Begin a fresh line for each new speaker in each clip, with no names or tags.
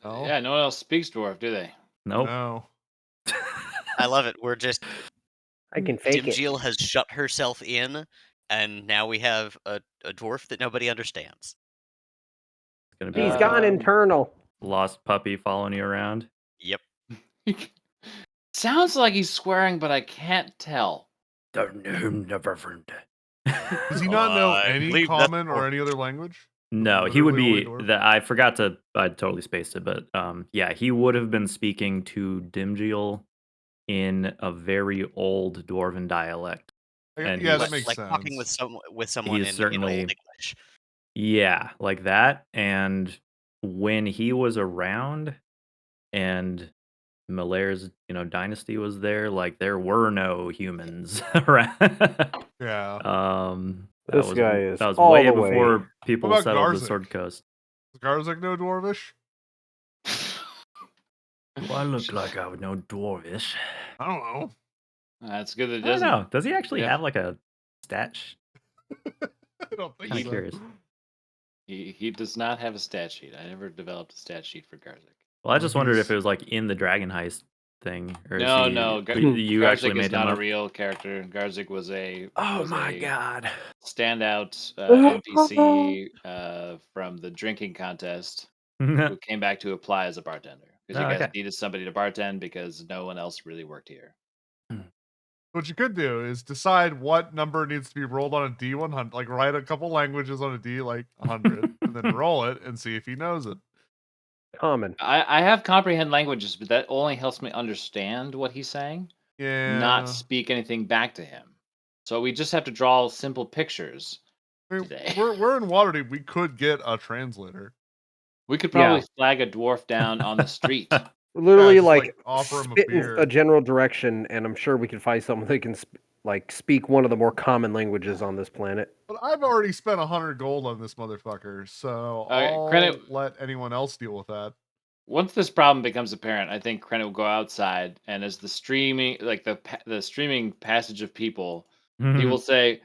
Oh,
Yeah, no one else speaks dwarf, do they?
Nope.
no.
I love it. We're just
I can fake it.
Dimjil has shut herself in, and now we have a dwarf that nobody understands.
It's gonna be
He's
like a
gone
Um,
internal.
lost puppy following you around.
Yep.
Sounds like he's swearing, but I can't tell.
Does he not know
I
any
believe that's
common or
dwarf.
any other language?
No, he would
Literally only
be
dwarf?
the I forgot to I totally spaced it, but yeah, he would have been speaking to Dimjiel in a very old dwarven dialect. And
Yeah, that
Like,
he's
makes
like talking
sense.
with someone
he's
in Old
certainly
English.
yeah, like that. And when he was around and Milaire's, dynasty was there, like there were no humans around.
Yeah.
That
This
was
guy is
that was
all
way
the way.
before
What
people
about
settled the
Garzik?
Sword Coast.
Does Garzik know Dwarvish?
Do I look like I would know Dwarvish?
I don't know.
That's good that it
I don't
doesn't.
know. Does he actually
Yeah.
have like a stat?
I don't think
Kind
so.
of curious.
He does not have a stat sheet. I never developed a stat sheet for Garzik.
Well, I
Well,
just wondered if
he's
it was like in the Dragon Heist thing, or is
No,
he?
no.
You actually
Garzik is
made him
not a
up.
real character. Garzik was a
Oh my god!
standout NPC from the drinking contest who came back to apply as a bartender because
Oh,
you guys
okay.
needed somebody to bartend because no one else really worked here.
what you could do is decide what number needs to be rolled on a D100. Like write a couple languages on a D, like 100, and then roll it and see if he knows it.
Common.
I have comprehend languages, but that only helps me understand what he's saying, not
Yeah.
speak anything back to him. So we just have to draw simple pictures
I mean,
today.
we're in Waterdeep. We could get a translator.
We could
Yeah.
probably flag a dwarf down on the street.
Literally,
just,
like,
offer him a
spit in
beer.
a general direction, and I'm sure we can find someone that can speak one of the more common languages on this planet.
But I've already spent 100 gold on this motherfucker, so I'll
Krennic,
let anyone else deal with that.
once this problem becomes apparent, I think Krennic will go outside, and as the streaming, like the streaming passage of people, he will say,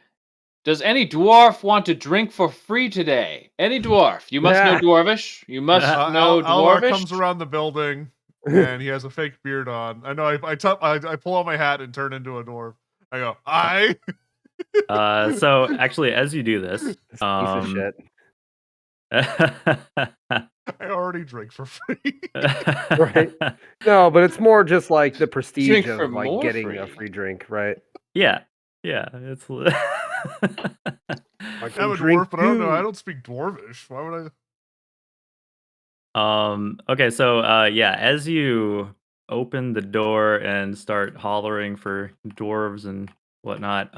"Does any dwarf want to drink for free today? Any dwarf? You must know Dwarvish. You must know
Alvar
Dwarvish."
comes around the building, and he has a fake beard on. I know. I pull out my hat and turn into a dwarf. I go, "Hi."
So actually, as you do this,
Piece of shit.
I already drink for free.
Right? No, but it's more just like the prestige
Drink for
of like
more
getting a
free.
free drink, right?
Yeah, it's.
I
I'm a dwarf, but I don't know. I don't speak Dwarvish. Why would I?
Okay, so yeah, as you open the door and start hollering for dwarves and whatnot,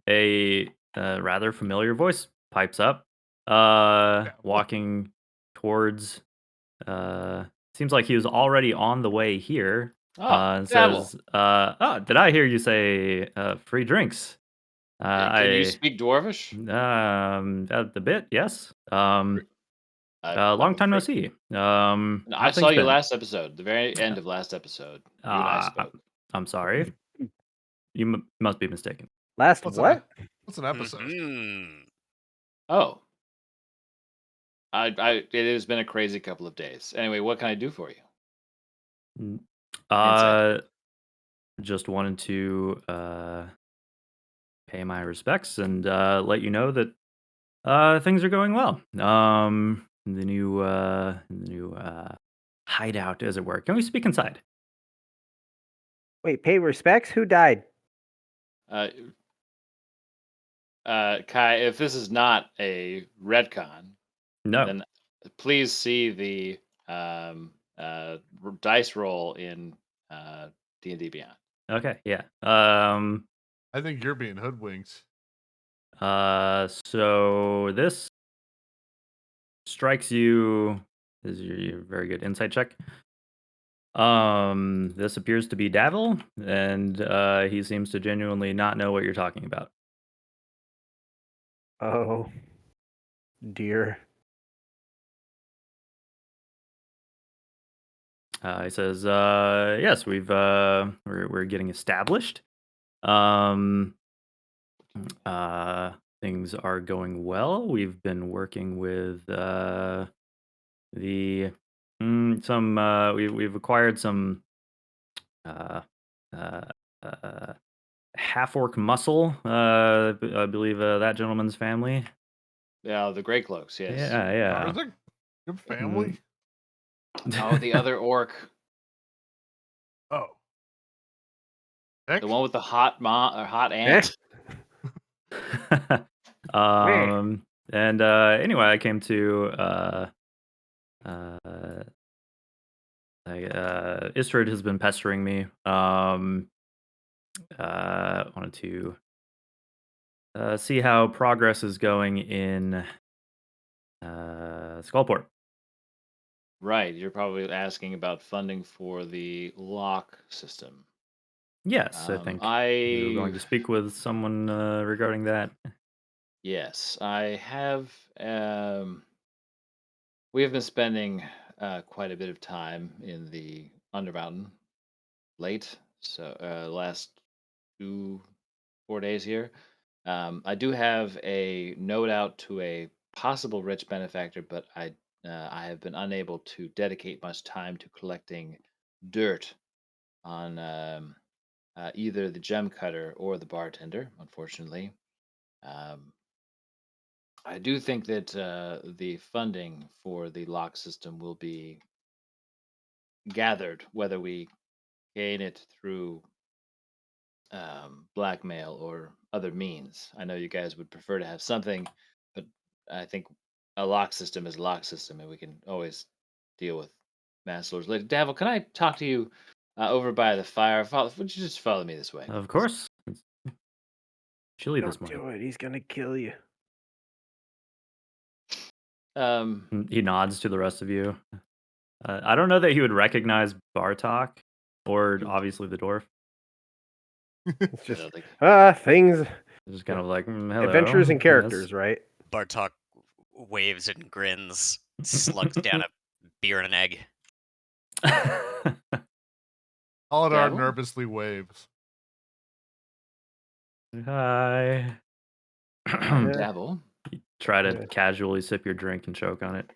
a rather familiar voice pipes up, walking towards. Seems like he was already on the way here. And
Dabble.
says, "Oh, did I hear you say free drinks?"
Can you speak Dwarvish?
A bit, yes.
I'm
Long time no
afraid.
see.
I
How
saw
things
you
been?
last episode, the very end of last episode. You and I spoke.
I'm sorry. You must be mistaken.
Last
What's
what?
What's an episode?
Oh, it has been a crazy couple of days. Anyway, what can I do for you?
Mm,
Inside.
Just wanted to pay my respects and let you know that things are going well. The new hideout, as it were. Can we speak inside?
Wait, pay respects? Who died?
Uh, Kai, if this is not a retcon,
No.
then please see the dice roll in D&D Beyond.
Okay. Yeah.
I think you're being hoodwinked.
So this strikes you as your very good insight check. This appears to be Davil, and he seems to genuinely not know what you're talking about.
Oh, dear.
He says, "Yes, we're getting established. Um, things are going well. We've been working with The some we've acquired some uh, uh, uh, half orc muscle. I believe that gentleman's family.
Yeah, the Grey Cloaks, yes.
Yeah, yeah.
Is it good family?
Oh, the other orc.
Oh.
The
Heck?
one with the hot hot
Eh?
aunt.
um, and anyway, I came to uh, Istrid has been pestering me. Wanted to see how progress is going in Skullport.
Right, you're probably asking about funding for the lock system.
Yes, I think you were going to speak with someone regarding that.
Yes, I have. We have been spending quite a bit of time in the Undermountain late, so last 4 days here. I do have a note out to a possible rich benefactor, but I have been unable to dedicate much time to collecting dirt on either the gem cutter or the bartender. Unfortunately, um, I do think that the funding for the lock system will be gathered, whether we gain it through blackmail or other means. I know you guys would prefer to have something, but I think a lock system is a lock system, and we can always deal with manslaughter later. Davil, can I talk to you over by the fire? Would you just follow me this way?
Of course, it's chilly this
Don't
morning.
do it. He's gonna kill you.
He nods to the rest of you. I don't know that he would recognize Bartok or obviously the dwarf.
It's
I
just
don't think.
things,
Just kind of like hello.
adventures and
yes."
characters, right?
Bartok waves and grins, slugs down a beer and an egg.
Aladar
Dabble?
nervously waves.
Hi.
Yeah.
Dabble.
Try to
Yeah.
casually sip your drink and choke on it.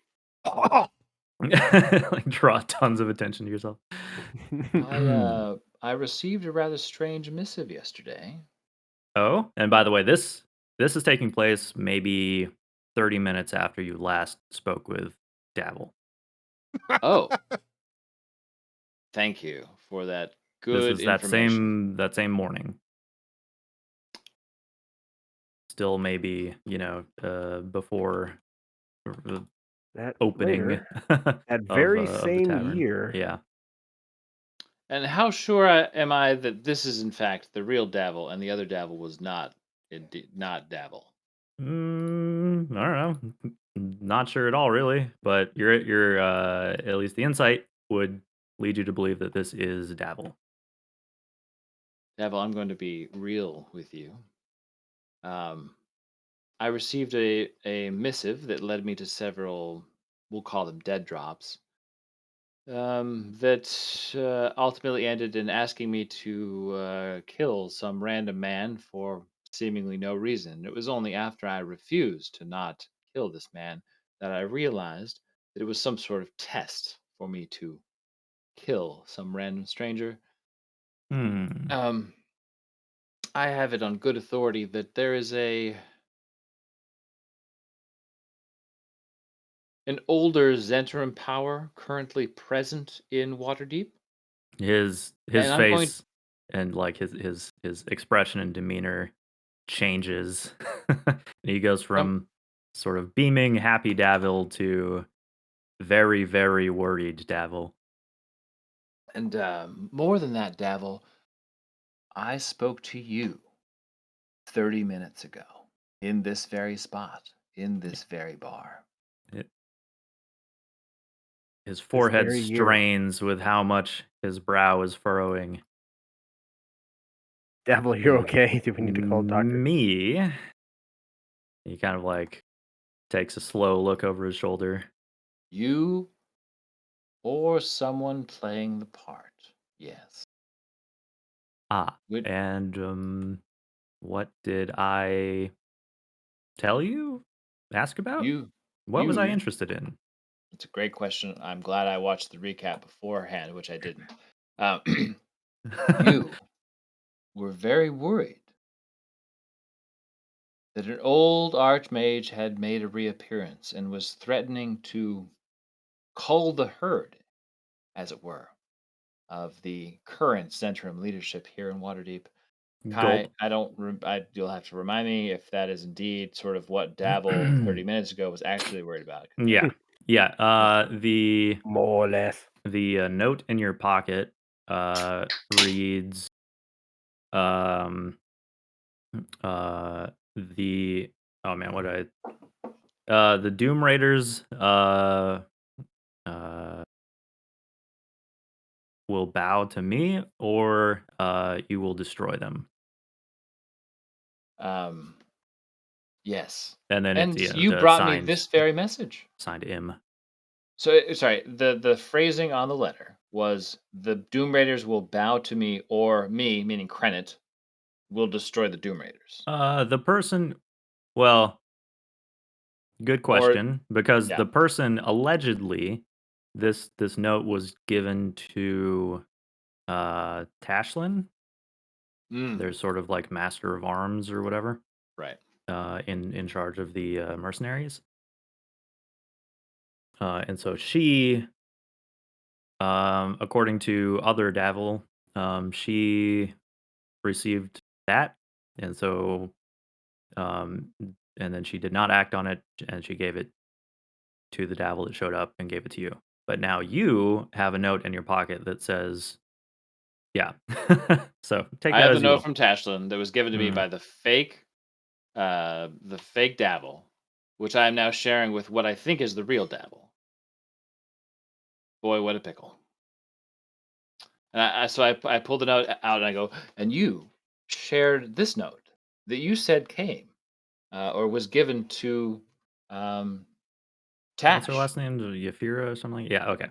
Oh,
Like draw tons of attention to yourself.
I received a rather strange missive yesterday.
Oh, and by the way, this is taking place maybe 30 minutes after you last spoke with Dabble.
Oh, thank you for that
This
good
is that
information.
same morning. Still maybe, before the
That
opening
later, that
of
very
of the
same
tavern.
year,
Yeah.
And how sure am I that this is in fact the real Davil and the other Davil was not not Davil?
I don't know. Not sure at all, really. But your at least the insight would lead you to believe that this is Dabble.
Davil, I'm going to be real with you. I received a missive that led me to several, we'll call them dead drops, that ultimately ended in asking me to kill some random man for seemingly no reason. It was only after I refused to not kill this man that I realized that it was some sort of test for me to kill some random stranger.
Hmm.
Um, I have it on good authority that there is an older Zentrum power currently present in Waterdeep,
His
and I'm going.
face and like his expression and demeanor changes. And he goes from sort of beaming happy Davil to very, very worried Davil.
And more than that, Davil, I spoke to you 30 minutes ago in this very spot, in this very bar.
His
this
forehead
very year.
strains with how much his brow is furrowing.
Devil, you're okay. Do we need to call a doctor?
Me, he kind of like takes a slow look over his shoulder.
You or someone playing the part. Yes. Would
And what did I tell you? Ask about?
you
What was I
you
interested in?
It's a great question. I'm glad I watched the recap beforehand, which I didn't. You were very worried that an old archmage had made a reappearance and was threatening to cull the herd, as it were, of the current Centrum leadership here in Waterdeep.
Gulp.
Kai, I don't. You'll have to remind me if that is indeed sort of what Dabble 30 minutes ago was actually worried about.
Yeah. Yeah.
More or less.
The note in your pocket reads the oh man, what did the Doom Raiders will bow to me, or you will destroy them.
Yes.
And then it's
And you brought me this very message.
signed M.
So sorry, the phrasing on the letter was the Doom Raiders will bow to me, or me, meaning Krennet, will destroy the Doom Raiders.
The person, well, good
Or
question, because
yeah.
the person allegedly, this note was given to Tashlin. There's sort of like master of arms or whatever,
Right.
in charge of the mercenaries. And so she, according to other Davil, she received that, and so and then she did not act on it, and she gave it to the Davil that showed up and gave it to you. But now you have a note in your pocket that says, yeah. So take
I
that
have a
as you
note
will.
from Tashlin that was given to me by the fake Davil, which I am now sharing with what I think is the real Davil. Boy, what a pickle. And so I pulled the note out and I go, and you shared this note that you said came or was given to Tash.
What's her last name? Yafira or something? Yeah, okay.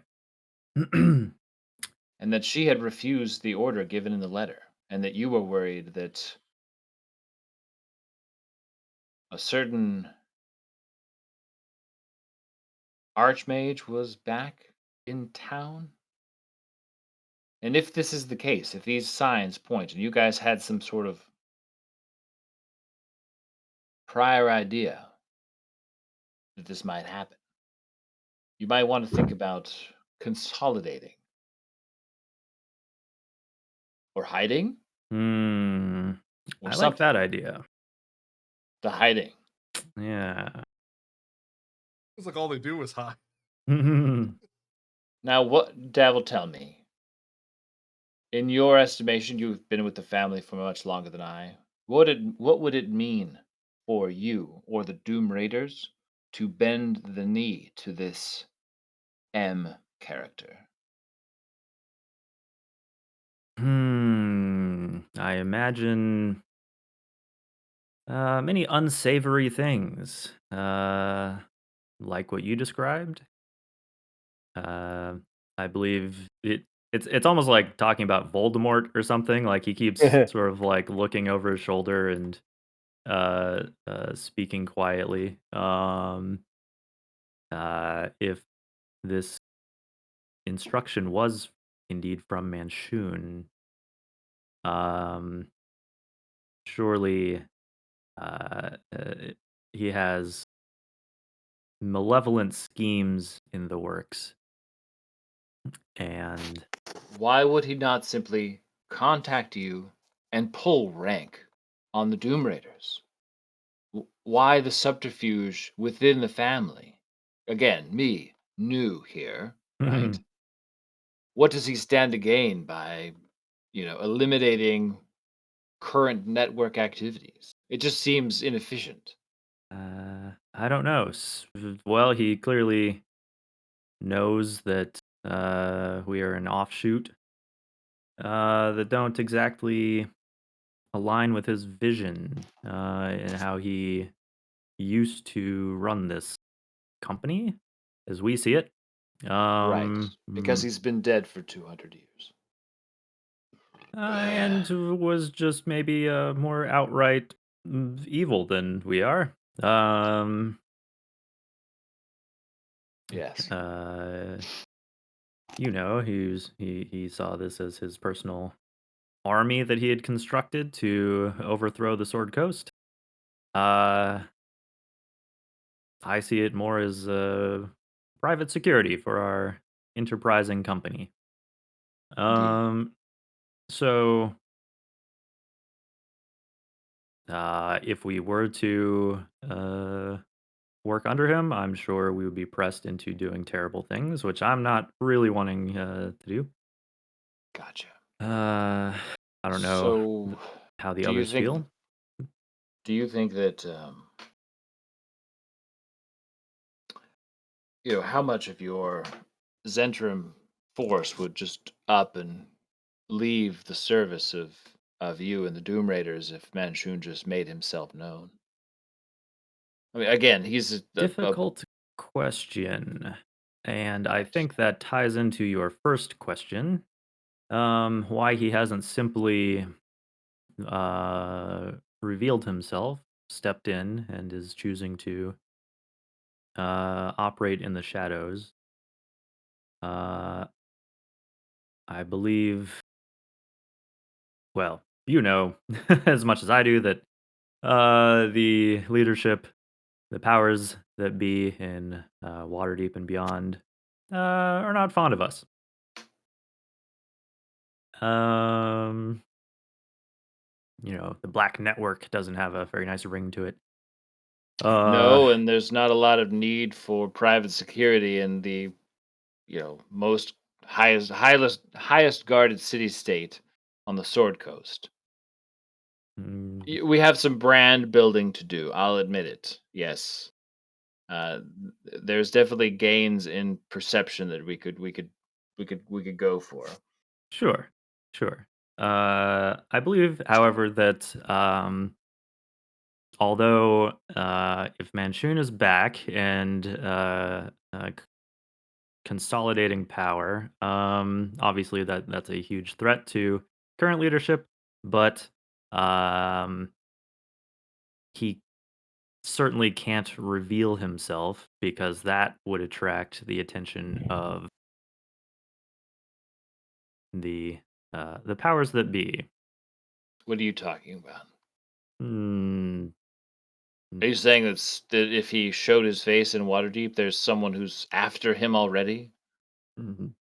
And that she had refused the order given in the letter, and that you were worried that a certain archmage was back in town. And if this is the case, if these signs point, and you guys had some sort of prior idea that this might happen, you might want to think about consolidating or hiding or
I like
something.
that idea.
The hiding.
Yeah.
It's like all they do is hide.
Now, what, Davil, tell me, in your estimation, you've been with the family for much longer than I. What would it mean for you or the Doom Raiders to bend the knee to this M character?
I imagine many unsavory things, like what you described. I believe it's almost like talking about Voldemort or something. Like he keeps sort of like looking over his shoulder and speaking quietly. If this instruction was indeed from Manchun, um, surely he has malevolent schemes in the works. And
Why would he not simply contact you and pull rank on the Doom Raiders? Why the subterfuge within the family? Again, me, new here, right? What does he stand to gain by, eliminating current network activities? It just seems inefficient.
I don't know. Well, he clearly knows that we are an offshoot that don't exactly align with his vision and how he used to run this company as we see it.
Right. Because he's been dead for 200 years.
And was just maybe more outright evil than we are.
Yes.
He saw this as his personal army that he had constructed to overthrow the Sword Coast. Uh, I see it more as private security for our enterprising company.
Indeed.
So if we were to work under him, I'm sure we would be pressed into doing terrible things, which I'm not really wanting to do.
Gotcha.
I don't know
So,
how the
do you
others
think
feel.
that how much of your Zentrum force would just up and leave the service of you and the Doom Raiders if Manchun just made himself known? I mean, again, he's a
Difficult question. And I
right.
think that ties into your first question. Why he hasn't simply uh, revealed himself, stepped in, and is choosing to operate in the shadows. Uh, I believe, well, as much as I do, that the leadership, the powers that be in Waterdeep and beyond, are not fond of us. Um, the Black Network doesn't have a very nice ring to it.
No, and there's not a lot of need for private security in the most highest guarded city state on the Sword Coast. We have some brand building to do. I'll admit it. Yes, there's definitely gains in perception that we could go for.
Sure, sure. I believe, however, that although if Manchun is back and consolidating power, obviously that's a huge threat to current leadership, but um, he certainly can't reveal himself because that would attract the attention of the powers that be.
What are you talking about?
Hmm.
Are you saying that if he showed his face in Waterdeep, there's someone who's after him already?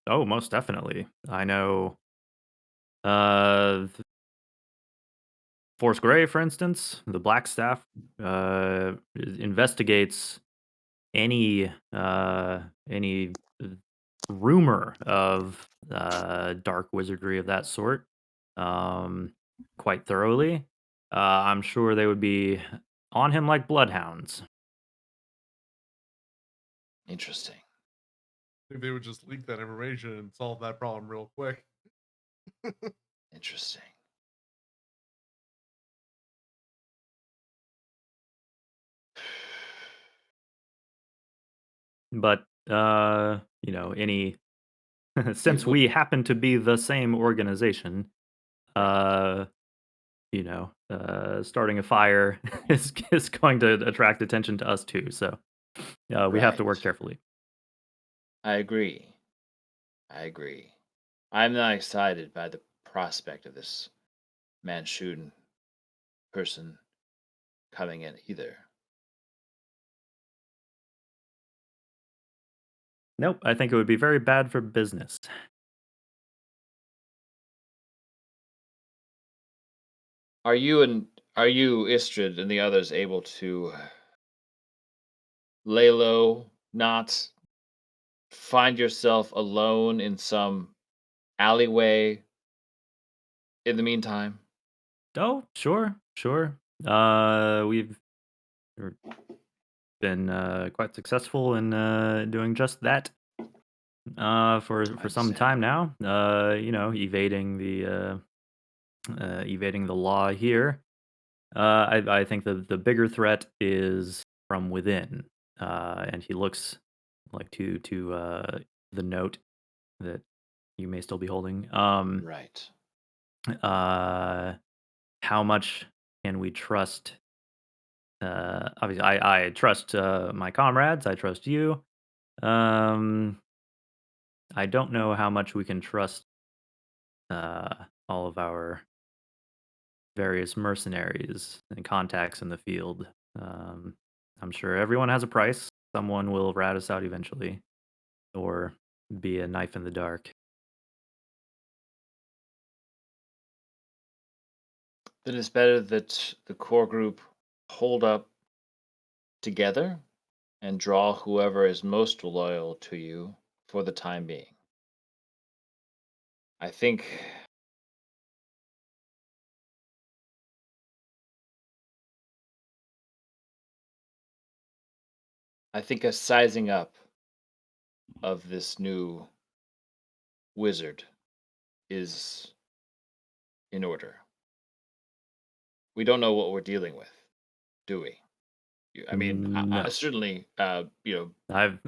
Oh, most definitely. I know. Force Gray, for instance, the Black Staff investigates any rumor of dark wizardry of that sort um, quite thoroughly. I'm sure they would be on him like bloodhounds.
Interesting.
I think they would just leak that information and solve that problem real quick.
Interesting.
But any since
W-
we happen to be the same organization,
right.
uh, starting a fire is going to attract attention to us too. So we have to work
Right.
carefully.
I agree. I agree. I'm not excited by the prospect of this Manchun person coming in either.
Nope, I think it would be very bad for business.
Are you Istrid and the others able to lay low, not find yourself alone in some alleyway in the meantime?
Oh, sure, sure. We've er, been quite successful in doing just that for some time
Understandable.
now. Evading the law here. I think the bigger threat is from within, and he looks like to the note that you may still be holding.
Right.
Uh, how much can we trust? Obviously, I trust my comrades. I trust you. Um, I don't know how much we can trust uh, all of our various mercenaries and contacts in the field. Um, I'm sure everyone has a price. Someone will rat us out eventually, or be a knife in the dark.
Then it's better that the core group hold up together and draw whoever is most loyal to you for the time being. I think a sizing up of this new wizard is in order. We don't know what we're dealing with, do we? I mean, I
No,
certainly,
I've
I know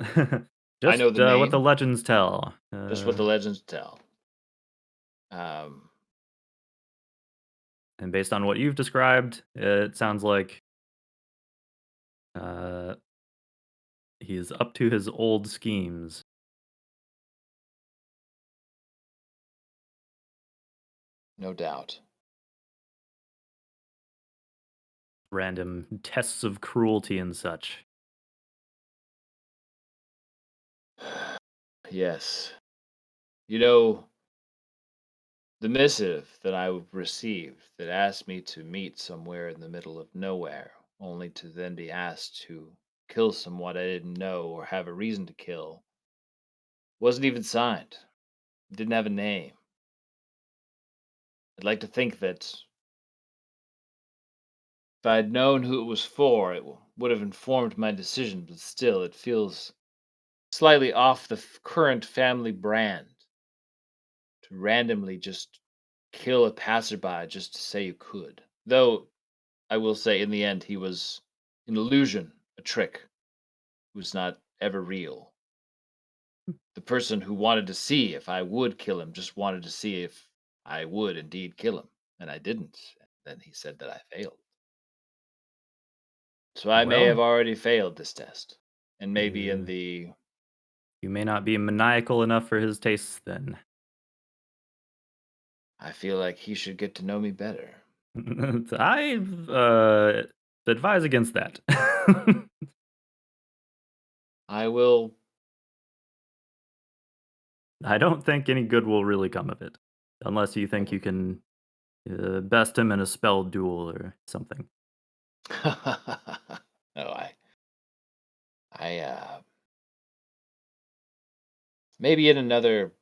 just
the
what the
name,
legends tell.
just what the legends tell. Um,
And based on what you've described, it sounds like uh, he's up to his old schemes.
no doubt.
Random tests of cruelty and such.
Yes. You know, the missive that I received that asked me to meet somewhere in the middle of nowhere, only to then be asked to kill someone I didn't know or have a reason to kill, wasn't even signed. It didn't have a name. I'd like to think that if I'd known who it was for, it would have informed my decision, but still, it feels slightly off the current family brand to randomly just kill a passerby just to say you could. Though I will say, in the end, he was an illusion, a trick. He was not ever real. The person who wanted to see if I would kill him just wanted to see if I would indeed kill him, and I didn't. And then he said that I failed. So I may have
Well,
already failed this test. And maybe in
you
the
you may not be maniacal enough for his tastes then.
I feel like he should get to know me better.
I advise against that.
I will.
I don't think any good will really come of it, unless you think you can best him in a spell duel or something.
No, maybe in another,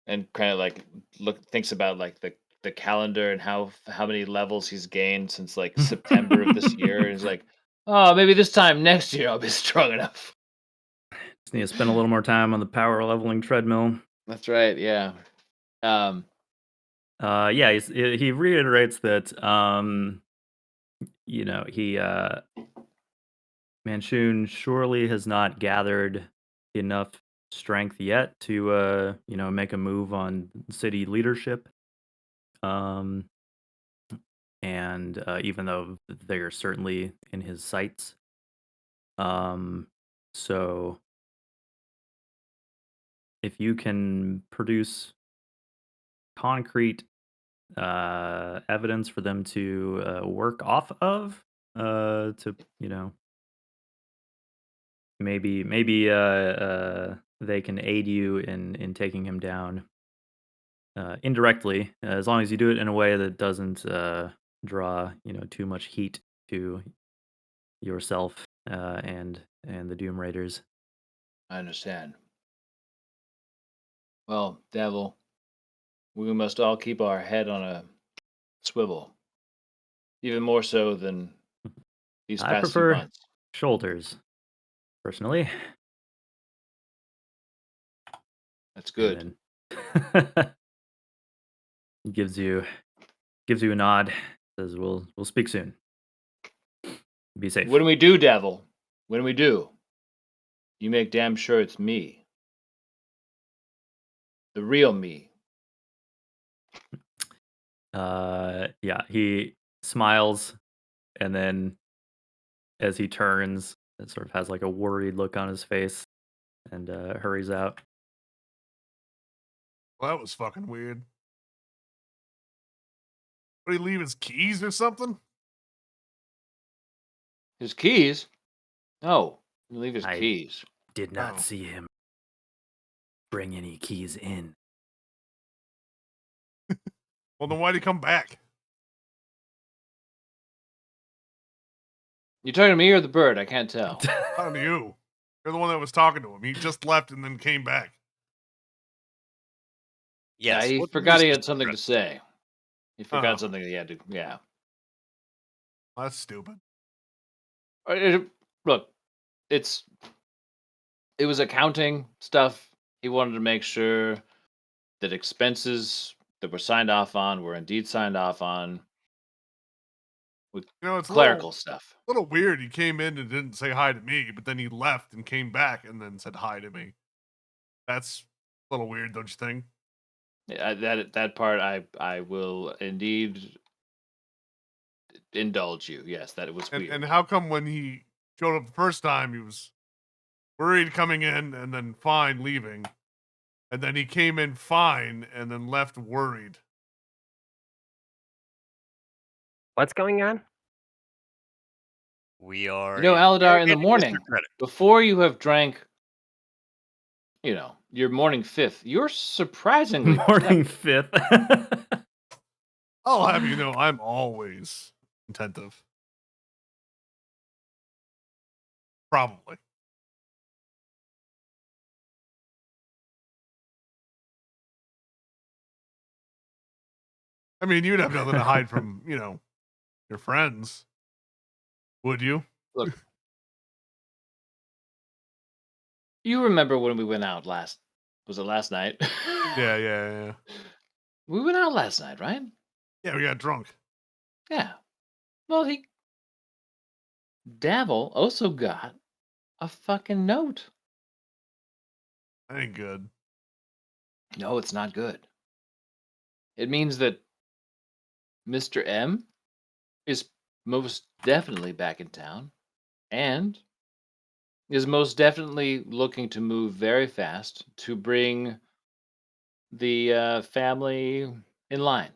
and kind of like look thinks about like the calendar and how many levels he's gained since like September of this year. And he's like, oh, maybe this time next year I'll be strong enough.
Just need to spend a little more time on the power leveling treadmill.
That's right. Yeah. Um.
Yeah, he reiterates that he Manchun surely has not gathered enough strength yet to make a move on city leadership. Um, and even though they are certainly in his sights, um, so if you can produce concrete evidence for them to work off of, to maybe they can aid you in taking him down indirectly, as long as you do it in a way that doesn't draw too much heat to yourself and the Doom Raiders.
I understand. Well, Devil, we must all keep our head on a swivel, even more so than these
I
past few
prefer
months.
shoulders personally,
That's
and
good.
then gives you a nod. Says we'll speak soon. Be safe.
When we do, Devil, when we do, you make damn sure it's me, the real me.
Yeah, he smiles, and then as he turns, it sort of has like a worried look on his face. and hurries out.
Well, that was fucking weird. Did he leave his keys or something?
His keys? No, he leave his
I-
keys.
Did not
Oh.
see him bring any keys in.
Well, then why'd he come back?
You talking to me or the bird? I can't tell.
Talking to you. You're the one that was talking to him. He just left and then came back.
Yeah,
Yes.
he
what
forgot
is
he had
Mr.
something to
Chris?
say. He forgot
Oh.
something he had to. Yeah.
That's stupid.
Look, it was accounting stuff. He wanted to make sure that expenses that were signed off on were indeed signed off on.
You know, it's
Clerical stuff.
a little weird. He came in and didn't say hi to me, but then he left and came back and then said hi to me. That's a little weird, don't you think?
Yeah, that part I will indeed indulge you. Yes, that it was weird.
And how come when he showed up the first time, he was worried coming in and then fine leaving, and then he came in fine and then left worried?
What's going on?
We are
You know, Aladar, in the
interrogating Mr.
morning,
Credit.
before you have drank, your morning fifth, you're surprisingly
Morning fifth.
I'll have you know, I'm always attentive. Probably. I mean, you'd have nothing to hide from, your friends. Would you?
Look, you remember when we went out last? Was it last night?
Yeah.
We went out last night, right?
Yeah, we got drunk.
Yeah. Well, Davil also got a fucking note.
That ain't good.
No, it's not good. It means that Mr. M is most definitely back in town and is most definitely looking to move very fast to bring the family in line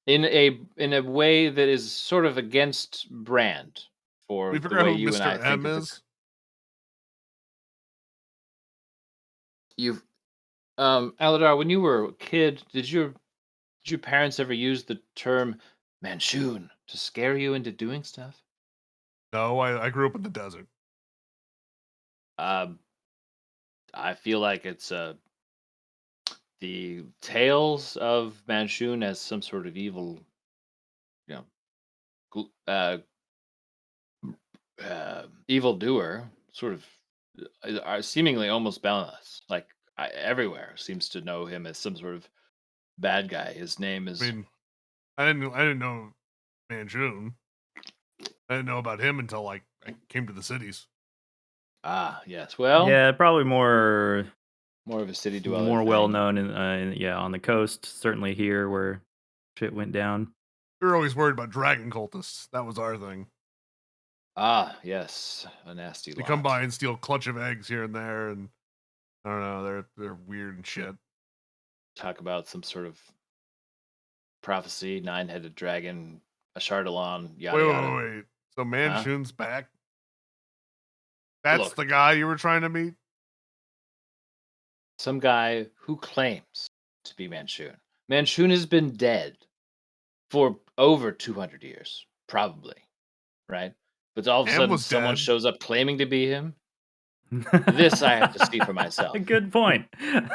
in a way that is sort of against brand for
We
the
forgot
way
who
you and I
Mr.
think
M
of
is.
you've Aladar, when you were a kid, did your parents ever use the term Manchun to scare you into doing stuff?
No, I grew up in the desert.
Um, I feel like it's the tales of Manchun as some sort of evil, you know, gl- evil doer, sort of are seemingly almost boundless. Like everywhere seems to know him as some sort of bad guy. His name
I
is
mean, I didn't know Manjun. I didn't know about him until like I came to the cities.
yes. Well,
Yeah, probably more
more of a city dweller.
more
thing.
well known on the coast. Certainly here where shit went down.
We were always worried about dragon cultists. That was our thing.
Yes, a nasty
They
lot.
come by and steal a clutch of eggs here and there, and I don't know, they're weird and shit.
Talk about some sort of prophecy, nine-headed dragon, a Chardalon, yada
Wait,
yada.
wait, wait. So Manchun's back? That's
Look.
the guy you were trying to meet?
Some guy who claims to be Manchun. Manchun has been dead for over 200 years, probably, right? But all of a
Ham
sudden,
was
someone
dead.
shows up claiming to be him. This I have to see for myself.
Good point.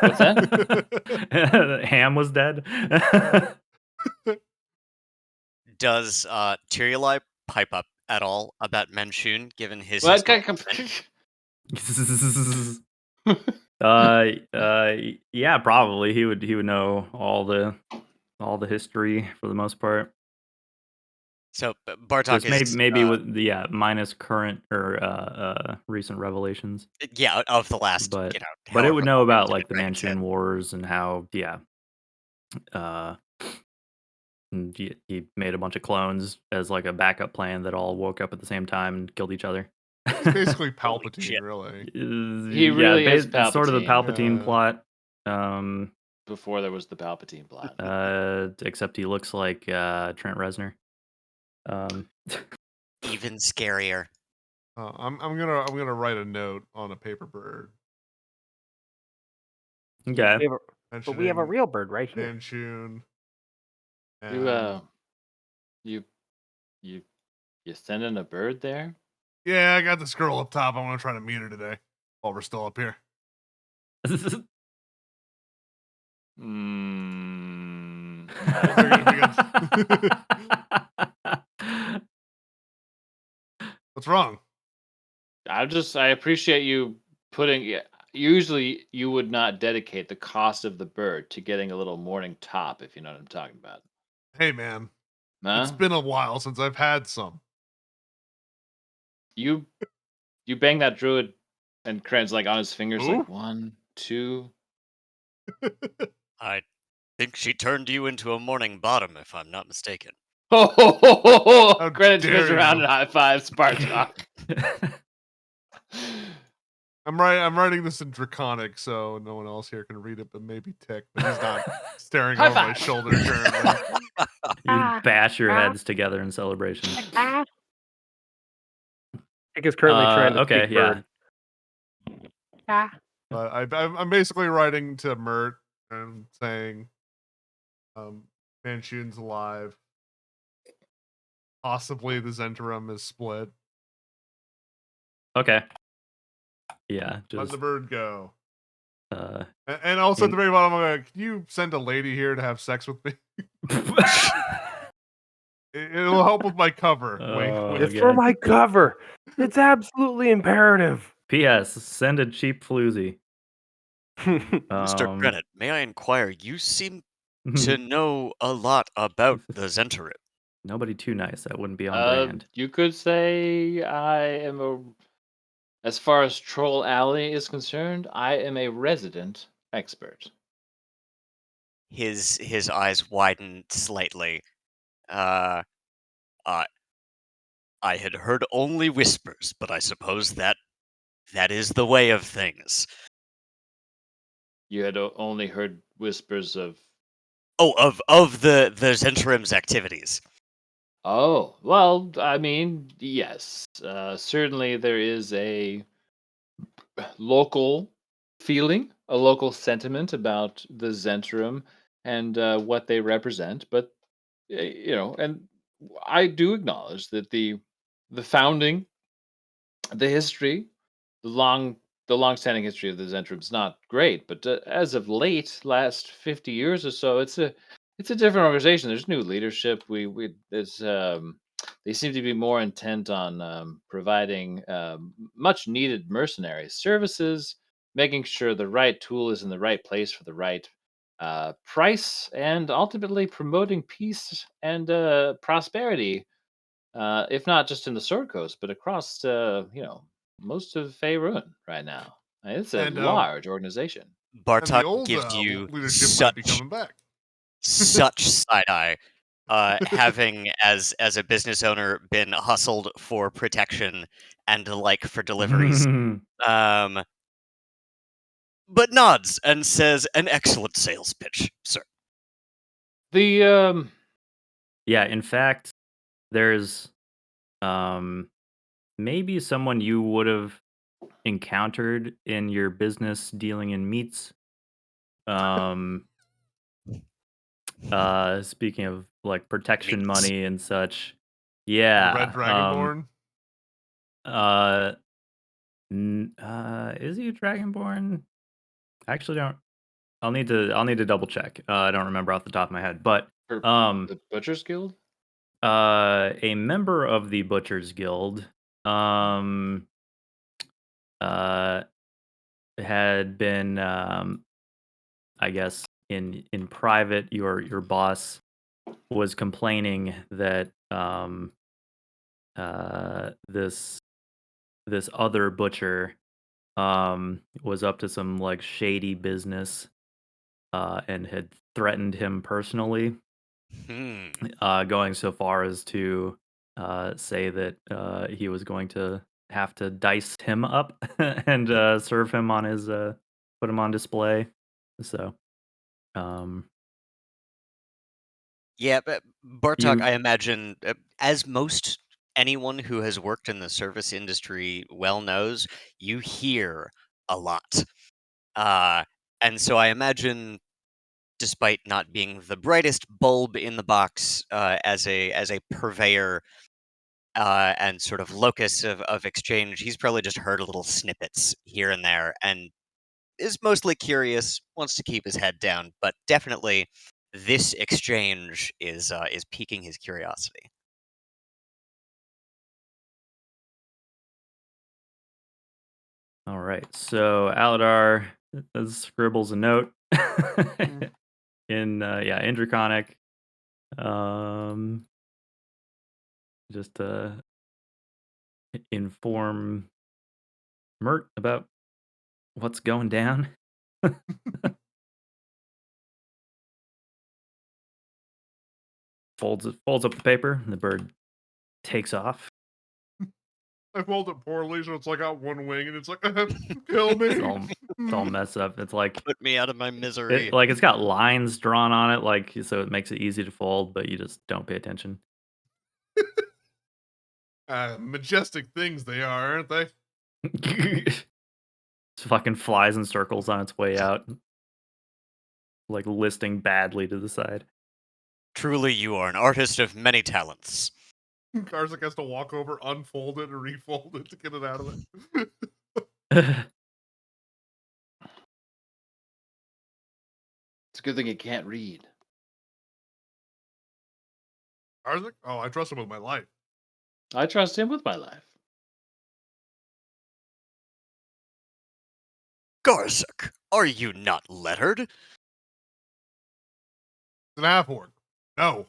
What's that?
Ham was dead.
Does Tyrioli pipe up at all about Menshun, given his
What?
historical thing?
Yeah, probably he would know all the history for the most part.
So Bartok
Just
is
maybe with minus current or recent revelations.
yeah, of the last,
But it
however
would know
long
about
it's been
like the
Dragon's Head.
Manchun Wars and how and he made a bunch of clones as like a backup plan that all woke up at the same time and killed each other.
He's basically
Holy
Palpatine,
shit.
really.
He really is
it's sort of the
Palpatine.
Palpatine plot. Um,
Before there was the Palpatine plot.
except he looks like Trent Reznor.
Even scarier.
I'm gonna write a note on a paper bird
Okay.
But we have a
mentioning
real bird right here.
Manchun.
You
And
you sending a bird there?
yeah, I got this girl up top. I want to try to meet her today while we're still up here.
Mm,
What's wrong?
I appreciate you putting. Usually, you would not dedicate the cost of the bird to getting a little morning top, if you know what I'm talking about.
Hey, man, it's
Huh?
been a while since I've had some.
You bang that druid, and Kren's like on his fingers,
Who?
like 1, 2.
I think she turned you into a morning bottom, if I'm not mistaken.
How
Kren
dare
spins around
you.
and high five Spartak.
I'm writing this in Draconic, so no one else here can read it, but maybe Tick. But he's not staring
High
over my
five.
shoulder currently.
You bash your heads together in celebration.
Tick is currently trying to
Okay,
speak
yeah.
bird.
But I'm basically writing to Mert and saying, Manchun's alive. Possibly the Zentrum is split.
Okay. Yeah,
Let
just
the bird go.
uh
And also at the very bottom, I'm like, can you send a lady here to have sex with me? It'll help with my cover. Wink,
Oh,
wink.
It's for
okay.
my cover. It's absolutely imperative.
P.S. Send a cheap floozy.
Mr.
Um,
Bennett, may I inquire, you seem to know a lot about the Zentarim.
Nobody too nice. That wouldn't be on brand.
You could say I am as far as Troll Alley is concerned, I am a resident expert.
His eyes widen slightly. Uh, I I had heard only whispers, but I suppose that is the way of things.
You had only heard whispers of.
Oh, of the Zentarim's activities.
Oh, well, I mean, yes. Certainly there is a local feeling, a local sentiment about the Zentrum and what they represent. But, and I do acknowledge that the founding, the history, the long the long-standing history of the Zentrum is not great, but as of late, last 50 years or so, it's a different organization. There's new leadership. We there's they seem to be more intent on providing much needed mercenary services, making sure the right tool is in the right place for the right price, and ultimately promoting peace and prosperity, if not just in the Sword Coast, but across most of Faerun right now. It's a
And
large organization.
the
Bartok
old
gives you
leadership might be coming back.
such side eye. Having as a business owner been hustled for protection and like for deliveries. But nods and says, "An excellent sales pitch, sir."
The
Yeah, in fact, there's maybe someone you would have encountered in your business dealing in meats. Speaking of like protection
Meats.
money and such.
The
Yeah.
Red Dragonborn.
Is he a Dragonborn? I actually don't. I'll need to double check. I don't remember off the top of my head, but
for the Butchers Guild.
a member of the Butchers Guild, had been, I guess, in private, your boss was complaining that this other butcher was up to some like shady business and had threatened him personally, going so far as to say that he was going to have to dice him up and serve him on his put him on display. So,
Yeah, but Bartok,
You-
I imagine, as most anyone who has worked in the service industry well knows, you hear a lot. And so I imagine, despite not being the brightest bulb in the box, as a purveyor and sort of locus of exchange, he's probably just heard little snippets here and there, and is mostly curious, wants to keep his head down, but definitely this exchange is piquing his curiosity.
all right. So Aladar scribbles a note in in Draconic. Just to inform Mert about what's going down. folds up the paper, and the bird takes off.
I fold it poorly, so it's like got one wing, and it's like, kill me.
It's all messed up. It's like
Put me out of my misery.
it's got lines drawn on it, like so it makes it easy to fold, but you just don't pay attention.
Majestic things they are, aren't they?
It fucking flies in circles on its way out, like listing badly to the side.
Truly, you are an artist of many talents.
Karzik has to walk over, unfold it, and refold it to get it out of it.
It's a good thing you can't read.
Karzik? Oh, I trust him with my life.
I trust him with my life.
Garzuk, are you not lettered?
It's an half-orc. No.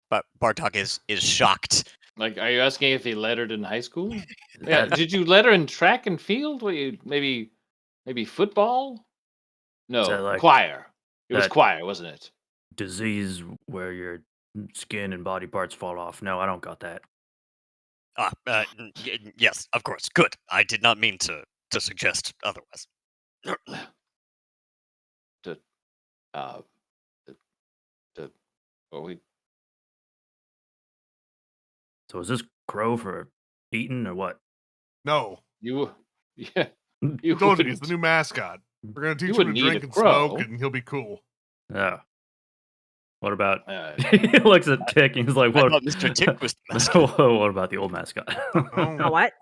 But Bartok is shocked.
Like, are you asking if he lettered in high school? Yeah. Did you letter in track and field? What you maybe football? No,
that like
choir. It was
that-
choir, wasn't it?
Disease where your skin and body parts fall off. No, I don't got that.
Yes, of course. Good. I did not mean to suggest otherwise.
Well, we
So is this crow for eating or what?
No.
yeah. You
I told you,
wouldn't-
he's the new mascot. We're going to teach him to
wouldn't eat
drink
a
and smoke,
crow.
and he'll be cool.
Yeah. What about?
Uh,
He looks at Tick and he's like,
I
"What?"
thought Mr. Tick was the mascot.
What about the old mascot?
Oh, what?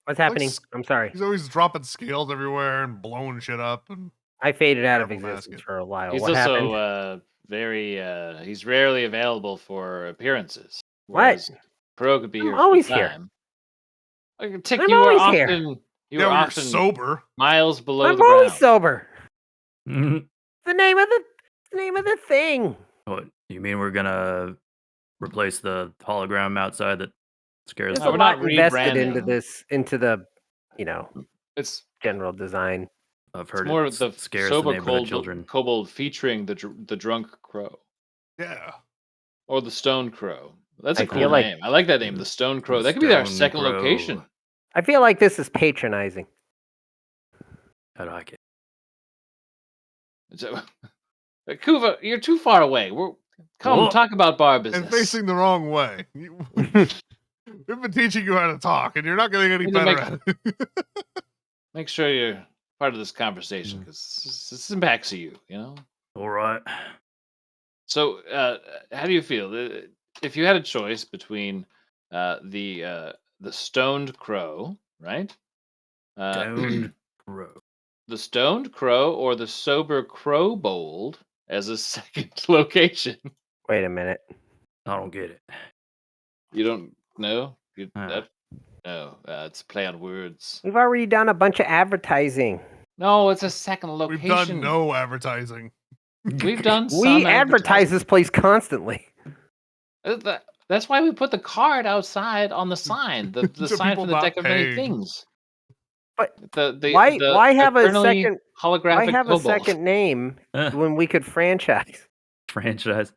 What's happening? I'm sorry.
He's always dropping scales everywhere and blowing shit up. And
I faded out of
Terrible
existence
basket.
for a while.
he's
What happened?
also very he's rarely available for appearances.
What?
Whereas Pro could be
I'm
here
always
full
here.
time. Like, Tick,
I'm
you are
always here.
often you
yeah,
are
when you're
often
sober.
miles below
I'm
the
always
ground.
sober.
Mhm.
The name of the thing.
What? You mean we're gonna replace the hologram outside that scares
There's
No,
a
we're
the
not
lot invested into
rebranding.
this, into the,
It's
general design.
I've
it's
heard
more
it
of the
scares the
sober
neighborhood children.
kobold featuring the drunk crow
Yeah.
or the stone crow. That's a
I
cool
feel like-
name. I like that name, the stone crow.
The
That could be our
Stone
second
Crow.
location.
I feel like this is patronizing.
I like it.
So, Kuva, you're too far away. Come
Whoa.
talk about bar business.
And facing the wrong way. We've been teaching you how to talk, and you're not getting any
Need to
better at it.
Make sure you're part of this conversation
Mm.
because this impacts you. You know.
All right.
So, how do you feel if you had a choice between the stoned crow, right?
Stoned Crow.
The stoned crow or the sober crowbold as a second location?
Wait a minute.
I don't get it.
You don't know?
Uh.
No, it's a play on words.
We've already done a bunch of advertising.
No, it's a second location.
We've done no advertising.
We've done some
We advertise this place constantly.
That's why we put the card outside on the sign, the
So
sign
people
for the
not
deck of many
paying.
things.
But
the
why have a
eternally
second?
holographic
Why have a
kobold?
second name when we could franchise?
Franchise.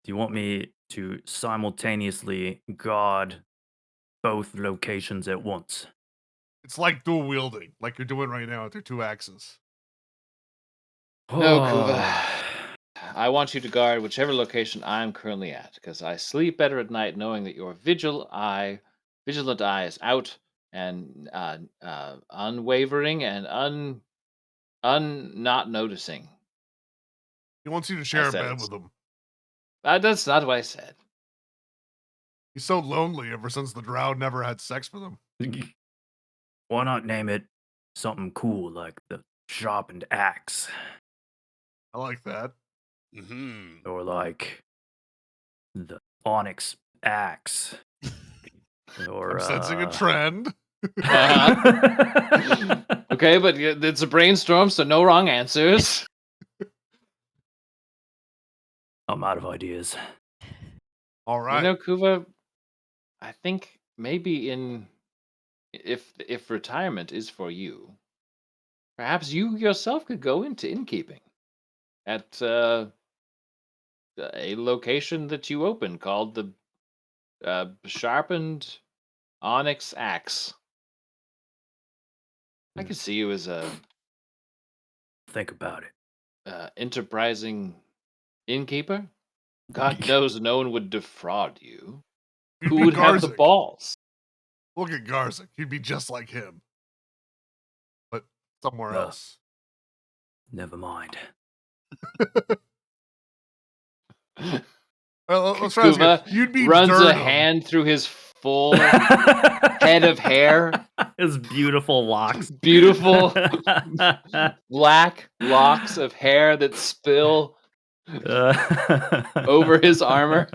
Do you want me to simultaneously guard both locations at once?
It's like dual wielding, like you're doing right now with your 2 axes.
No, Kuva.
Oh.
I want you to guard whichever location I'm currently at, because I sleep better at night knowing that your vigilant eye is out and unwavering and not noticing.
He wants you to
I
share a
said
bed
it's-
with him.
That's not what I said.
He's so lonely ever since the drow never had sex with him.
Why not name it something cool like the sharpened axe?
I like that.
Mm-hmm.
Or like the onyx axe. Or
I'm sensing a trend.
Okay, but it's a brainstorm, so no wrong answers.
I'm out of ideas.
All right.
You know, Kuva, I think maybe if retirement is for you, perhaps you yourself could go into innkeeping at a location that you open called the Sharpened Onyx Axe. I could see you as a
Think about it.
enterprising innkeeper. God knows no one would defraud you.
You'd
Who
be
would have the
Garzik.
balls?
Look at Garzik. He'd be just like him. But somewhere
Uh,
else.
Never mind.
Well, let's try this again.
Kuva
You'd be
runs a
Durham.
hand through his full head of hair.
His beautiful locks.
Beautiful black locks of hair that spill over his armor.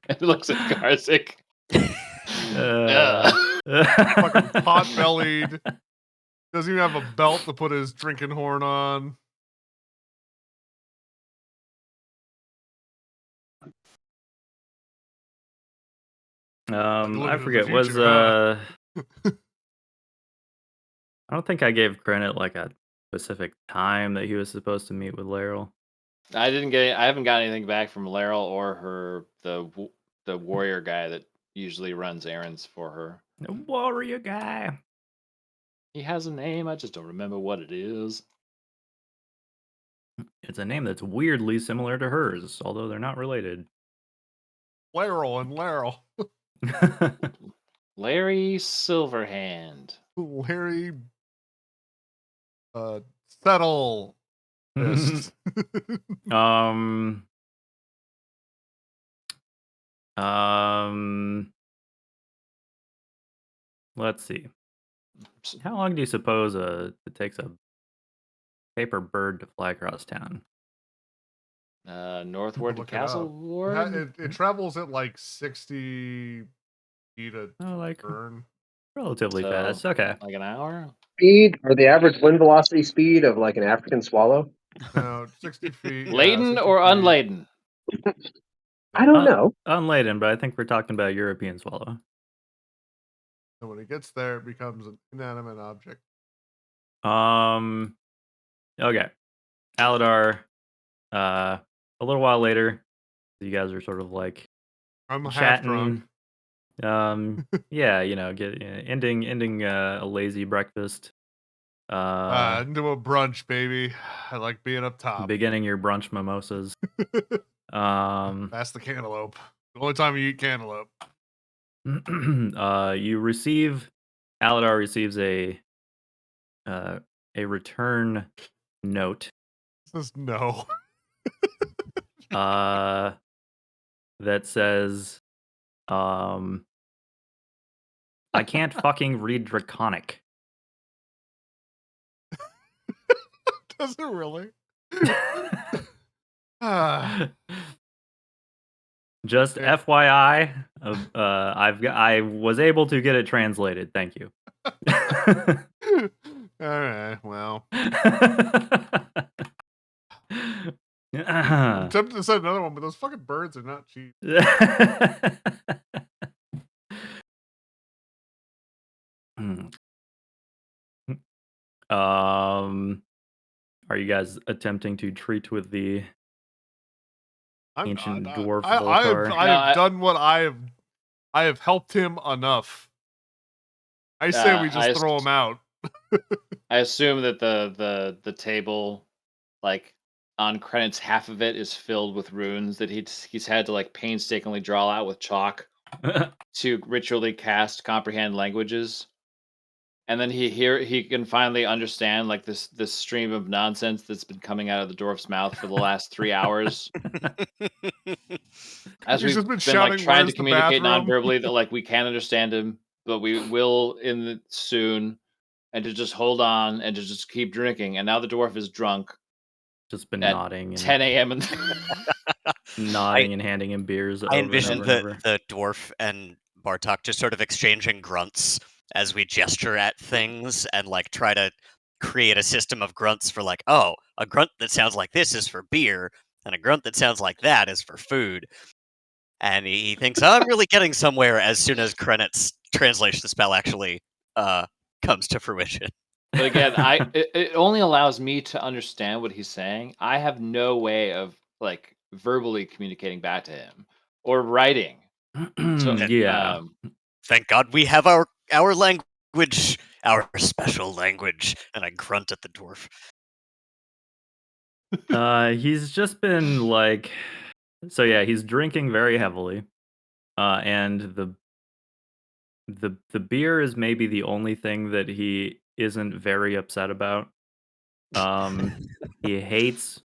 And looks at Garzik.
Fucking pot-bellied. Doesn't even have a belt to put his drinking horn on.
I
into the
forget. Was
future, huh?
I don't think I gave Granite like a specific time that he was supposed to meet with Laryl.
I haven't got anything back from Laryl or the warrior guy that usually runs errands for her.
The warrior guy.
He has a name, I just don't remember what it is.
It's a name that's weirdly similar to hers, although they're not related.
Laryl and Laryl.
Larry Silverhand.
Larry settle.
um let's see. How long do you suppose it takes a paper bird to fly across town?
Northward to
Look it up.
Castle Ward.
It travels at like 60 feet a
like
turn.
relatively
So,
fast. Okay.
Like an hour?
Speed or the average wind velocity speed of like an African swallow?
No, 60 feet.
Laden
60
or
feet.
unladen?
I don't know.
Unladen, but I think we're talking about European swallow.
And when it gets there, it becomes an inanimate object.
Okay. Aladar, a little while later, you guys are sort of like
I'm half drunk.
chatting. Yeah, ending a lazy breakfast.
Into a brunch, baby. I like being up top.
Beginning your brunch mimosas.
That's the cantaloupe. The only time you eat cantaloupe.
Aladar receives a return note.
Says no.
That says, I can't fucking read Draconic.
Does it really? Ah.
Just
Yeah.
FYI, I was able to get it translated. Thank you.
All right. Well, I'm tempted to set another one, but those fucking birds are not cheap. Are you guys attempting to treat with the
ancient
I,
dwarf
I, I have
Voltar.
I have done what I have helped him enough. I say we just throw him out.
I assume that the table, like on credits, half of it is filled with runes that he's had to like painstakingly draw out with chalk to ritually cast comprehend languages. And then he can finally understand like this stream of nonsense that's been coming out of the dwarf's mouth for the last 3 hours. As
He's
we've
just been
been like
shouting,
trying to
"Where's the
communicate
bathroom?"
non-verbally that like we can't understand him, but we will soon, and to just hold on and to just keep drinking. And now the dwarf is drunk
Just been
at
nodding and
10 a.m. and
nodding and handing him beers
I
over and
envision
over and over.
the dwarf and Bartok just sort of exchanging grunts as we gesture at things and like try to create a system of grunts for like, oh, a grunt that sounds like this is for beer, and a grunt that sounds like that is for food. And he thinks, oh, I'm really getting somewhere as soon as Krenit's translation spell actually comes to fruition.
But again, it only allows me to understand what he's saying. I have no way of like verbally communicating back to him or writing. So
Yeah.
Thank God we have our language, our special language. And I grunt at the dwarf.
He's just been like, so yeah, he's drinking very heavily, and the beer is maybe the only thing that he isn't very upset about. He hates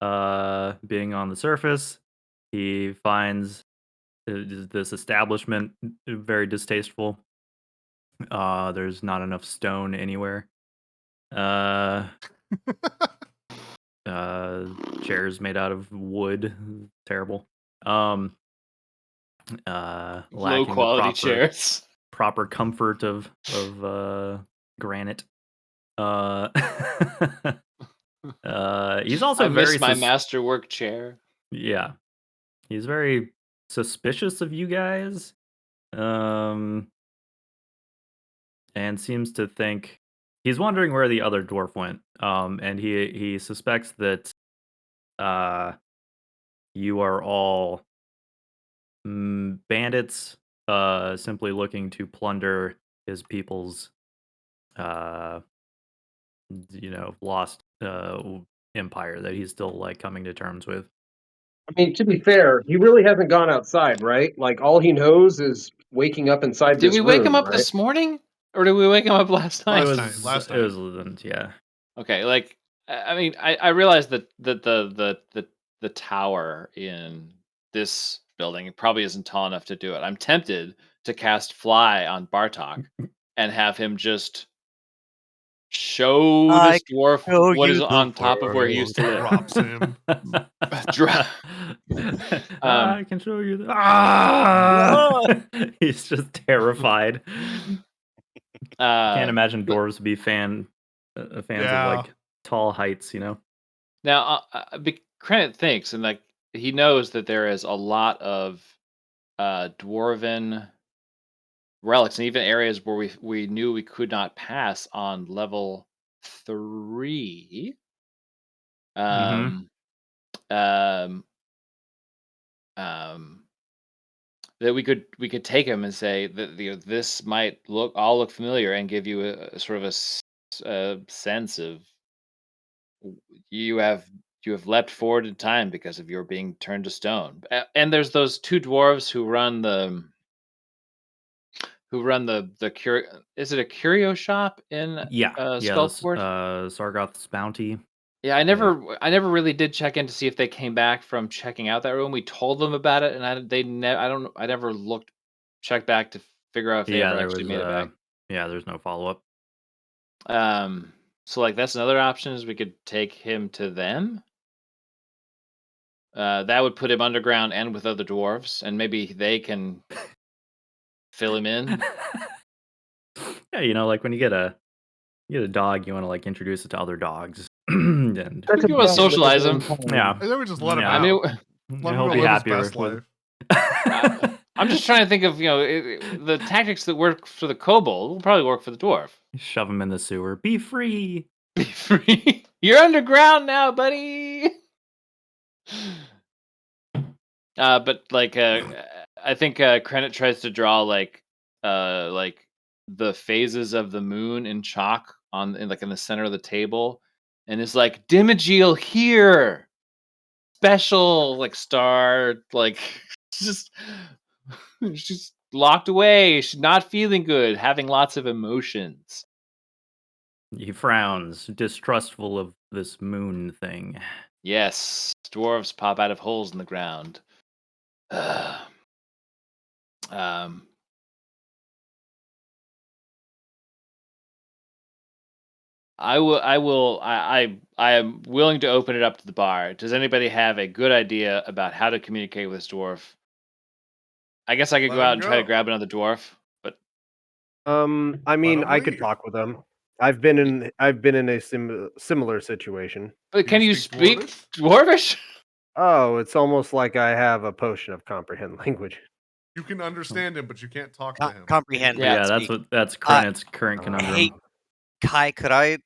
being on the surface. He finds this establishment very distasteful. There's not enough stone anywhere. Chairs made out of wood, terrible.
low
Lacking
quality
the
chairs.
proper comfort of granite. He's also
I
very
miss my masterwork chair.
yeah. He's very suspicious of you guys. And seems to think he's wondering where the other dwarf went. And he suspects that you are all bandits simply looking to plunder his people's lost empire that he's still like coming to terms with.
I mean, to be fair, he really hasn't gone outside, right? Like all he knows is waking up inside
Did
this
we wake him
room,
up
right?
this morning, or did we wake him up last night?
Last
It was yeah.
Okay, like I mean, I realize that the tower in this building probably isn't tall enough to do it. I'm tempted to cast fly on Bartok and have him just show this dwarf
show
what
you
is
the
on top of where he used to live.
Drops him.
I can show you. He's just terrified. Can't imagine dwarves be fans of like tall heights, you know.
Now, Krenit thinks, and like he knows that there is a lot of dwarven relics, and even areas where we knew we could not pass on level 3. Um, um, um, that we could take him and say that this might look familiar and give you a sort of a sense of you have leapt forward in time because of your being turned to stone. And there's those two dwarves who run the is it a curio shop in
Yeah,
Skullport?
Sargoth's bounty.
Yeah, I never really did check in to see if they came back from checking out that room. We told them about it, and I never checked back to figure out if they ever actually made it back.
There's no follow up.
So like that's another option is we could take him to them. That would put him underground and with other dwarves, and maybe they can fill him in.
Yeah, like when you get a dog, you want to like introduce it to other dogs. And
You want to socialize him.
yeah,
And then we just let him
Yeah.
out.
I mean,
Let him
he'll
go
be
live his
happier
best
with.
life.
I'm just trying to think of the tactics that work for the kobold will probably work for the dwarf.
Shove him in the sewer. Be free.
Be free. You're underground now, buddy. But I think Krennet tries to draw like the phases of the moon in chalk in the center of the table, and it's like Dimagil here, special like star, like just she's locked away. She's not feeling good, having lots of emotions.
He frowns, distrustful of this moon thing.
Yes, dwarves pop out of holes in the ground. Um, I am willing to open it up to the bar. Does anybody have a good idea about how to communicate with this dwarf? I guess I could
Let
go out
him
and try to
go.
grab another dwarf, but
I mean,
him
I could
leave.
talk with them. I've been in a similar situation.
can you speak Dwarvish?
Oh, it's almost like I have a potion of comprehend language.
You can understand him, but you can't talk to him.
Comprehend.
Yeah.
Yeah,
Speak.
that's Krenet's current conundrum.
Hey, Kai, could I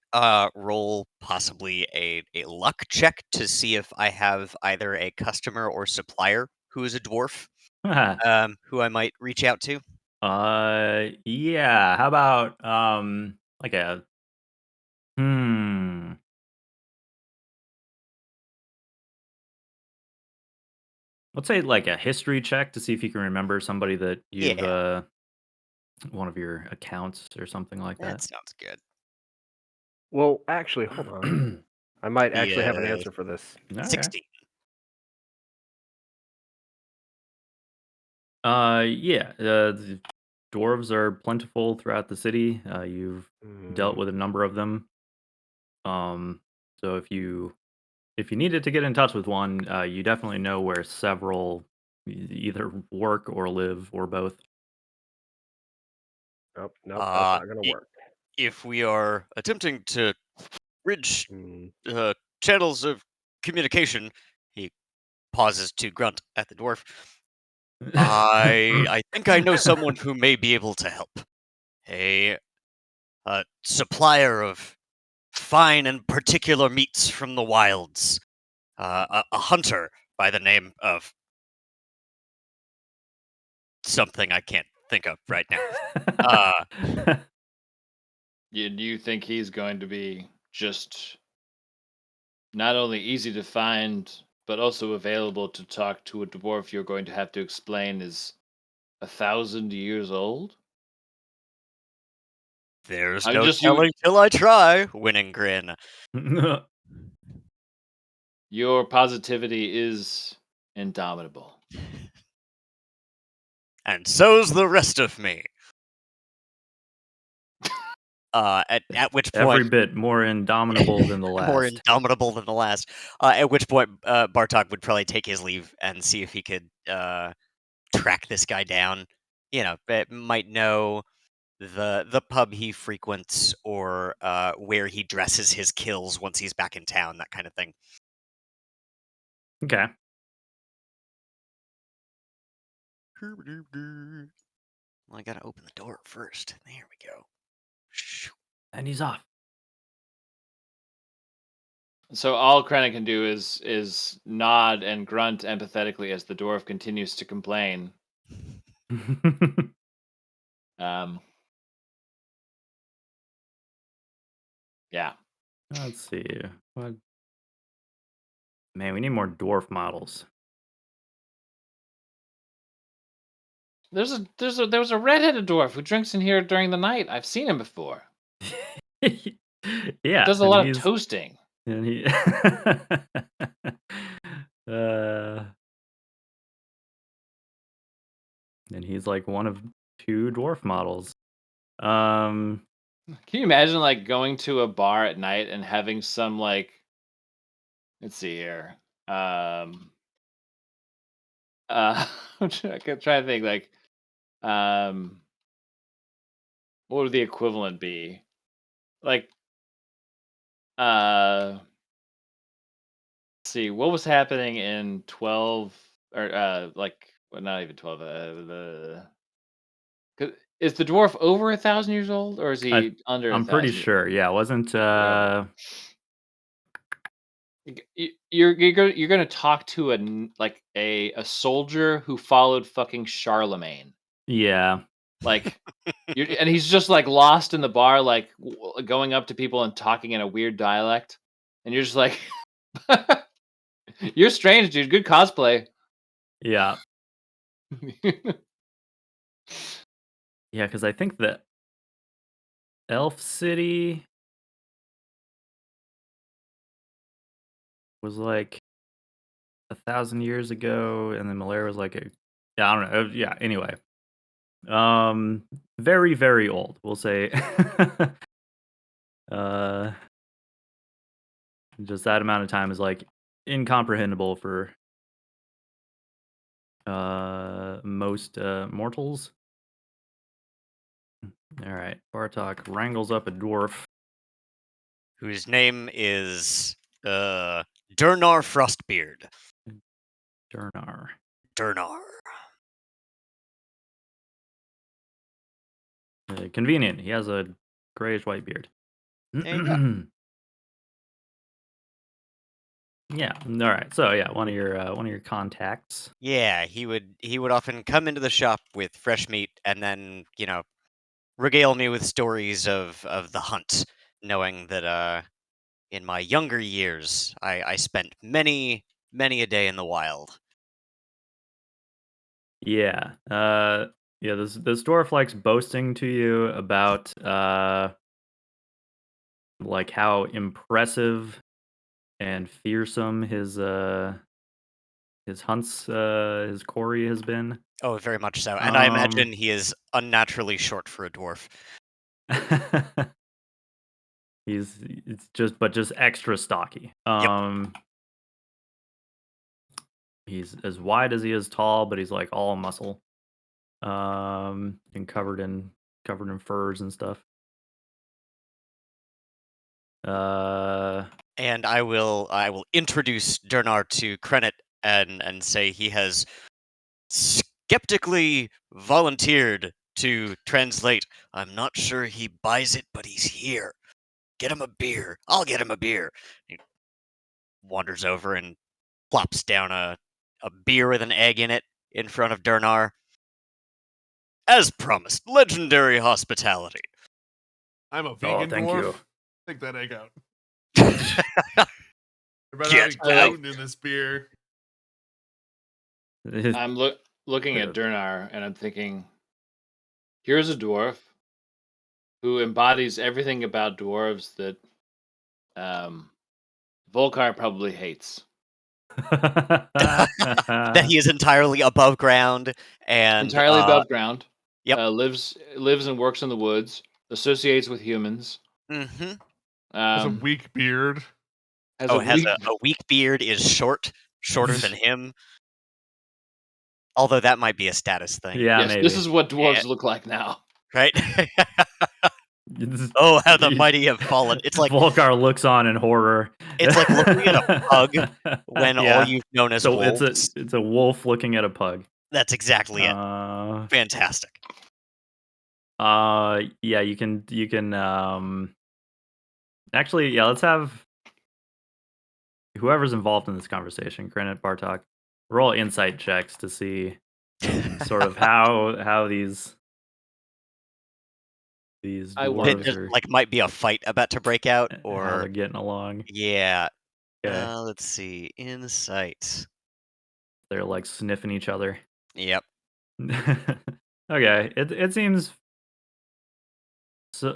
roll possibly a luck check to see if I have either a customer or supplier who is a dwarf, who I might reach out to?
Yeah. How about like a hmm. Let's say like a history check to see if you can remember somebody that you've
Yeah.
One of your accounts or something like
That
that.
sounds good.
Well, actually, hold on. I might actually have an
Yes.
answer for this.
Okay.
16.
Yeah. The dwarves are plentiful throughout the city. You've dealt with a number of them. So if you needed to get in touch with one, you definitely know where several either work or live or both.
Nope, nope, that's
Uh,
not gonna
i-
work.
if we are attempting to bridge
Mm.
channels of communication, he pauses to grunt at the dwarf. I think I know someone who may be able to help. A supplier of fine and particular meats from the wilds. A hunter by the name of something I can't think of right now.
Do you think he's going to be just not only easy to find, but also available to talk to a dwarf you're going to have to explain is 1,000 years old?
There's
I'm
no
just
telling till I try. Winning grin.
Your positivity is indomitable.
And so's the rest of me. At which point,
Every bit more indomitable than the last.
more indomitable than the last. At which point, Bartok would probably take his leave and see if he could track this guy down. You know, might know the pub he frequents or where he dresses his kills once he's back in town, that kind of thing.
Okay.
Well, I gotta open the door first. There we go.
And he's off.
So all Krennic can do is nod and grunt empathetically as the dwarf continues to complain. Yeah.
Let's see. What? Man, we need more dwarf models.
There was a redheaded dwarf who drinks in here during the night. I've seen him before.
Yeah,
Does a lot of toasting.
And he and he's like one of 2 dwarf models.
Can you imagine like going to a bar at night and having some like, let's see here. I'm trying to think like, what would the equivalent be? Like, let's see, what was happening in 12 or well, not even 12. Is the dwarf over 1,000 years old, or is he under
I'm pretty
1,000 years
sure. Yeah, wasn't
old? You're gonna talk to a soldier who followed fucking Charlemagne.
Yeah.
Like, and he's just like lost in the bar, like going up to people and talking in a weird dialect, and you're just like, "You're strange, dude. Good cosplay."
Yeah. Yeah, because I think that Elf City was like 1,000 years ago, and then Malaria was like yeah, I don't know. Yeah, anyway. Very, very old, we'll say. uh, just that amount of time is like incomprehensible for most mortals. All right, Bartok wrangles up a dwarf.
Whose name is Durnar Frostbeard.
Durnar. Convenient. He has a grayish white beard.
There you go.
Yeah. All right. So yeah, one of your contacts.
Yeah, he would often come into the shop with fresh meat and then, regale me with stories of the hunt, knowing that in my younger years I spent many a day in the wild.
Yeah. Yeah. This dwarf likes boasting to you about like how impressive and fearsome his hunts his quarry has been.
Oh, very much so. And I imagine he is unnaturally short for a dwarf.
It's just extra stocky. He's as wide as he is tall, but he's like all muscle. And covered in furs and stuff.
And I will introduce Durnar to Krennet and say he has skeptically volunteered to translate. I'm not sure he buys it, but he's here. Get him a beer. I'll get him a beer. He wanders over and plops down a beer with an egg in it in front of Durnar. As promised, legendary hospitality.
I'm a vegan
thank
dwarf.
you.
Take that egg out. There better
Get
not be gluten in this beer.
I'm looking at Durnar and I'm thinking, here's a dwarf who embodies everything about dwarves that Volkar probably hates.
That he is entirely above ground and
Entirely above ground.
Yep.
Lives and works in the woods. Associates with humans.
Mm-hmm.
Has a weak beard.
Has a weak beard. Is shorter than him. Although that might be a status thing.
Yeah,
yes,
maybe.
This is what dwarves look like now.
Right? Oh, how the mighty have fallen. It's like
Volkar looks on in horror.
It's like looking at a pug when all you've known as wolves.
It's a wolf looking at a pug.
That's exactly it. Fantastic.
Yeah, you can actually, yeah, let's have whoever's involved in this conversation, Krennet, Bartok, roll insight checks to see sort of how these dwarves are,
like might be a fight about to break out, or
how they're getting along.
Yeah.
Okay.
Let's see. Insight.
They're like sniffing each other.
Yep.
Okay. It seems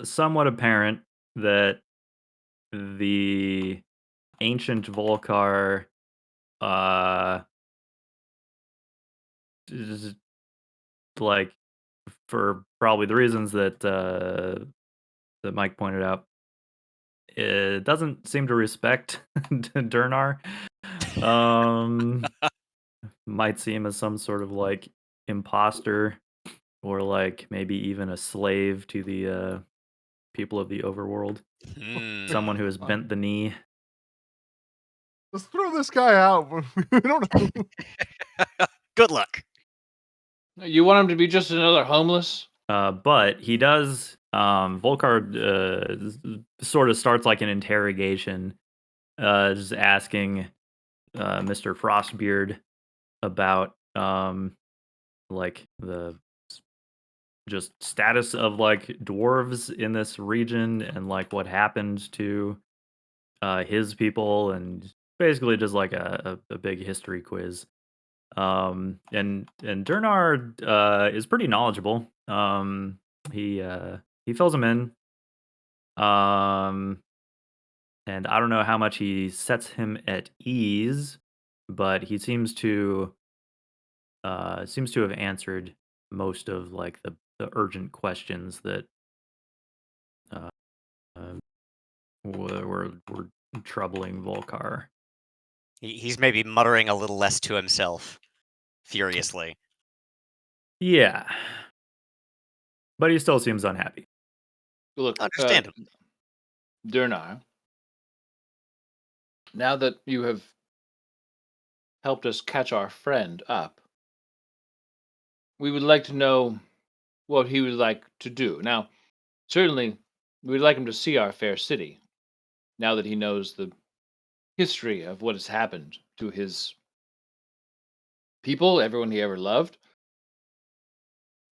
somewhat apparent that the ancient Volkar just, like, for probably the reasons that that Mike pointed out, it doesn't seem to respect Durnar. Might see him as some sort of like imposter, or like maybe even a slave to the people of the overworld. Someone who has bent the knee.
Let's throw this guy out. We don't know.
Good luck.
You want him to be just another homeless?
But he does. Volkar sort of starts like an interrogation just asking Mr. Frostbeard about like the just status of like dwarves in this region and like what happened to his people, and basically just like a big history quiz. And Dernard is pretty knowledgeable. He fills him in. Um, and I don't know how much he sets him at ease, but he seems to have answered most of like the urgent questions that uh, uh, were troubling Volkar.
He's maybe muttering a little less to himself, furiously.
Yeah, but he still seems unhappy.
Look,
Understandable.
Durnar, now that you have helped us catch our friend up, we would like to know what he would like to do. Now, certainly, we'd like him to see our fair city, now that he knows the history of what has happened to his people, everyone he ever loved.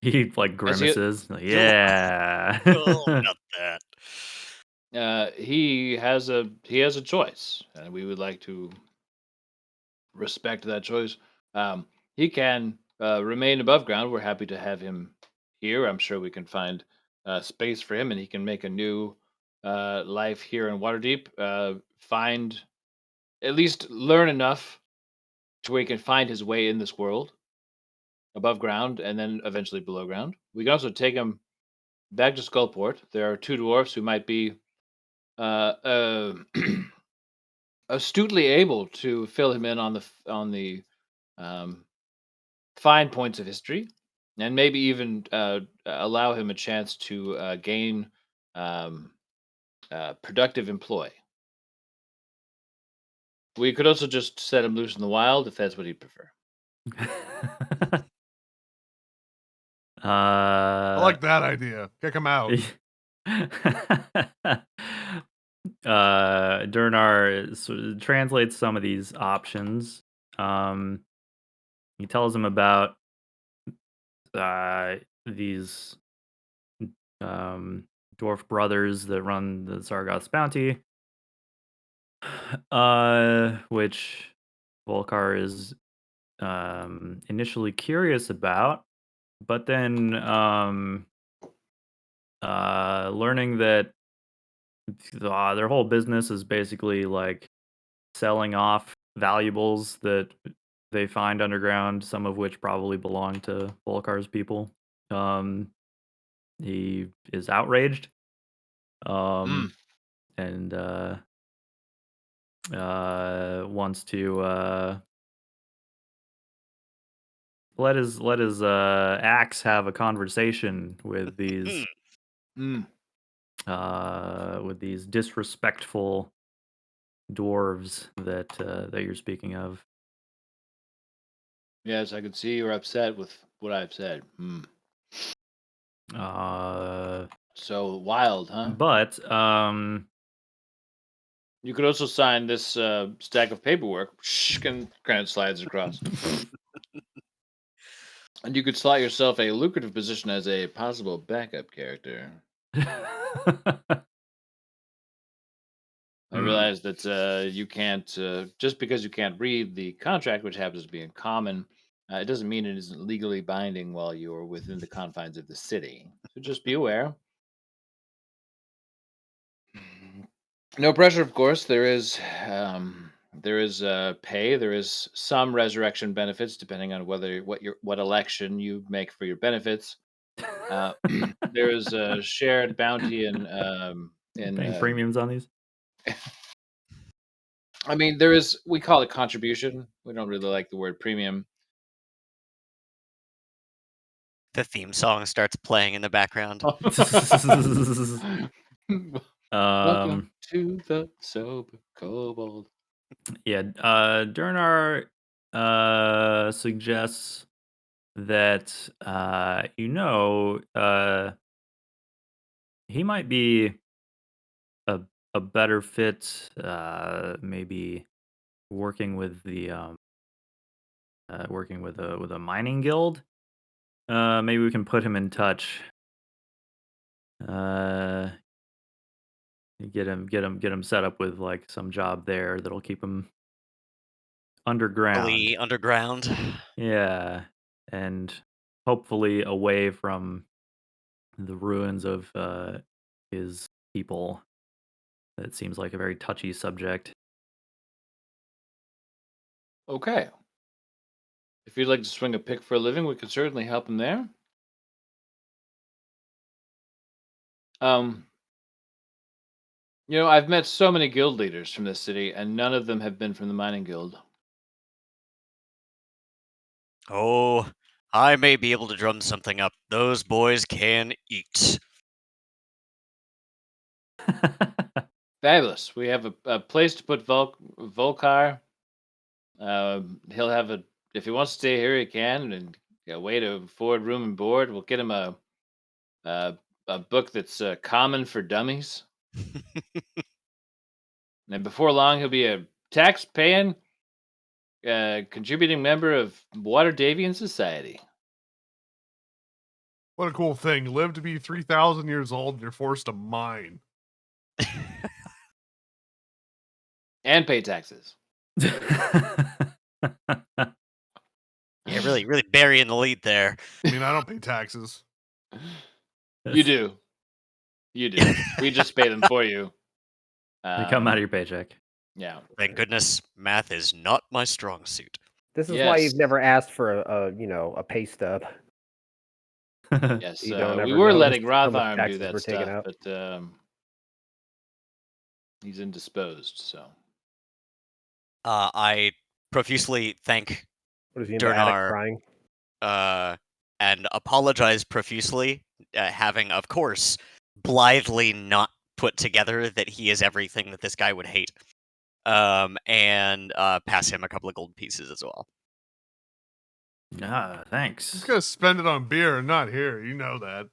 He like
As he,
grimaces. Like, yeah.
Not that.
he has a choice, and we would like to respect that choice. He can remain above ground. We're happy to have him here. I'm sure we can find space for him, and he can make a new life here in Waterdeep. Find at least learn enough to where he can find his way in this world above ground, and then eventually below ground. We can also take him back to Skullport. There are two dwarfs who might be uh, uh, astutely able to fill him in on the um, fine points of history, and maybe even allow him a chance to gain um, productive employ. We could also just set him loose in the wild if that's what he'd prefer.
I like that idea. Kick him out.
Durnar translates some of these options. He tells him about these dwarf brothers that run the Sargoth's bounty, which Volkar is initially curious about, but then learning that their whole business is basically like selling off valuables that they find underground, some of which probably belong to Volkar's people. He is outraged,
Mm.
and wants to let his axe have a conversation with these
Mm.
with these disrespectful dwarves that you're speaking of.
Yes, I can see you're upset with what I've said. Mm.
Uh,
So wild, huh?
but
You could also sign this stack of paperwork. And Grant slides across. And you could slot yourself a lucrative position as a possible backup character. I realize that you can't, just because you can't read the contract, which happens to be in common, it doesn't mean it isn't legally binding while you're within the confines of the city. So just be aware. No pressure, of course. There is pay. There is some resurrection benefits depending on what election you make for your benefits. There is a shared bounty in
paying premiums on these.
I mean, there is, we call it contribution. We don't really like the word premium.
The theme song starts playing in the background.
Welcome to the sober kobold.
Yeah, Durnar suggests that he might be a a better fit, maybe working with the working with a mining guild. Maybe we can put him in touch. Uh, get him set up with like some job there that'll keep him underground.
Fully underground.
Yeah, and hopefully away from the ruins of his people. That seems like a very touchy subject.
Okay. If you'd like to swing a pick for a living, we could certainly help him there. Um, I've met so many guild leaders from this city, and none of them have been from the mining guild.
Oh, I may be able to drum something up. Those boys can eat.
Fabulous. We have a place to put Volkar. He'll have if he wants to stay here, he can, and a way to afford room and board. We'll get him a, a book that's common for dummies, and before long, he'll be a tax-paying, contributing member of Water Davian Society.
What a cool thing. Live to be 3,000 years old and you're forced to mine.
And pay taxes.
Yeah, really burying the lead there.
I mean, I don't pay taxes.
You do. You do. We just pay them for you.
They come out of your paycheck.
Yeah.
Thank goodness math is not my strong suit.
This is why
Yes.
you've never asked for a pay stub.
Yes.
You don't
We
ever
were
notice
letting
how much
Rotharm do
taxes
that
were taken
stuff,
out.
but he's indisposed, so.
I profusely thank
What is he in the attic
Durnar,
crying?
and apologize profusely, having, of course, blithely not put together that he is everything that this guy would hate. And pass him a couple of gold pieces as well.
Ah, thanks.
He's gonna spend it on beer and not here. You know that.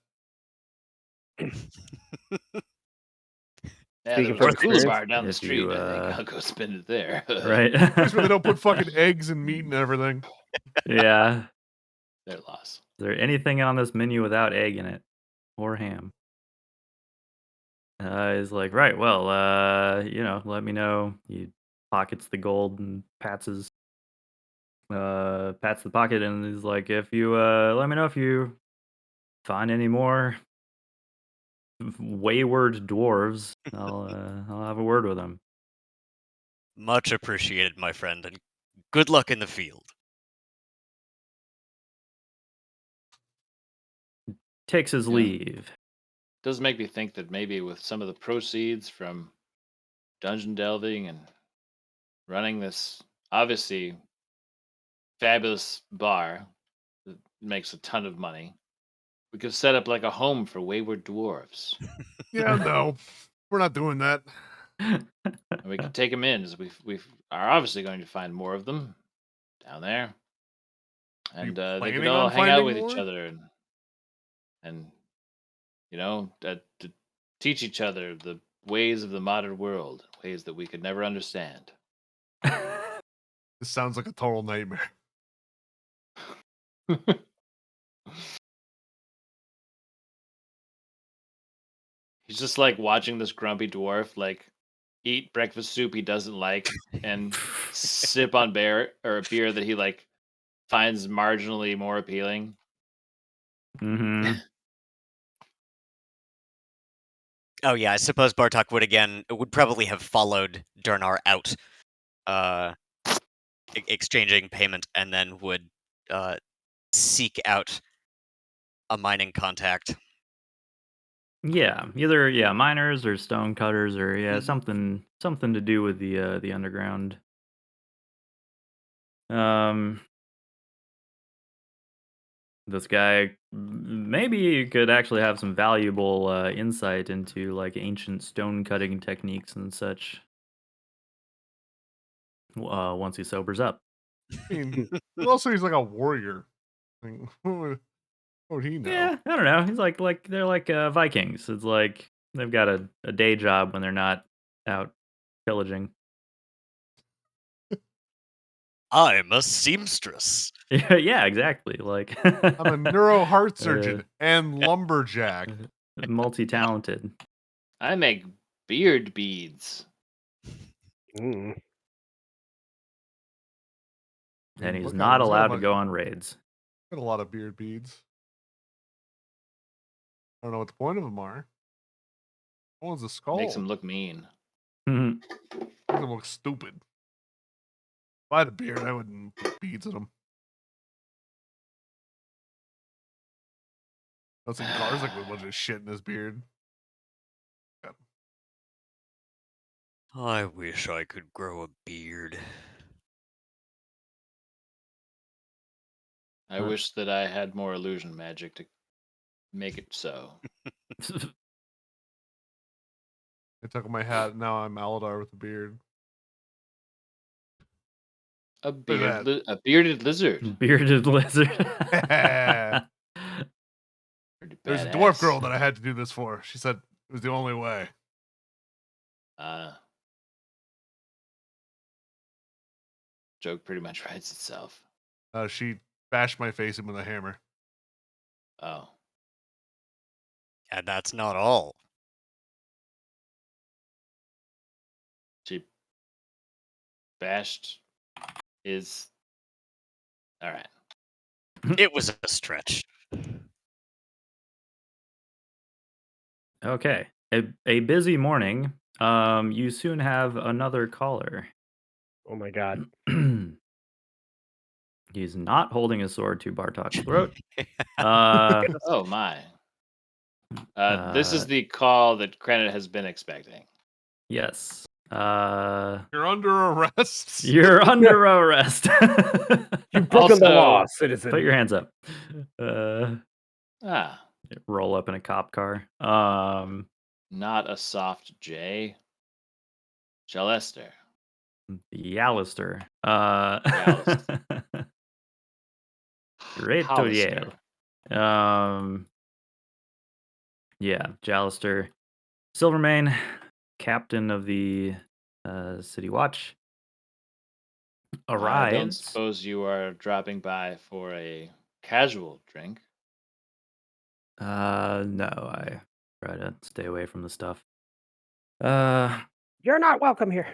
Yeah,
Speaking
there was
from
a cooler
experience,
bar down the
if
street.
you,
I think I'll go spend it there.
Right?
That's where they don't put fucking eggs and meat and everything.
Yeah.
Their loss.
Is there anything on this menu without egg in it or ham? He's like, right, well, let me know. He pockets the gold and pats the pocket, and he's like, if you let me know if you find any more wayward dwarves, I'll have a word with them.
Much appreciated, my friend, and good luck in the field.
Takes his
Yeah.
leave.
Does make me think that maybe with some of the proceeds from dungeon delving and running this obviously fabulous bar that makes a ton of money, we could set up like a home for wayward dwarves.
Yeah, no. We're not doing that.
And we could take them in, as we are obviously going to find more of them down there, and they could
planning
all
on
hang out
finding
with each
more?
other and to teach each other the ways of the modern world, ways that we could never understand.
This sounds like a total nightmare.
He's just like watching this grumpy dwarf like eat breakfast soup he doesn't like and sip on beer or a beer that he like finds marginally more appealing.
Mm-hmm.
Oh yeah, I suppose Bartok would probably have followed Durnar out, exchanging payment, and then would seek out a mining contact.
Yeah, either miners or stone cutters or
Mhm.
something to do with the underground. Um, this guy maybe could actually have some valuable insight into like ancient stone cutting techniques and such. Once he sobers up.
I mean, also he's like a warrior. Like, what would he know?
Yeah, I don't know. He's like they're like Vikings. It's like they've got a day job when they're not out pillaging.
I'm a seamstress.
Yeah, exactly. Like
I'm a neuro heart
uh,
surgeon and lumberjack.
multi-talented.
I make beard beads.
Mm.
And he's
Look at
not
him, he's got a
allowed to
lot-
go on raids.
got a lot of beard beads. I don't know what the point of them are. One's a skull.
Makes him look mean.
Mhm.
Makes him look stupid. If I had a beard, I wouldn't put beads in them. That's like Garzik with a bunch of shit in his beard.
I wish I could grow a beard.
I wish that I had more illusion magic to make it so.
I took my hat, now I'm Aladar with a beard.
A
that.
a bearded lizard.
Bearded lizard.
Pretty
There's a dwarf
badass.
girl that I had to do this for. She said it was the only way.
Joke pretty much writes itself.
She bashed my face in with a hammer.
Oh.
And that's not all.
She bashed is all right.
It was a stretch.
Okay. A busy morning. You soon have another caller.
Oh my god.
He's not holding his sword to Bartok's throat. Uh,
Oh my. This is the call that Credit has been expecting.
yes.
You're under arrest.
You're under arrest.
You've broken the
Also-
law, citizen.
Put your hands up.
Ah,
Roll up in a cop car.
not a soft J. Celester.
Yalister.
Yalister.
Great to
Hollister.
Yale. Yeah, Jalister. Silvermane, captain of the City Watch,
I don't
arrives.
suppose you are dropping by for a casual drink.
No, I try to stay away from the stuff.
You're not welcome here.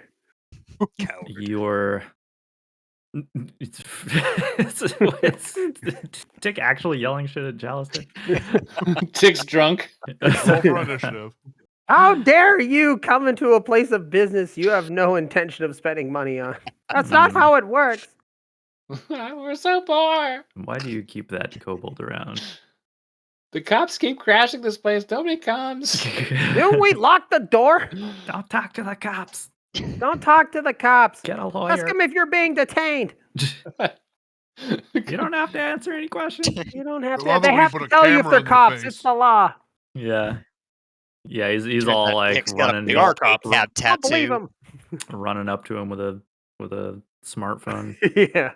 Coward.
You're. it's Tick actually yelling shit at Jalister.
Tick's drunk.
Roll for initiative.
How dare you come into a place of business you have no intention of spending money on? That's not how it works.
We're so poor.
Why do you keep that kobold around?
The cops keep crashing this place. Nobody comes.
Didn't we lock the door?
Don't talk to the cops.
Don't talk to the cops.
Get a
Ask
lawyer.
them if you're being detained.
You don't have to answer any questions.
You don't have
I
to.
love
They
it when you
have
put
to
a
tell you if
camera
they're
in their
cops.
face.
It's the law.
Yeah. Yeah, he's
Turns
all
out
like
Nick's got a
running,
big
They are cops.
cab
Don't believe
tattoo.
them.
running up to him with a smartphone
Yeah.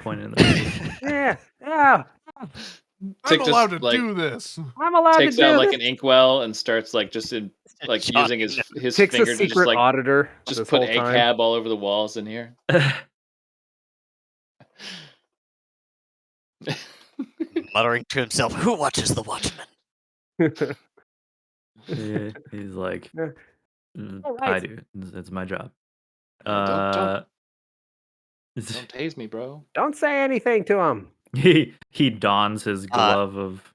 pointing in the
Yeah. Yeah.
Tick
I'm
just,
allowed to
like,
do this.
I'm allowed to
takes
do
out like
this.
an inkwell and starts like just in like
John,
using his
Tick's a
finger to just
secret
like
auditor
just
this
put
whole time.
ACAB all over the walls in here.
Muttering to himself, who watches the Watchmen?
Yeah, he's like,
Yeah. All
I
right.
do. It's my job.
Yeah, don't
Uh,
tase me, bro.
Don't say anything to him.
he dons his glove of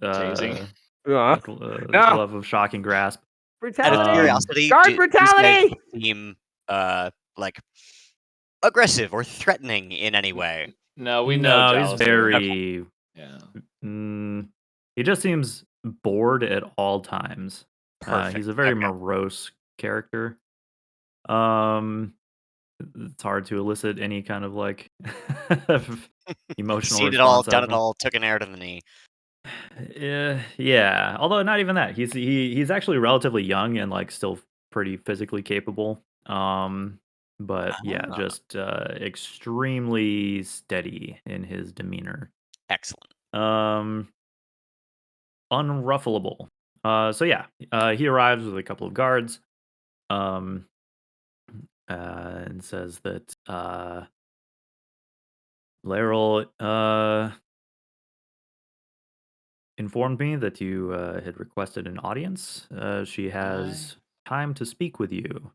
Tasing.
glove of shocking grasp.
Out of
Brutality.
curiosity,
Guard
do these
brutality.
guys seem like aggressive or threatening in any way?
No, we know
No, he's
Jalister.
very.
Yeah.
He just seems bored at all times.
Perfect.
He's a very
Okay.
morose character. It's hard to elicit any kind of like emotional
Seen it all,
response out
done
of
it all, took an air to the knee.
Yeah. Although not even that. He's actually relatively young and like still pretty physically capable. But yeah,
Ah.
just extremely steady in his demeanor.
Excellent.
Unruffleable. So yeah, he arrives with a couple of guards. um, and says that Laryl informed me that you had requested an audience. She has time to speak with you.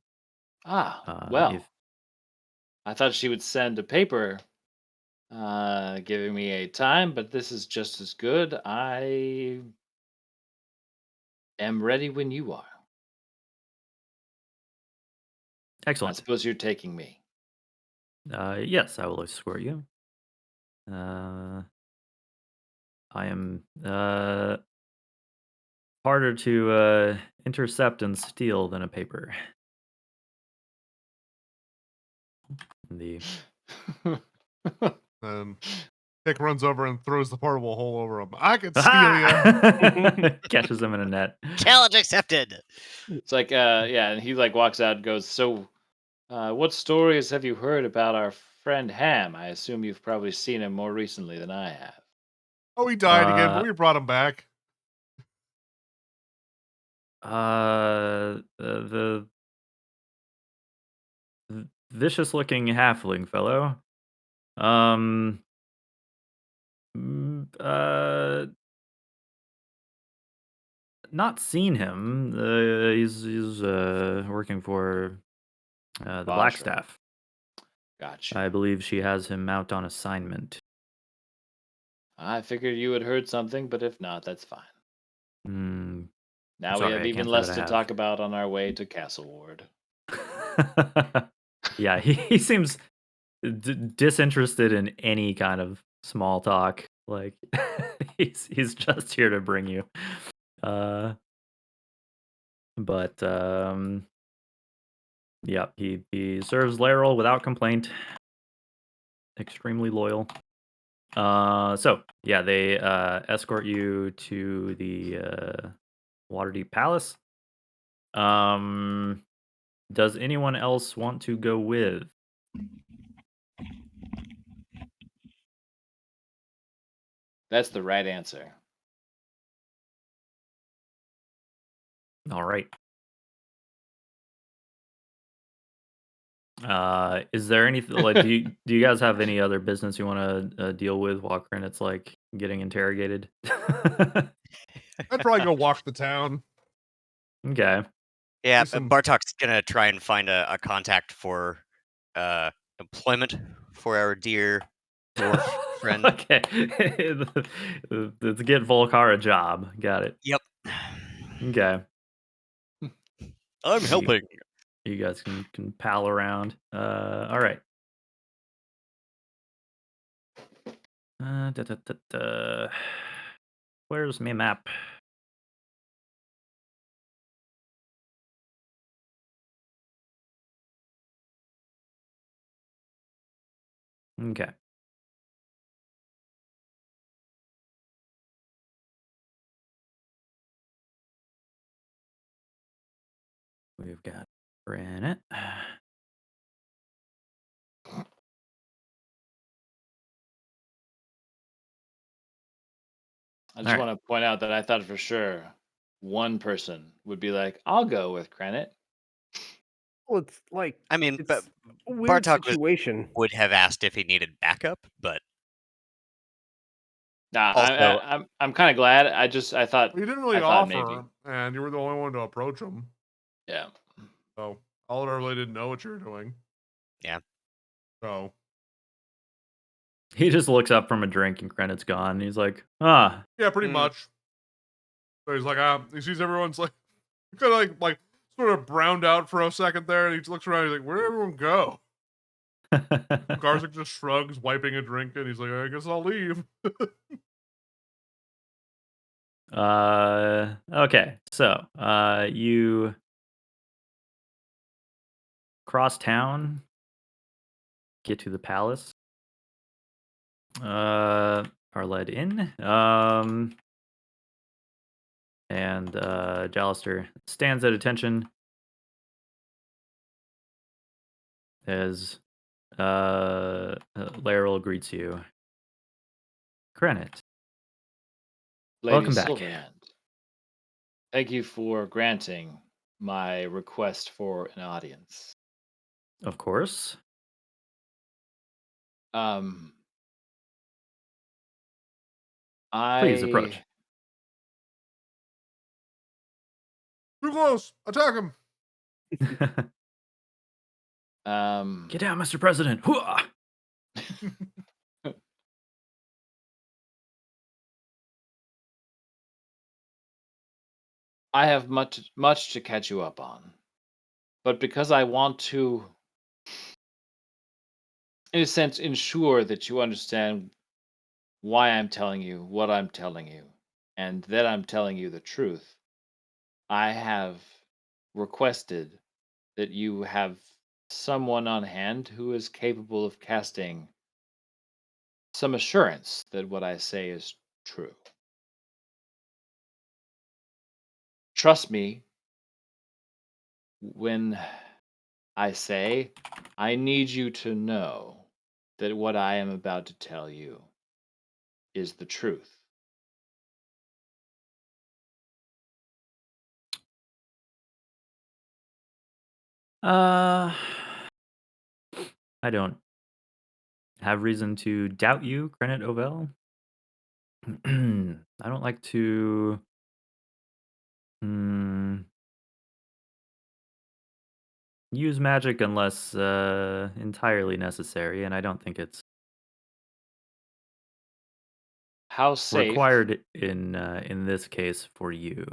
Well,
If
I thought she would send a paper giving me a time, but this is just as good. I am ready when you are. I
excellent.
suppose you're taking me.
Yes, I will escort you. I am harder to intercept and steal than a paper. The
Hick runs over and throws the portable hole over him. I could steal you.
catches him in a net.
Challenge accepted.
It's like, yeah, and he like walks out and goes, "So, what stories have you heard about our friend Ham? I assume you've probably seen him more recently than I have."
Oh, he died again, but
Uh,
we brought him back.
the vicious-looking halfling fellow. Um, mm, uh, not seen him. He's working for the
Basra.
Blackstaff.
Gotcha.
I believe she has him out on assignment.
I figured you had heard something, but if not, that's fine.
Mm,
Now we
sorry,
have
I
even
can't say
less
that I
to
have.
talk about on our way to Castle Ward.
Yeah, he seems disinterested in any kind of small talk. Like he's just here to bring you. Uh, but yeah, he serves Laryl without complaint. Extremely loyal. So yeah, they escort you to the Waterdeep Palace. Does anyone else want to go with?
That's the right answer.
All right. Is there anything like do you guys have any other business you want to deal with while Crenit's like getting interrogated?
I'd probably go walk the town.
Okay.
Yeah,
Do some-
Bartok's gonna try and find a contact for employment for our dear dwarf friend.
Okay. Let's get Volcar a job. Got it.
Yep.
Okay.
I'm helping.
You guys can pal around. All right. Where's my map? Okay. We've got Granite.
I just
Alright.
want to point out that I thought for sure one person would be like, "I'll go with Krenit."
Well, it's like
I mean, but
it's a weird
Bartok
situation.
would have asked if he needed backup, but
Nah,
also,
I'm kind of glad. I thought
He didn't really
I thought
offer,
maybe.
and you were the only one to approach him.
Yeah.
So Oliver really didn't know what you were doing.
Yeah.
So
He just looks up from a drink and Crenit's gone. And he's like, ah.
yeah, pretty much. So he's like, he sees everyone's like, kind of like sort of browned out for a second there, and he looks around. He's like, where'd everyone go? Garzik just shrugs, wiping a drink, and he's like, I guess I'll leave.
Okay. So, you cross town, get to the palace, are led in, and Jalister stands at attention as Laryl greets you. Crenit,
Lady
welcome back.
Silverhand, thank you for granting my request for an audience.
Of course.
Um,
Please approach.
Too close. Attack him.
Get down, Mr. President. Hooah!
I have much to catch you up on, but because I want to, in a sense, ensure that you understand why I'm telling you what I'm telling you, and that I'm telling you the truth, I have requested that you have someone on hand who is capable of casting some assurance that what I say is true. Trust me when I say I need you to know that what I am about to tell you is the truth.
I don't have reason to doubt you, Granite Ovel. I don't like to use magic unless entirely necessary, and I don't think it's
How safe,
required in this case for you.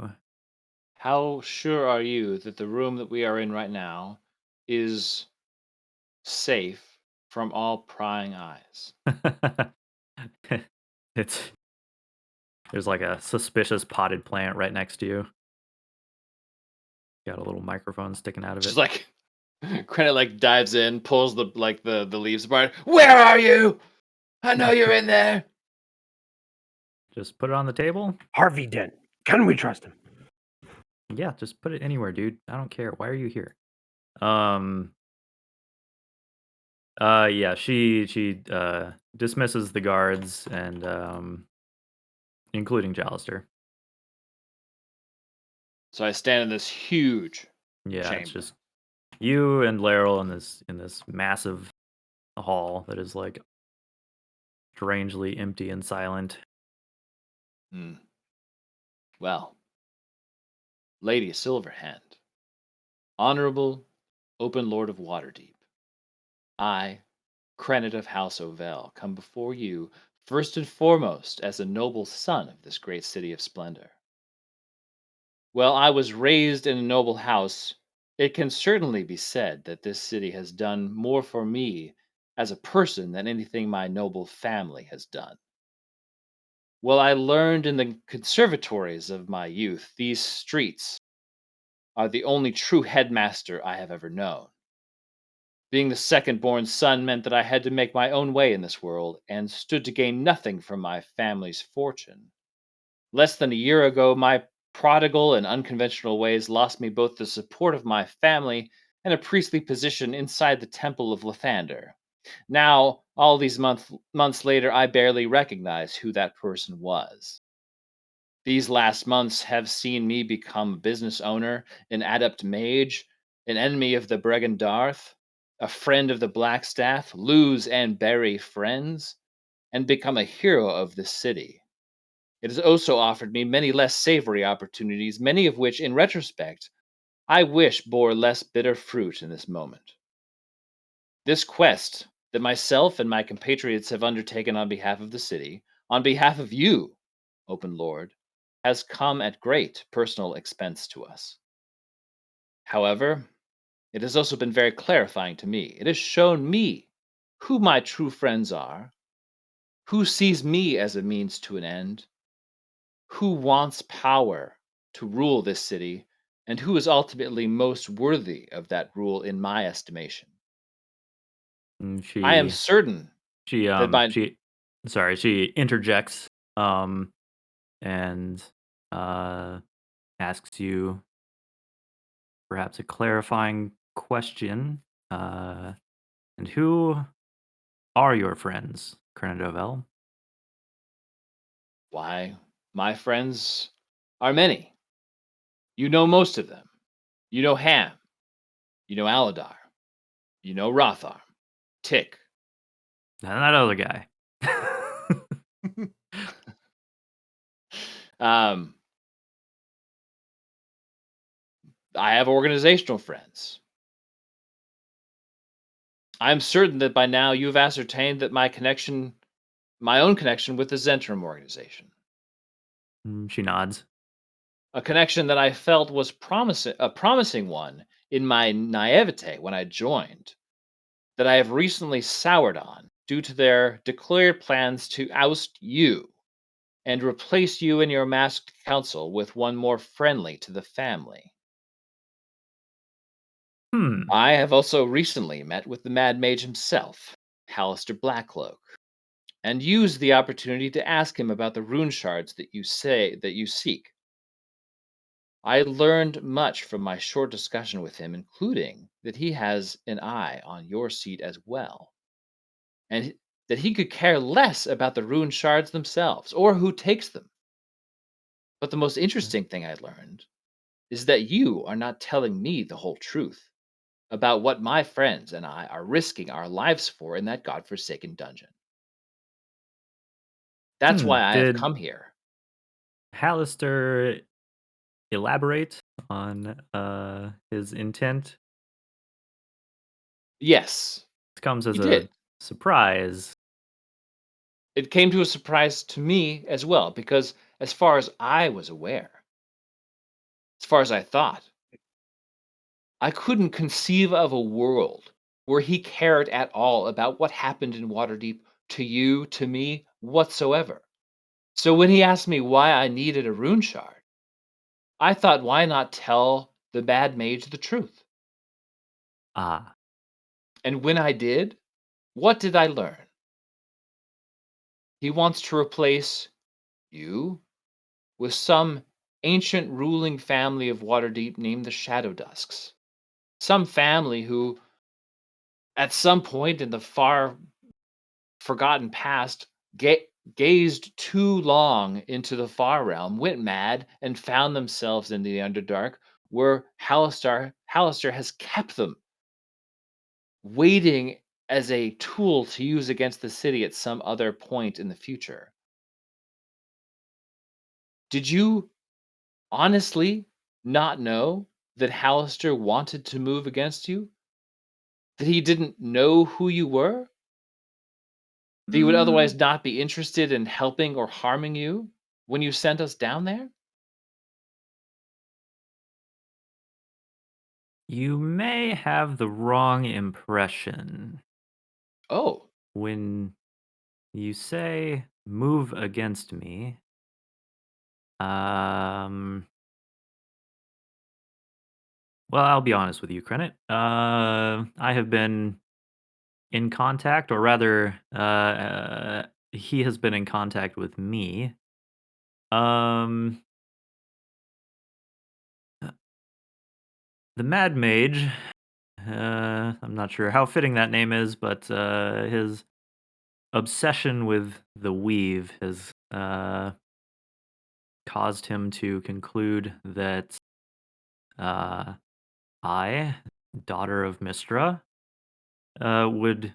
how sure are you that the room that we are in right now is safe from all prying eyes?
It's there's like a suspicious potted plant right next to you. Got a little microphone sticking out of
Just
it.
like Credit like dives in, pulls the leaves apart. Where are you? I know you're in there.
Just put it on the table.
Harvey Dent. Can we trust him?
Yeah, just put it anywhere, dude. I don't care. Why are you here? Yeah, she dismisses the guards and including Jalister.
So I stand in this huge
Yeah,
chamber.
it's just you and Laryl in this massive hall that is like strangely empty and silent.
Hmm. Well, Lady Silverhand, Honorable Open Lord of Waterdeep, I, Crennet of House Ovel, come before you first and foremost as a noble son of this great city of splendor. Well, I was raised in a noble house. It can certainly be said that this city has done more for me as a person than anything my noble family has done. Well, I learned in the conservatories of my youth these streets are the only true headmaster I have ever known. Being the second born son meant that I had to make my own way in this world and stood to gain nothing from my family's fortune. Less than a year ago, my prodigal and unconventional ways lost me both the support of my family and a priestly position inside the Temple of Lathander. Now, all these months later, I barely recognize who that person was. These last months have seen me become a business owner, an adept mage, an enemy of the Bregendarth, a friend of the Blackstaff, lose and bury friends, and become a hero of this city. It has also offered me many less savory opportunities, many of which, in retrospect, I wish bore less bitter fruit in this moment. This quest that myself and my compatriots have undertaken on behalf of the city, on behalf of you, Open Lord, has come at great personal expense to us. However, it has also been very clarifying to me. It has shown me who my true friends are, who sees me as a means to an end, who wants power to rule this city, and who is ultimately most worthy of that rule in my estimation.
And
I am certain
she
that by
she interjects and asks you perhaps a clarifying question. And who are your friends, Kernadovel?
why my friends are many. You know most of them. You know Ham. You know Aladar. You know Rothar. Tick.
And that other guy.
Um, I have organizational friends. I'm certain that by now you have ascertained that my own connection with the Zentrum organization,
She nods.
a connection that I felt was a promising one in my naivete when I joined, that I have recently soured on due to their declared plans to oust you and replace you and your masked council with one more friendly to the family. I have also recently met with the Mad Mage himself, Hallister Blackcloak, and used the opportunity to ask him about the rune shards that you say that you seek. I learned much from my short discussion with him, including that he has an eye on your seat as well, and that he could care less about the rune shards themselves or who takes them. But the most interesting thing I learned is that you are not telling me the whole truth about what my friends and I are risking our lives for in that godforsaken dungeon. That's why I have
Did
come here.
Hallister elaborate on his intent?
Yes,
This comes as
he
a
did.
surprise.
It came to a surprise to me as well, because as far as I was aware, as far as I thought, I couldn't conceive of a world where he cared at all about what happened in Waterdeep to you, to me, whatsoever. So when he asked me why I needed a rune shard, I thought, why not tell the bad mage the truth?
Ah,
And when I did, what did I learn? He wants to replace you with some ancient ruling family of Waterdeep named the Shadow Dusks. Some family who, at some point in the far forgotten past, gazed too long into the far realm, went mad, and found themselves in the Underdark, where Hallister has kept them, waiting as a tool to use against the city at some other point in the future. Did you honestly not know that Hallister wanted to move against you? That he didn't know who you were? That he would otherwise
mm,
not be interested in helping or harming you when you sent us down there?
you may have the wrong impression
Oh,
when you say move against me. Um, well, I'll be honest with you, Krenit. I have been in contact, or rather, he has been in contact with me. Um, the Mad Mage. I'm not sure how fitting that name is, but his obsession with the weave has caused him to conclude that uh, I, daughter of Mistra, would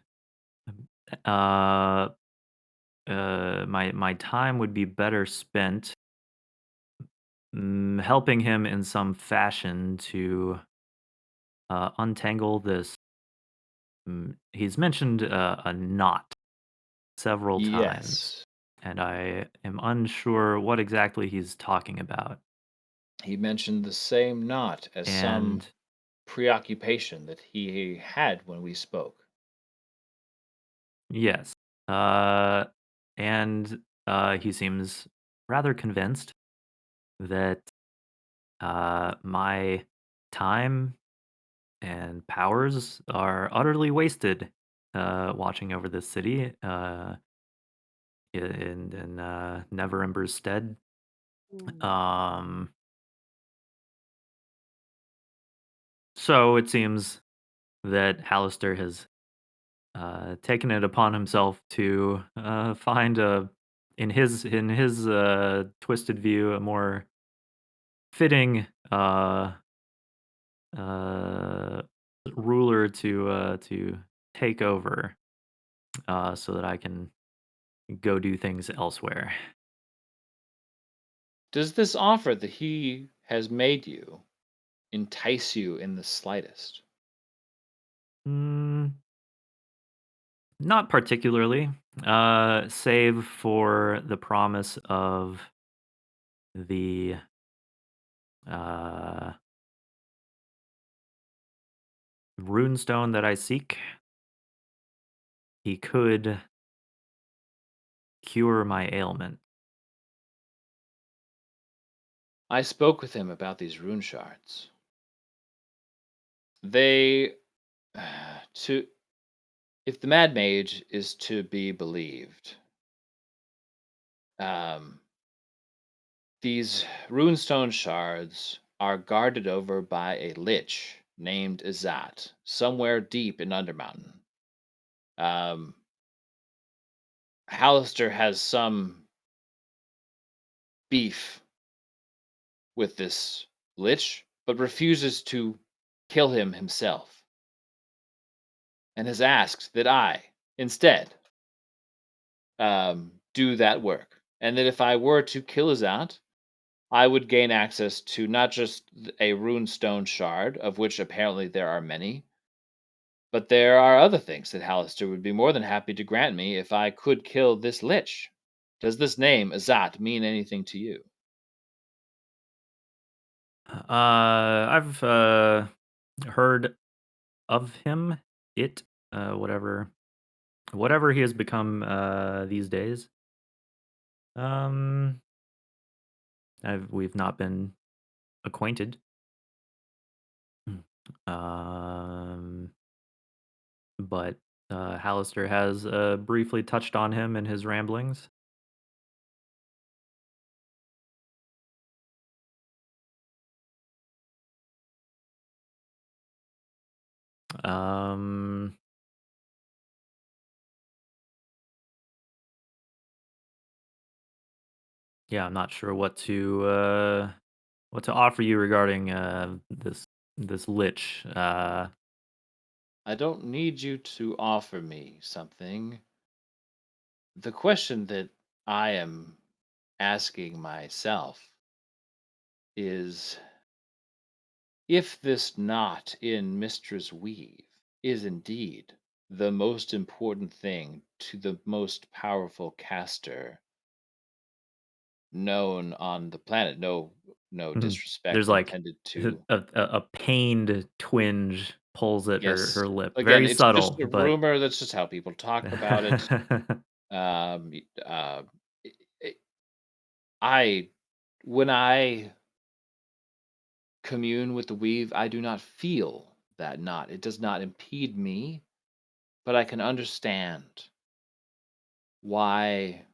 uh, my time would be better spent helping him in some fashion to untangle this. He's mentioned a knot several times,
yes.
and I am unsure what exactly he's talking about.
He mentioned the same knot as some
And
preoccupation that he had when we spoke.
yes, and he seems rather convinced that my time and powers are utterly wasted watching over this city in Never Ember's stead. Um, so it seems that Hallister has taken it upon himself to find in his twisted view, a more fitting uh, ruler to take over, so that I can go do things elsewhere.
Does this offer that he has made you entice you in the slightest?
Mm, not particularly, save for the promise of the uh, runestone that I seek. He could cure my ailment.
I spoke with him about these rune shards. They to if the Mad Mage is to be believed, um, these runestone shards are guarded over by a lich named Izat, somewhere deep in Undermountain. Um, Hallister has some beef with this lich, but refuses to kill him himself, and has asked that I, instead, do that work. And that if I were to kill Izat, I would gain access to not just a runestone shard, of which apparently there are many, but there are other things that Hallister would be more than happy to grant me if I could kill this lich. Does this name, Azat, mean anything to you?
I've heard of him, it, whatever he has become these days. Um, we've not been acquainted. Um, but Hallister has briefly touched on him in his ramblings. Um, yeah, I'm not sure what to offer you regarding this lich.
I don't need you to offer me something. The question that I am asking myself is, if this knot in Mistress Weave is indeed the most important thing to the most powerful caster known on the planet, no
Mhm. There's
disrespect
like
intended
a,
to.
a pained twinge pulls at
Yes,
her lip.
again,
Very
it's just
subtle,
a
but
rumor. That's just how people talk about it. Y- I, I- when I commune with the weave, I do not feel that knot. It does not impede me, but I can understand why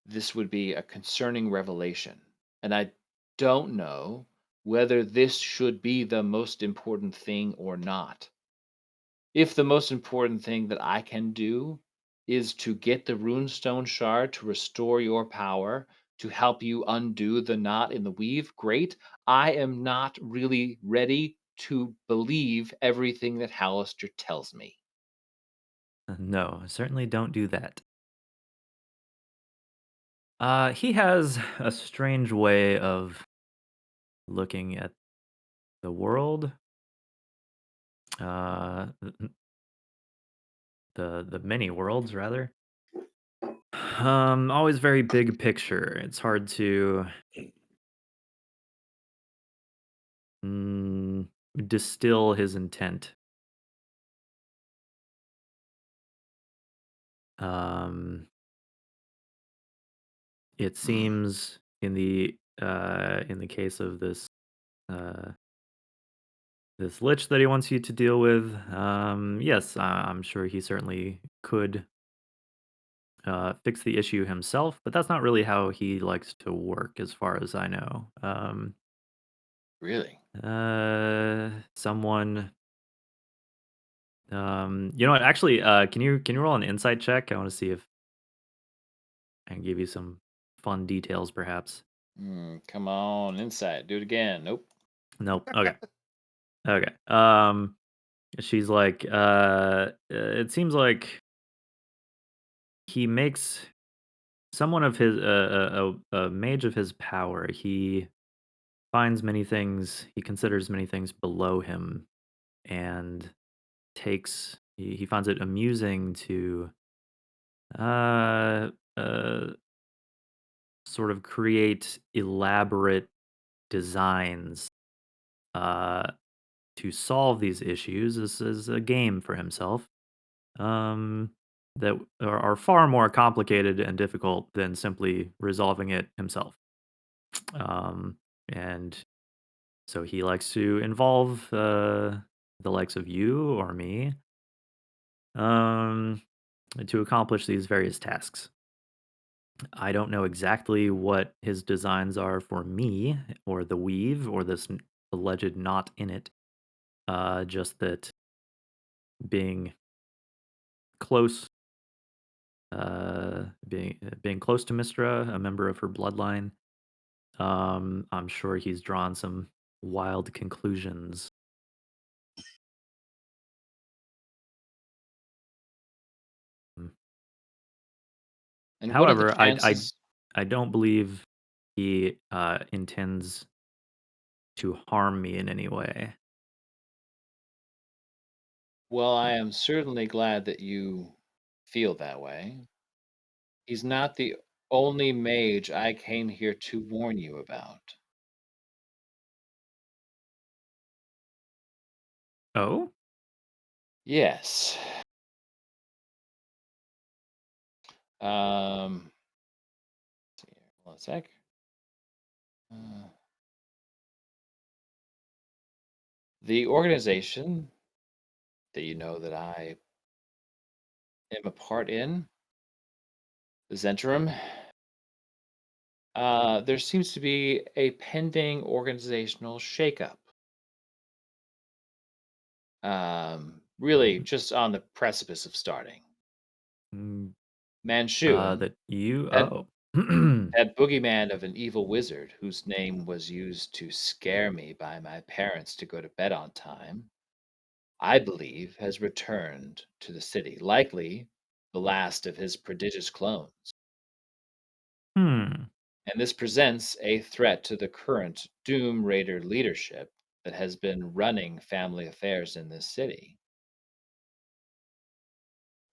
this would be a concerning revelation. And I don't know whether this should be the most important thing or not. If the most important thing that I can do is to get the runestone shard to restore your power, to help you undo the knot in the weave, great. I am not really ready to believe everything that Hallister tells me.
no, certainly don't do that. He has a strange way of looking at the world. The many worlds rather. Always very big picture. It's hard to mm, distill his intent. Um, it
Hmm.
seems in the case of uh, this lich that he wants you to deal with. Yes, I'm sure he certainly could fix the issue himself, but that's not really how he likes to work, as far as I know.
Really?
Someone. You know what? Actually, can you roll an insight check? I want to see if I can give you some fun details, perhaps.
Come on, insight. Do it again. Nope.
Nope. Okay. Okay. She's like, it seems like he makes someone of his a mage of his power. He finds many things. He considers many things below him, and he finds it amusing to uh uh sort of create elaborate designs uh to solve these issues. This is a game for himself. um, that are far more complicated and difficult than simply resolving it himself. Um, and so he likes to involve the likes of you or me um, to accomplish these various tasks. I don't know exactly what his designs are for me or the weave or this alleged knot in it. Just that being close being close to Mistra, a member of her bloodline. I'm sure he's drawn some wild conclusions. Mm.
And what are the
However,
chances?
I don't believe he intends to harm me in any way.
Well, I am certainly glad that you feel that way. He's not the only mage I came here to warn you about.
Oh,
Yes. Um, let's see here. Hold on a sec. Uh, the organization that you know that I am a part in, the Zentrum, there seems to be a pending organizational shakeup. Really, just on the precipice of starting.
mm,
Manchun,
that you.
that
Oh,
that boogeyman of an evil wizard whose name was used to scare me by my parents to go to bed on time, I believe has returned to the city, likely the last of his prodigious clones.
hmm.
And this presents a threat to the current Doom Raider leadership that has been running family affairs in this city.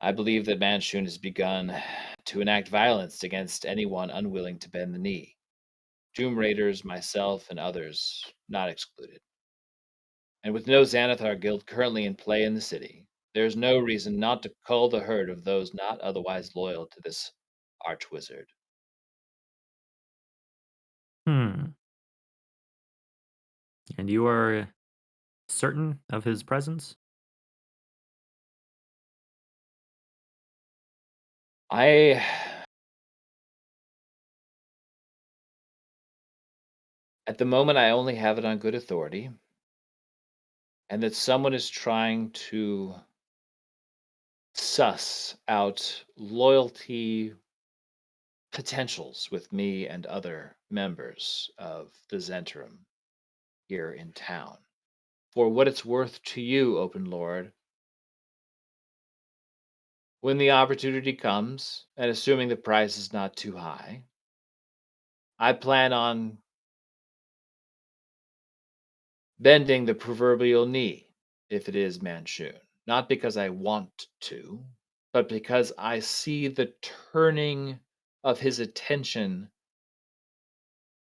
I believe that Manchun has begun to enact violence against anyone unwilling to bend the knee. Doom Raiders, myself, and others not excluded. And with no Xanathar guild currently in play in the city, there is no reason not to cull the herd of those not otherwise loyal to this archwizard.
Hmm. And you are certain of his presence?
I, at the moment, I only have it on good authority, and that someone is trying to suss out loyalty potentials with me and other members of the Zentrum here in town. For what it's worth to you, Open Lord, when the opportunity comes, and assuming the price is not too high, I plan on bending the proverbial knee if it is Manchun. Not because I want to, but because I see the turning of his attention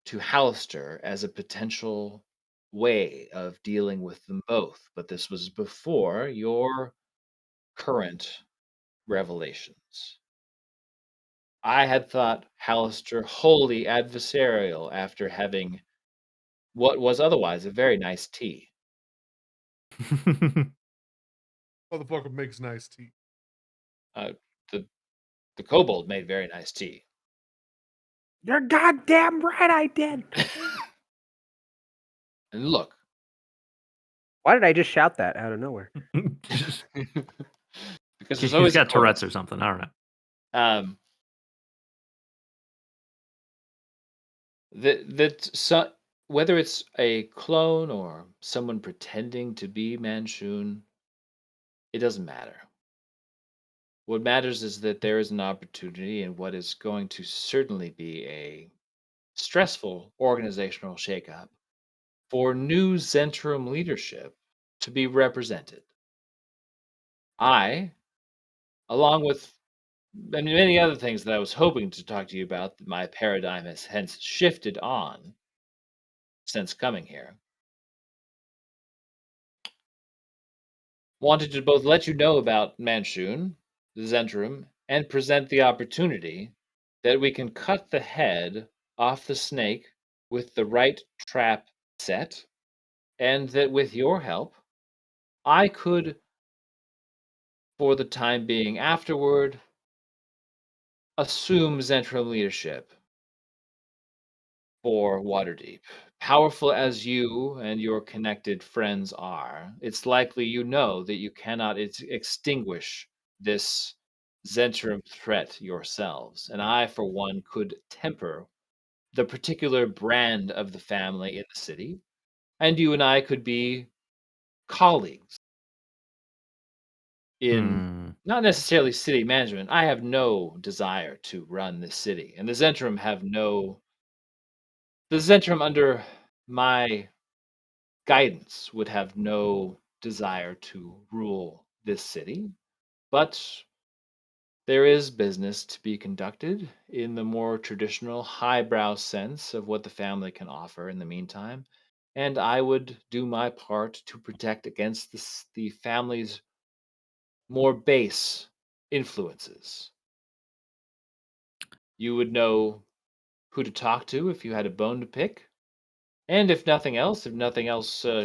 to Hallister as a potential way of dealing with them both. But this was before your current revelations. I had thought Hallister wholly adversarial after having what was otherwise a very nice tea.
Motherfucker makes nice tea.
Uh, the the kobold made very nice tea.
You're goddamn right I did.
And look,
Why did I just shout that out of nowhere?
because there's
He's
always a
got Tourette's
chorus.
or something. I don't know.
Um, that so, whether it's a clone or someone pretending to be Manchun, it doesn't matter. What matters is that there is an opportunity in what is going to certainly be a stressful organizational shakeup for new Zentrum leadership to be represented. I, along with many other things that I was hoping to talk to you about, that my paradigm has hence shifted on since coming here, wanted to both let you know about Manchun, the Zentrum, and present the opportunity that we can cut the head off the snake with the right trap set, and that with your help, I could, for the time being afterward, assume Zentrum leadership for Waterdeep. Powerful as you and your connected friends are, it's likely you know that you cannot extinguish this Zentrum threat yourselves, and I, for one, could temper the particular brand of the family in the city, and you and I could be colleagues in
Hmm.
not necessarily city management. I have no desire to run this city, and the Zentrum under my guidance would have no desire to rule this city, but there is business to be conducted in the more traditional highbrow sense of what the family can offer in the meantime, and I would do my part to protect against the family's more base influences. You would know who to talk to if you had a bone to pick. And if nothing else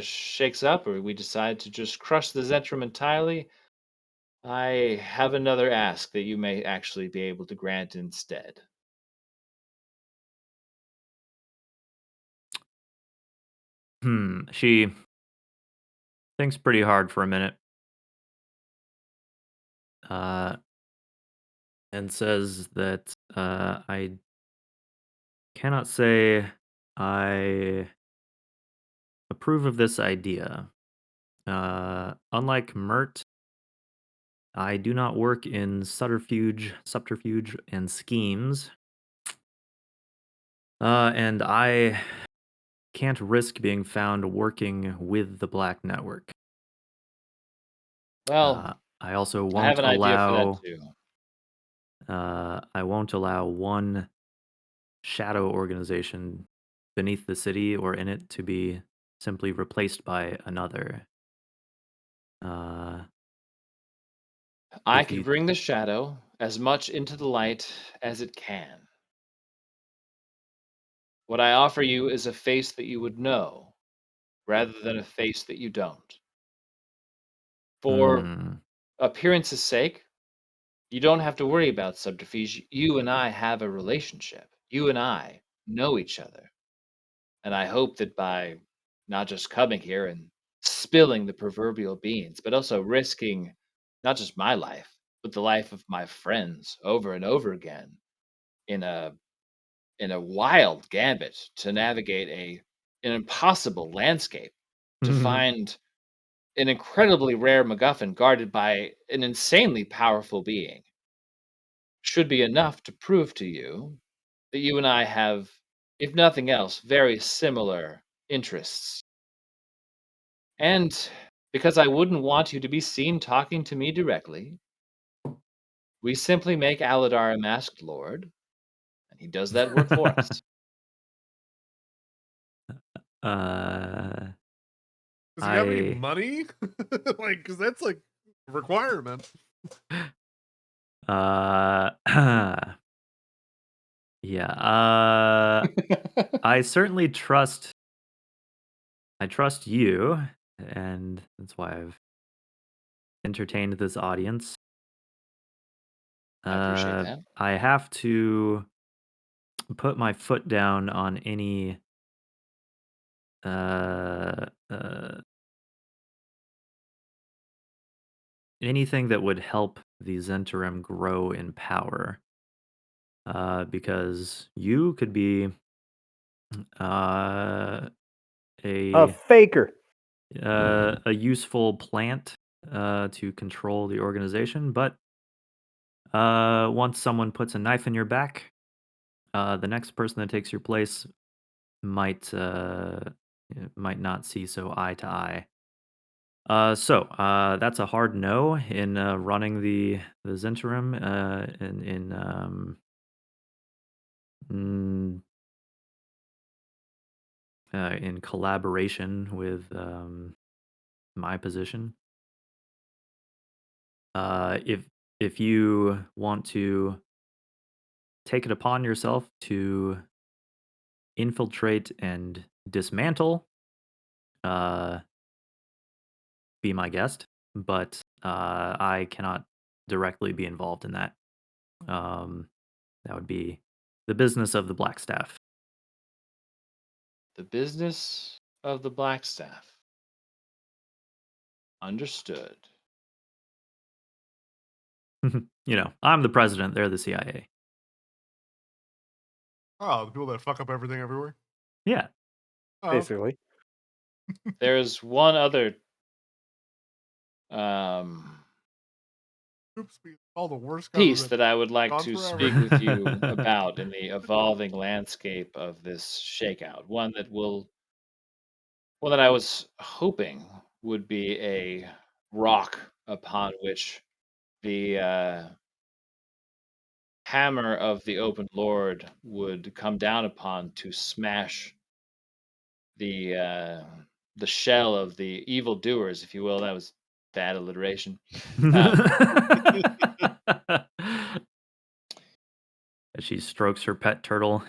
shakes up or we decide to just crush the Zentrum entirely, I have another ask that you may actually be able to grant instead.
She thinks pretty hard for a minute, uh, and says that I cannot say I approve of this idea. Unlike Mert, I do not work in subterfuge, and schemes, and I can't risk being found working with the Black Network.
Well,
I also
I have
won't
an idea for that
allow.
too.
I won't allow one shadow organization beneath the city or in it to be simply replaced by another. Uh,
I
if
can
you,
bring the shadow as much into the light as it can. What I offer you is a face that you would know, rather than a face that you don't. For
hmm,
appearance's sake, you don't have to worry about subterfuge. You and I have a relationship. You and I know each other. And I hope that by not just coming here and spilling the proverbial beans, but also risking not just my life, but the life of my friends over and over again in a wild gambit to navigate an impossible landscape to find an incredibly rare MacGuffin guarded by an insanely powerful being should be enough to prove to you that you and I have, if nothing else, very similar interests. And because I wouldn't want you to be seen talking to me directly, we simply make Aladar a masked lord, and he does that work for us.
uh,
Does he have any
I,
money? Like, because that's like a requirement.
uh, yeah, I certainly I trust you, and that's why I've entertained this audience.
I appreciate that.
I have to put my foot down on uh, uh, anything that would help the Zentarim grow in power. Because you could be Uh,
A
a
faker.
a useful plant to control the organization, but once someone puts a knife in your back, the next person that takes your place might might not see so eye to eye. That's a hard no in running the Zentrum mm, in collaboration with my position. If you want to take it upon yourself to infiltrate and dismantle, uh, be my guest. But I cannot directly be involved in that. Um, that would be the business of the Black Staff.
The business of the Black Staff. Understood.
I'm the president. They're the CIA.
Oh, the people that fuck up everything everywhere.
Yeah.
Oh, okay.
Basically.
There's one other um,
Oops, all the worst
piece
government
that I would like
gone
to
forever.
speak with you about in the evolving landscape of this shakeout. One that I was hoping would be a rock upon which the hammer of the open Lord would come down upon to smash the uh, the shell of the evil doers, if you will. That was bad alliteration. Um,
As she strokes her pet turtle.
Is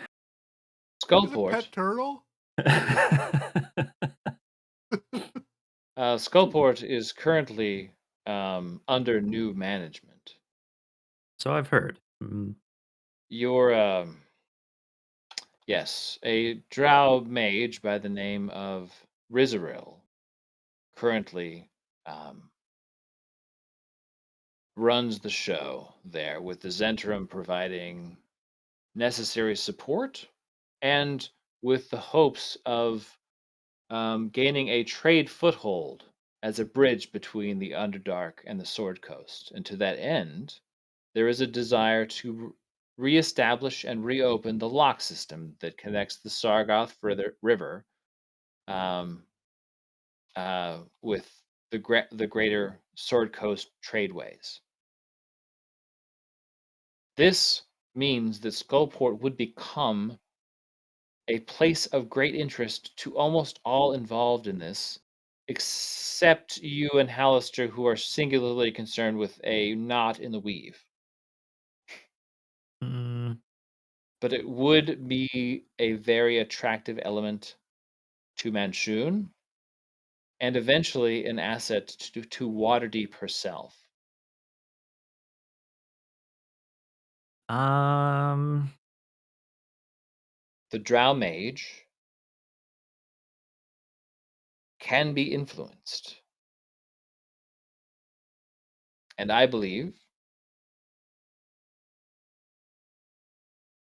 it
Skullport.
pet turtle?
Skullport is currently under new management.
So I've heard.
Your yes, a drow mage by the name of Rizaril currently um, runs the show there, with the Zentrum providing necessary support and with the hopes of gaining a trade foothold as a bridge between the Underdark and the Sword Coast. And to that end, there is a desire to reestablish and reopen the lock system that connects the River um, with the greater Sword Coast tradeways. This means that Skullport would become a place of great interest to almost all involved in this, except you and Hallister, who are singularly concerned with a knot in the weave.
Mm,
But it would be a very attractive element to Manchun and eventually an asset to Waterdeep herself.
um,
The Drow Mage can be influenced. And I believe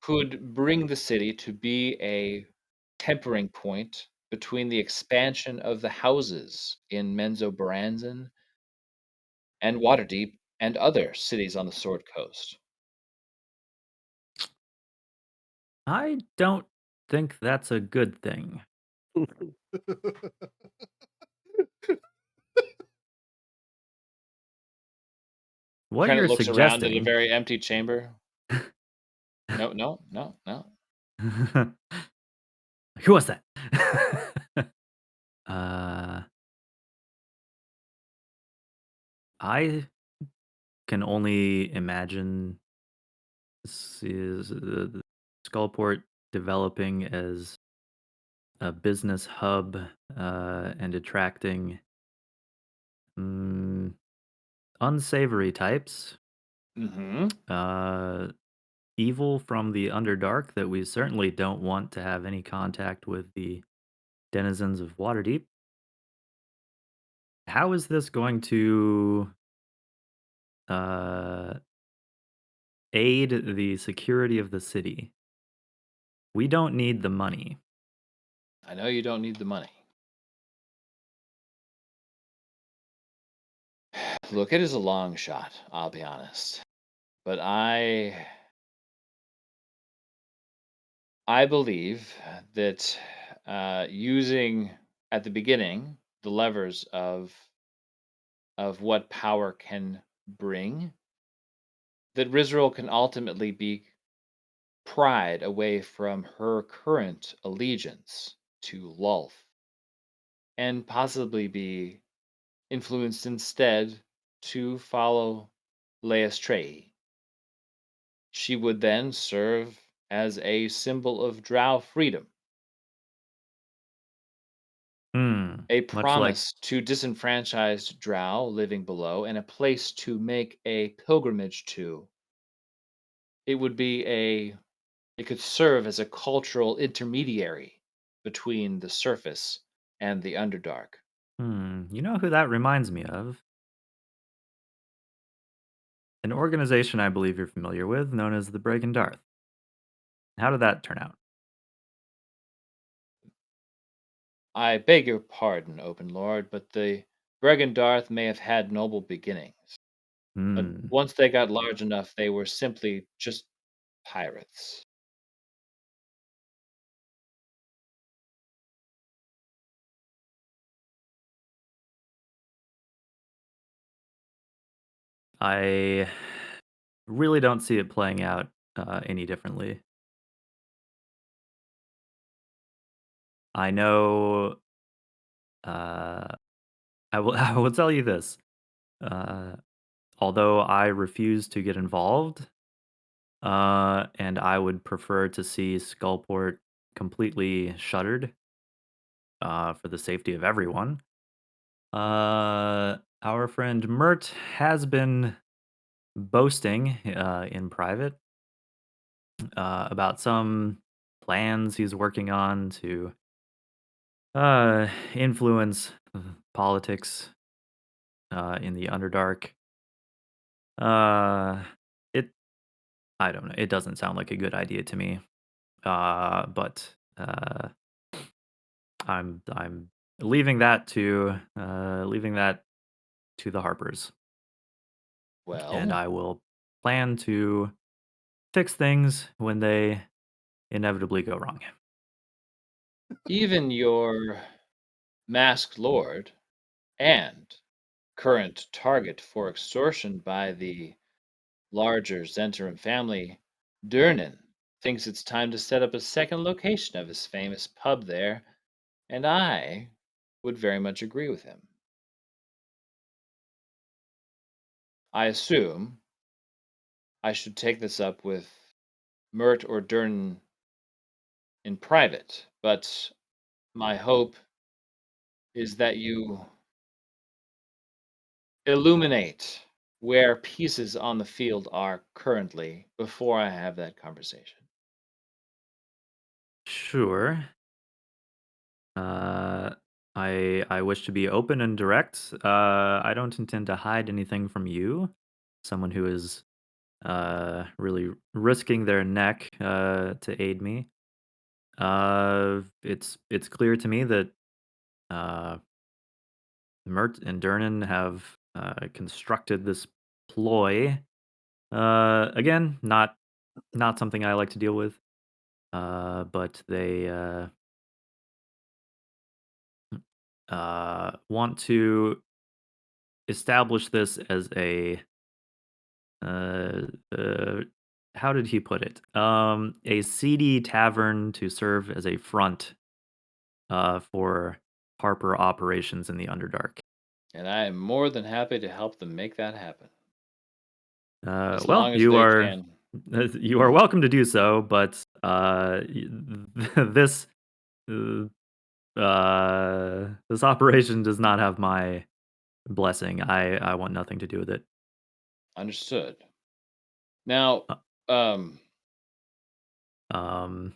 could bring the city to be a tempering point between the expansion of the houses in Menzoberranzan and Waterdeep and other cities on the Sword Coast.
I don't think that's a good thing. What
Krennet
you're
looks around at a
suggesting.
very empty chamber. No, no, no, no.
Who was that? uh, I can only imagine this is the Skullport developing as a business hub and attracting mm, unsavory types,
Mm-hmm.
evil from the Underdark that we certainly don't want to have any contact with the denizens of Waterdeep. How is this going to uh, aid the security of the city? We don't need the money.
I know you don't need the money. Look, it is a long shot, I'll be honest. But I believe that using at the beginning the levers of what power can bring, that Rizral can ultimately be pried away from her current allegiance to Lulth and possibly be influenced instead to follow Leostrei. She would then serve as a symbol of Drow freedom,
Hmm.
a
Much like
promise to disenfranchised Drow living below, and a place to make a pilgrimage to. It would be it could serve as a cultural intermediary between the surface and the Underdark.
you know who that reminds me of? An organization I believe you're familiar with, known as the Bregan Darth. How did that turn out?
I beg your pardon, Open Lord, but the Bregendarth may have had noble beginnings. But
Hmm.
once they got large enough, they were simply just pirates.
I really don't see it playing out any differently. I know. Uh, I will. I will tell you this. Uh, although I refuse to get involved, and I would prefer to see Skullport completely shuttered for the safety of everyone. Our friend Mert has been boasting in private about some plans he's working on to influence politics in the Underdark. Uh, it I don't know. It doesn't sound like a good idea to me. But I'm leaving that to the Harpers, and
Well,
I will plan to fix things when they inevitably go wrong.
even your masked lord and current target for extortion by the larger Zentarum family, Durnan, thinks it's time to set up a second location of his famous pub there, and I would very much agree with him. I assume I should take this up with Mert or Durnan in private, but my hope is that you illuminate where pieces on the field are currently before I have that conversation.
Sure. Uh, I wish to be open and direct. I don't intend to hide anything from you. Someone who is really risking their neck to aid me. It's clear to me that uh, Mert and Durnan have constructed this ploy. Again, not something I like to deal with. But they want to establish this as a uh, uh, how did he put it? A seedy tavern to serve as a front for Harper operations in the Underdark.
And I am more than happy to help them make that happen. As
Well,
long as they can.
you are welcome to do so, but this uh, this operation does not have my blessing. I want nothing to do with it.
Understood. Now,
Uh,
um,
Um,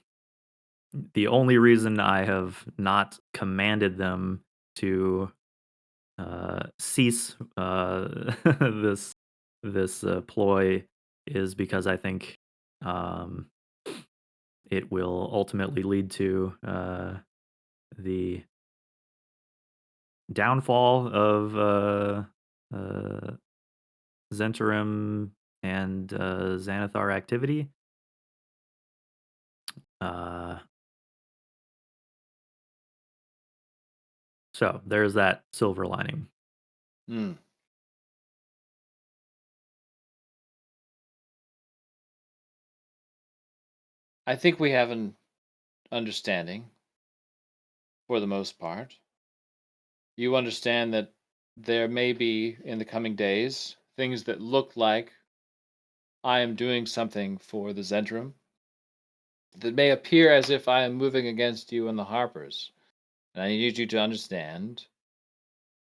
the only reason I have not commanded them to cease this ploy is because I think um, it will ultimately lead to the downfall of Zentarim and Xanathar activity. Uh, so there's that silver lining.
Hmm. I think we have an understanding for the most part. You understand that there may be in the coming days things that look like I am doing something for the Zentrum that may appear as if I am moving against you and the Harpers. And I need you to understand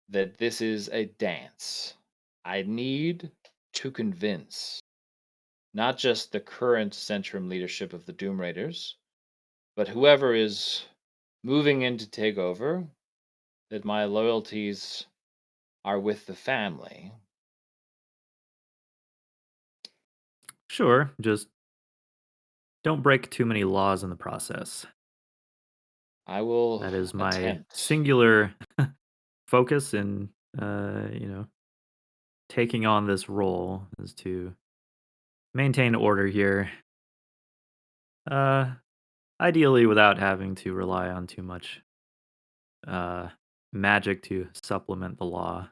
that this is a dance. I need to convince not just the current Centrum leadership of the Doom Raiders, but whoever is moving in to take over, that my loyalties are with the family.
Sure, just don't break too many laws in the process.
I will
That is my
attempt.
singular focus in, taking on this role is to maintain order here. Uh, Ideally, without having to rely on too much uh, magic to supplement the law.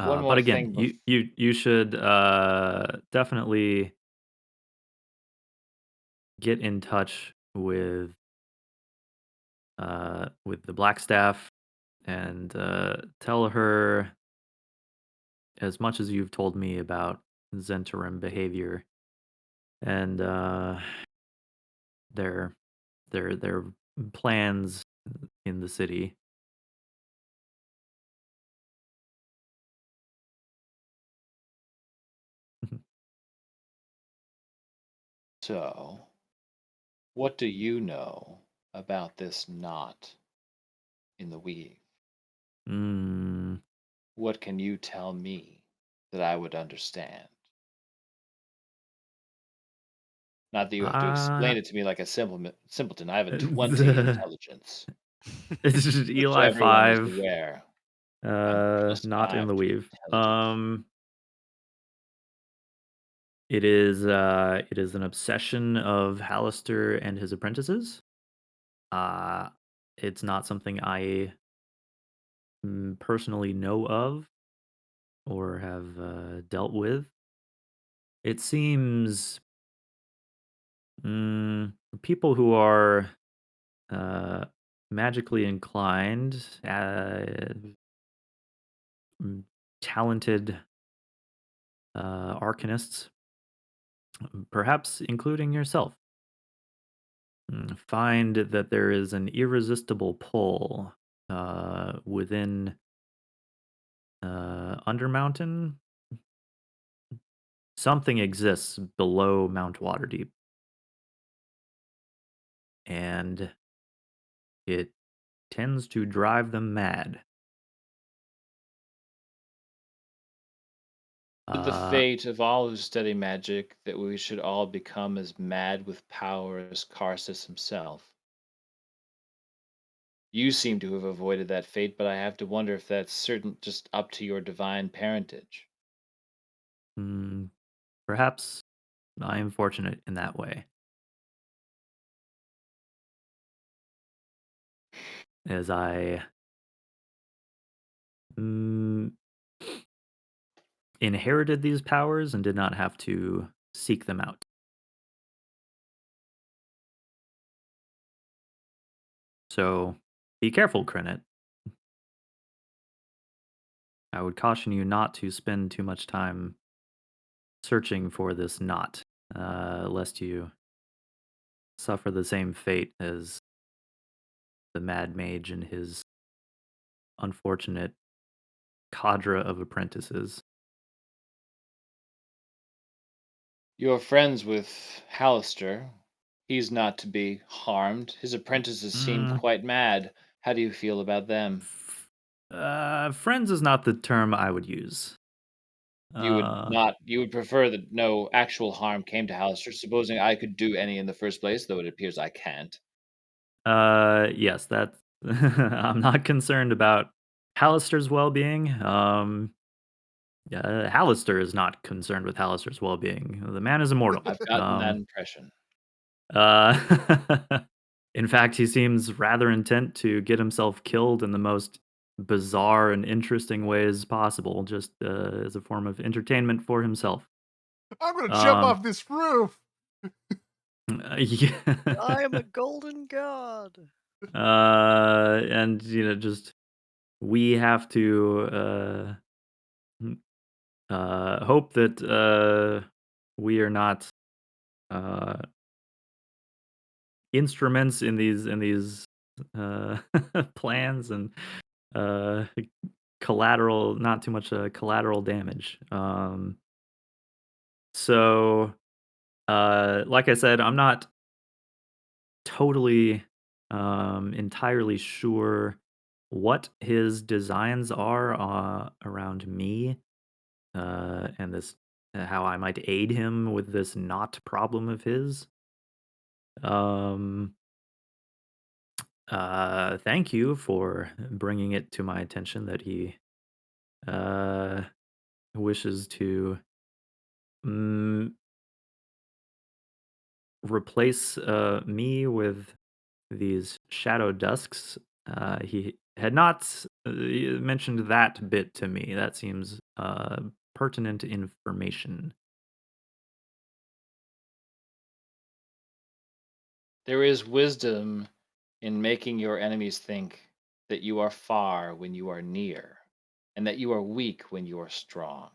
One
But
more
again,
thing
you should definitely get in touch with the Black Staff and tell her as much as you've told me about Zentarim behavior and their their plans in the city.
So, what do you know about this knot in the weave?
Mm,
What can you tell me that I would understand? Not that you have to
uh,
explain it to me like a simpleton. I have a 20 intelligence,
it's just
which
Eli
everyone is
5,
aware. I'm plus
not in
5
the
to
weave.
intelligence.
It is an obsession of Hallister and his apprentices. Uh, it's not something I personally know of or have dealt with. It seems people who are uh, magically inclined, mm, talented arcanists, perhaps including yourself, find that there is an irresistible pull within Undermountain. Something exists below Mount Waterdeep, and it tends to drive them mad.
Is the
Uh,
fate of all who study magic that we should all become as mad with power as Karsus himself? You seem to have avoided that fate, but I have to wonder if that's certain just up to your divine parentage.
mm, Perhaps I am fortunate in that way, as I mm, inherited these powers and did not have to seek them out. So be careful, Krenet. I would caution you not to spend too much time searching for this knot, lest you suffer the same fate as the Mad Mage and his unfortunate cadre of apprentices.
You're friends with Hallister. He's not to be harmed. His apprentices seem
Mm,
quite mad. How do you feel about them?
Friends is not the term I would use.
You would
Uh,
not. You would prefer that no actual harm came to Hallister, supposing I could do any in the first place, though it appears I can't.
yes, that's. I'm not concerned about Hallister's well-being. Hallister is not concerned with Hallister's well-being. The man is immortal.
I've gotten that impression.
Uh, in fact, he seems rather intent to get himself killed in the most bizarre and interesting ways possible, just as a form of entertainment for himself.
I'm gonna jump
Um,
off this roof.
yeah.
I am a golden god.
And just we have to hope that we are not uh, instruments in these uh, plans and uh, collateral, not too much collateral damage. So, like I said, I'm not totally entirely sure what his designs are around me and this how I might aid him with this not problem of his. Um, thank you for bringing it to my attention that he uh, wishes to mm, replace me with these shadow dusks. He had not mentioned that bit to me. That seems pertinent information.
There is wisdom in making your enemies think that you are far when you are near, and that you are weak when you are strong.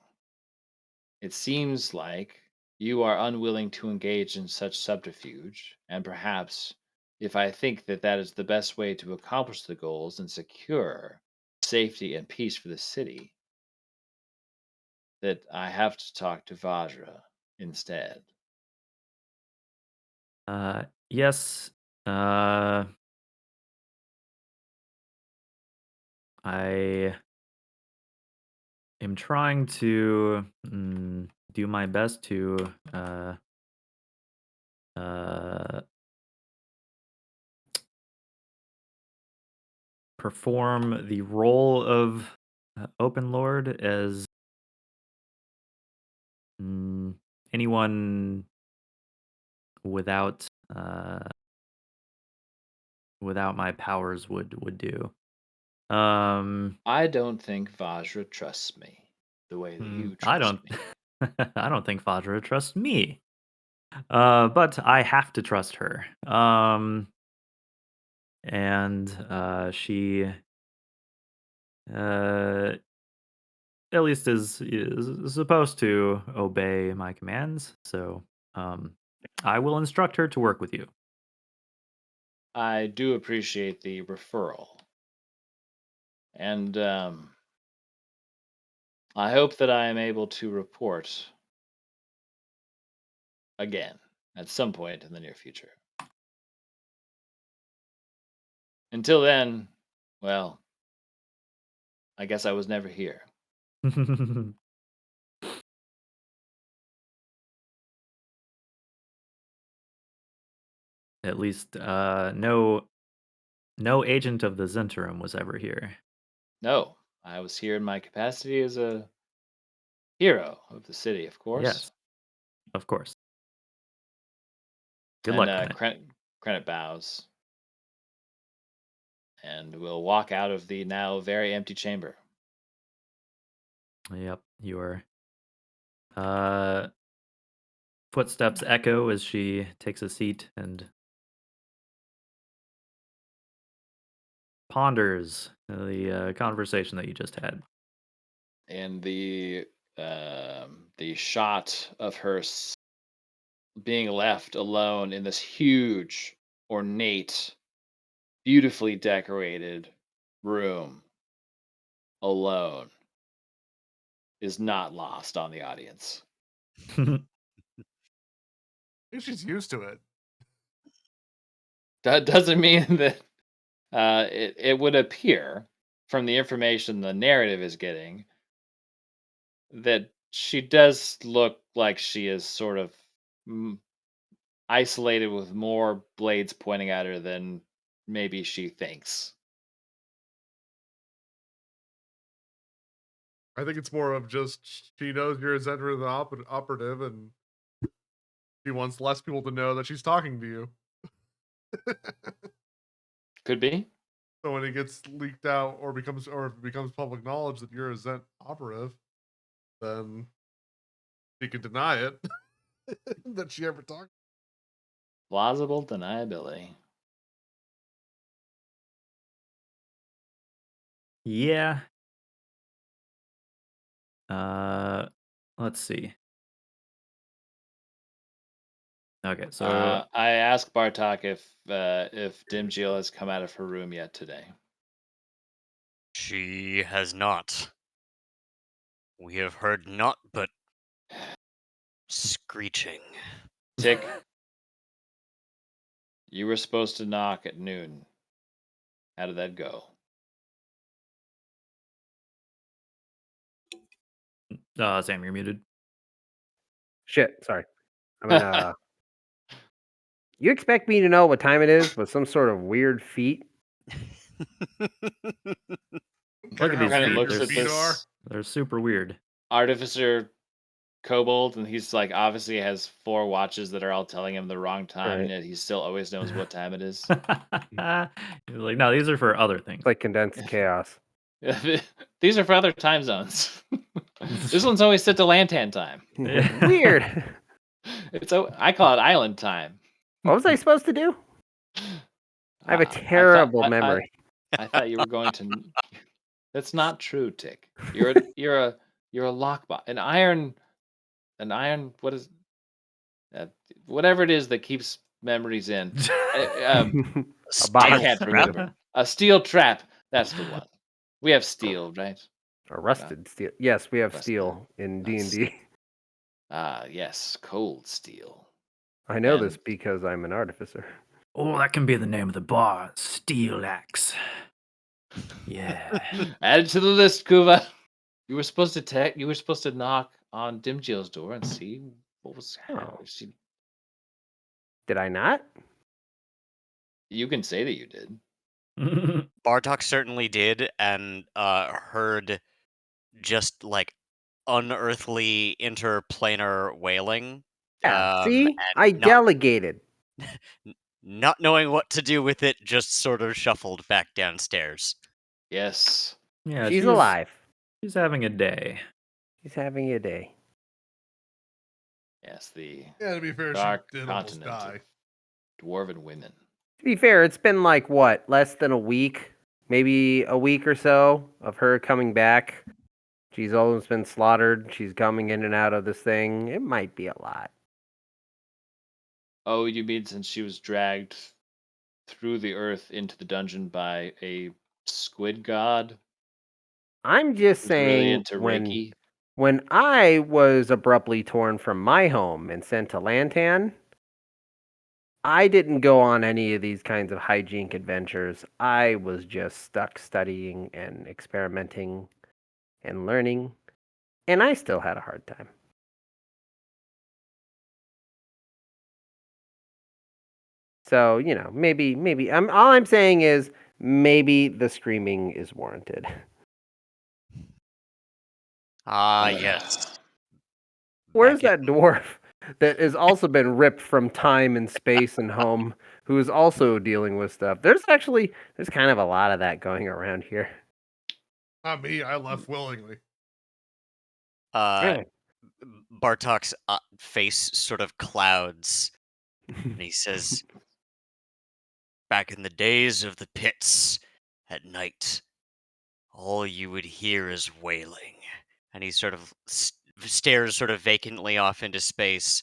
It seems like you are unwilling to engage in such subterfuge, and perhaps, if I think that that is the best way to accomplish the goals and secure safety and peace for the city, that I have to talk to Vajra instead.
Yes, uh, I am trying to do my best to uh, perform the role of Open Lord as mm, anyone without uh, without my powers would do. Um,
I don't think Vajra trusts me the way that you
I
trust
don't
me.
I don't think Fadra trusts me. But I have to trust her. And she uh at least is supposed to obey my commands. So um I will instruct her to work with you.
I do appreciate the referral. And I hope that I am able to report again at some point in the near future. Until then, well, I guess I was never here.
At least no agent of the Zentarum was ever here.
No, I was here in my capacity as a hero of the city, of
Yes,
course.
of course. Good
And
luck, Krennet.
Krennet bows and will walk out of the now very empty chamber.
Yep, your footsteps echo as she takes a seat and ponders the conversation that you just had.
And the shot of her being left alone in this huge, ornate, beautifully decorated room alone is not lost on the audience.
I think she's used to it.
That doesn't mean that it would appear from the information the narrative is getting that She does look like she is sort of isolated with more blades pointing at her than maybe she thinks.
I think it's more of just she knows you're a Zedra the operative, and she wants less people to know that she's talking to you.
Could be.
So when it gets leaked out or if it becomes public knowledge that you're a Zent operative, then she can deny it that she ever talked.
Plausible deniability.
Yeah. Let's see. Okay, so
I asked Bartok if Dimjil has come out of her room yet today.
She has not. We have heard naught but screeching.
Tick, you were supposed to knock at noon. How did that go?
Sam, you're muted.
Shit, sorry. I mean, you expect me to know what time it is with some sort of weird feat?
Look at these
Kinda
feet.
looks
They're,
at this
they're super weird.
artificer kobold, and he's like obviously has 4 watches that are all telling him the wrong time, and
Right.
yet he still always knows what time it is.
He's like, no, these are for other things.
It's like condensed chaos.
These are for other time zones. This one's always set to Lantan time.
Weird.
I call it island time.
What was I supposed to do? I have a terrible memory.
I thought you were going to. That's not true, Tick. You're a lockbot, an iron. What is whatever it is that keeps memories in. I can't remember. A steel trap. That's the one. We have steel, right?
A rusted steel. Yes, we have
Rusted.
steel in D&D.
Ah, yes, cold steel.
I know this because I'm an artificer.
Oh, that can be the name of the bar. Steel Axe. Yeah.
Add it to the list, Kuva. You were supposed to knock on Dimjil's door and see what was happening.
Did I not?
You can say that you did.
Bartok certainly did, and heard just like unearthly interplanar wailing.
Yeah. See,
and
I
not,
delegated.
not knowing what to do with it, just sort of shuffled back downstairs.
Yes.
Yeah,
she's alive.
She's having a day.
She's having a day.
Yes,
To be fair,
dark
she did almost
continent
die.
of dwarven women.
To be fair, it's been like what, less than a week, maybe a week or so of her coming back. She's almost been slaughtered. She's coming in and out of this thing. It might be a lot.
Oh, you mean since she was dragged through the earth into the dungeon by a squid god?
I'm just
Who's really
saying
into Reiki?
when I was abruptly torn from my home and sent to Lantan, I didn't go on any of these kinds of hijink adventures. I was just stuck studying and experimenting and learning, and I still had a hard time. So, maybe all I'm saying is maybe the screaming is warranted.
Yes.
Where's that dwarf that has also been ripped from time and space and home, who is also dealing with stuff? There's kind of a lot of that going around here.
Not me. I left willingly.
Bartok's face sort of clouds, and he says, "Back in the days of the pits, at night, all you would hear is wailing." And he sort of stares sort of vacantly off into space,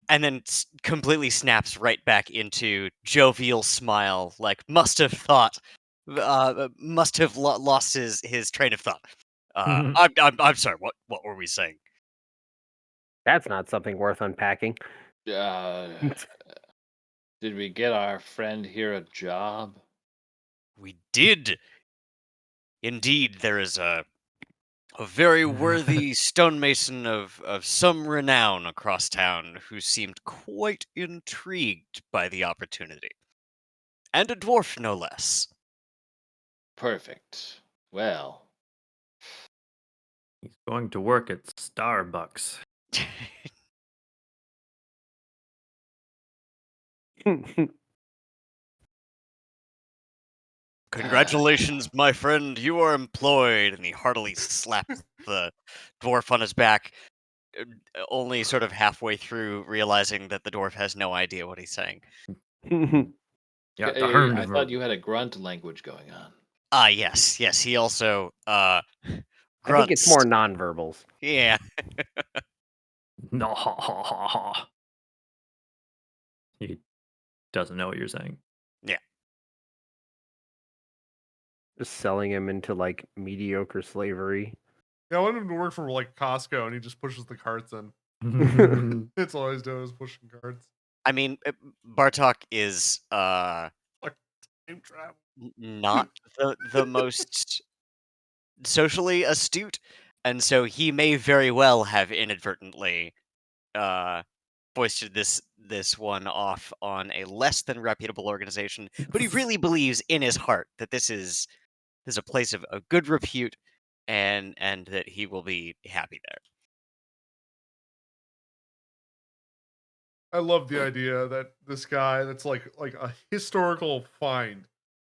and then completely snaps right back into jovial smile, like must have lost his train of thought. I'm sorry. What were we saying?
That's not something worth unpacking.
Did we get our friend here a job?
We did. Indeed, there is a A very worthy stonemason of some renown across town who seemed quite intrigued by the opportunity. And a dwarf, no less.
Perfect. Well,
He's going to work at Starbucks.
Congratulations, my friend, you are employed. And he heartily slaps the dwarf on his back, uh, only sort of halfway through realizing that the dwarf has no idea what he's saying.
Yeah,
I thought you had a grunt language going on.
Yes, he also,
I think it's
grunts.
more nonverbals.
Yeah.
No, ha ha ha ha. He doesn't know what you're saying.
Just selling him into like mediocre slavery.
Yeah, I want him to work for like Costco, and he just pushes the carts in. It's all he's doing is pushing carts.
I mean, Bartok is,
Time travel.
not the most socially astute, and so he may very well have inadvertently foisted this one off on a less than reputable organization, but he really believes in his heart that this is a place of good repute, and that he will be happy there.
I love the idea that this guy that's like a historical find.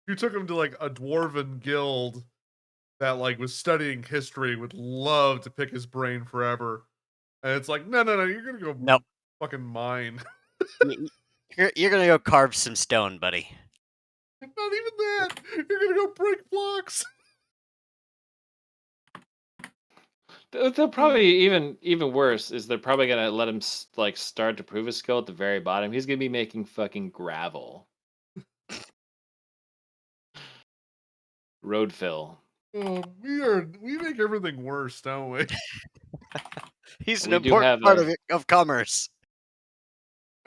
You took him to like a dwarven guild that like was studying history, would love to pick his brain forever. And it's like, no, you're gonna go
Nope.
fucking mine.
You're gonna go carve some stone, buddy.
Not even that. You're gonna go break blocks.
They'll probably even worse is they're probably gonna let him like start to prove his skill at the very bottom. He's gonna be making fucking gravel, road fill.
Oh, we make everything worse, don't we?
He's an
We do
important
have
part
a
of commerce.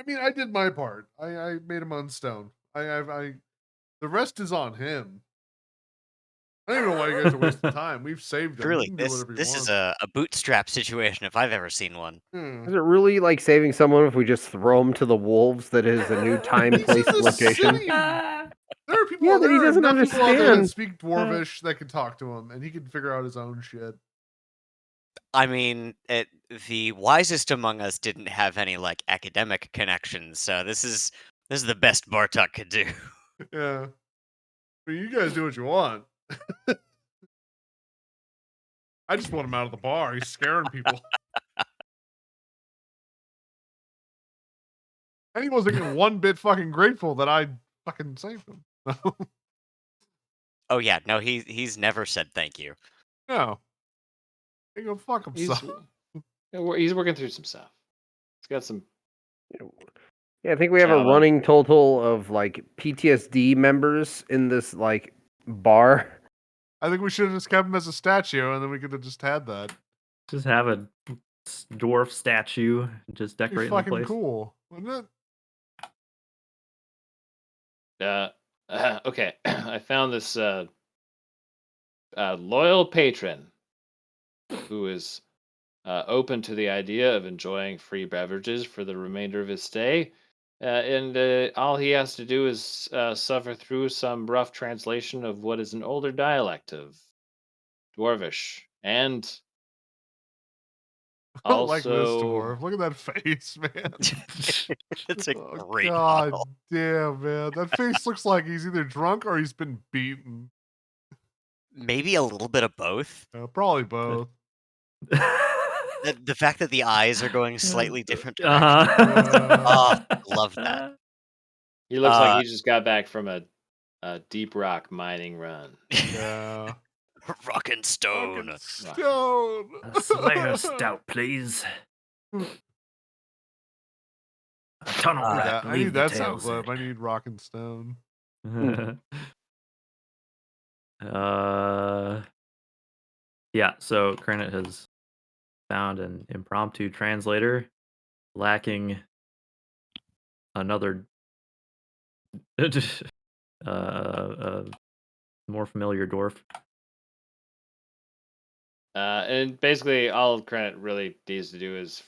I mean, I did my part. I made him unstone. The rest is on him. I don't even know why you guys are wasting time. We've saved him. He
Truly,
can do whatever he
this
wants.
is a bootstrap situation if I've ever seen one.
Is it really like saving someone if we just throw him to the wolves? That is a new time,
He's
place,
in
and
the
location.
city. There are people.
Yeah, that he
there are
doesn't
enough people out there that
understand.
speak Dwarvish that can talk to him, and he can figure out his own shit.
I mean, the wisest among us didn't have any like academic connections, so this is the best Bartok could do.
Yeah. But you guys do what you want. I just want him out of the bar. He's scaring people. And he wasn't even one bit fucking grateful that I fucking saved him.
Oh yeah, no, he's never said thank you.
No. He go fuck himself.
He's working through some stuff. He's got some.
Yeah, I think we have a
Java.
running total of like PTSD members in this like bar.
I think we should have just kept him as a statue, and then we could have just had that.
Just have a dwarf statue, just
It'd be
decorate the
fucking
place.
cool, wouldn't it?
Okay, I found this loyal patron who is open to the idea of enjoying free beverages for the remainder of his stay. And all he has to do is suffer through some rough translation of what is an older dialect of Dwarvish. And
I don't like this
also,
dwarf. Look at that face, man.
It's a
Oh,
great
God
model.
damn, man. That face looks like he's either drunk or he's been beaten.
Maybe a little bit of both.
Probably both.
The fact that the eyes are going slightly different directions.
Uh-huh.
Love that.
he looks like he just got back from a deep rock mining run.
Yeah.
Rockin' stone.
Fucking stone.
A Slayer stout, please. A tunnel
I need
rat.
that, I
leave
need
the
that
tail
sound clip. I need rock and stone.
Yeah, so Krenit has found an impromptu translator lacking another more familiar dwarf.
And basically, all Credit really needs to do is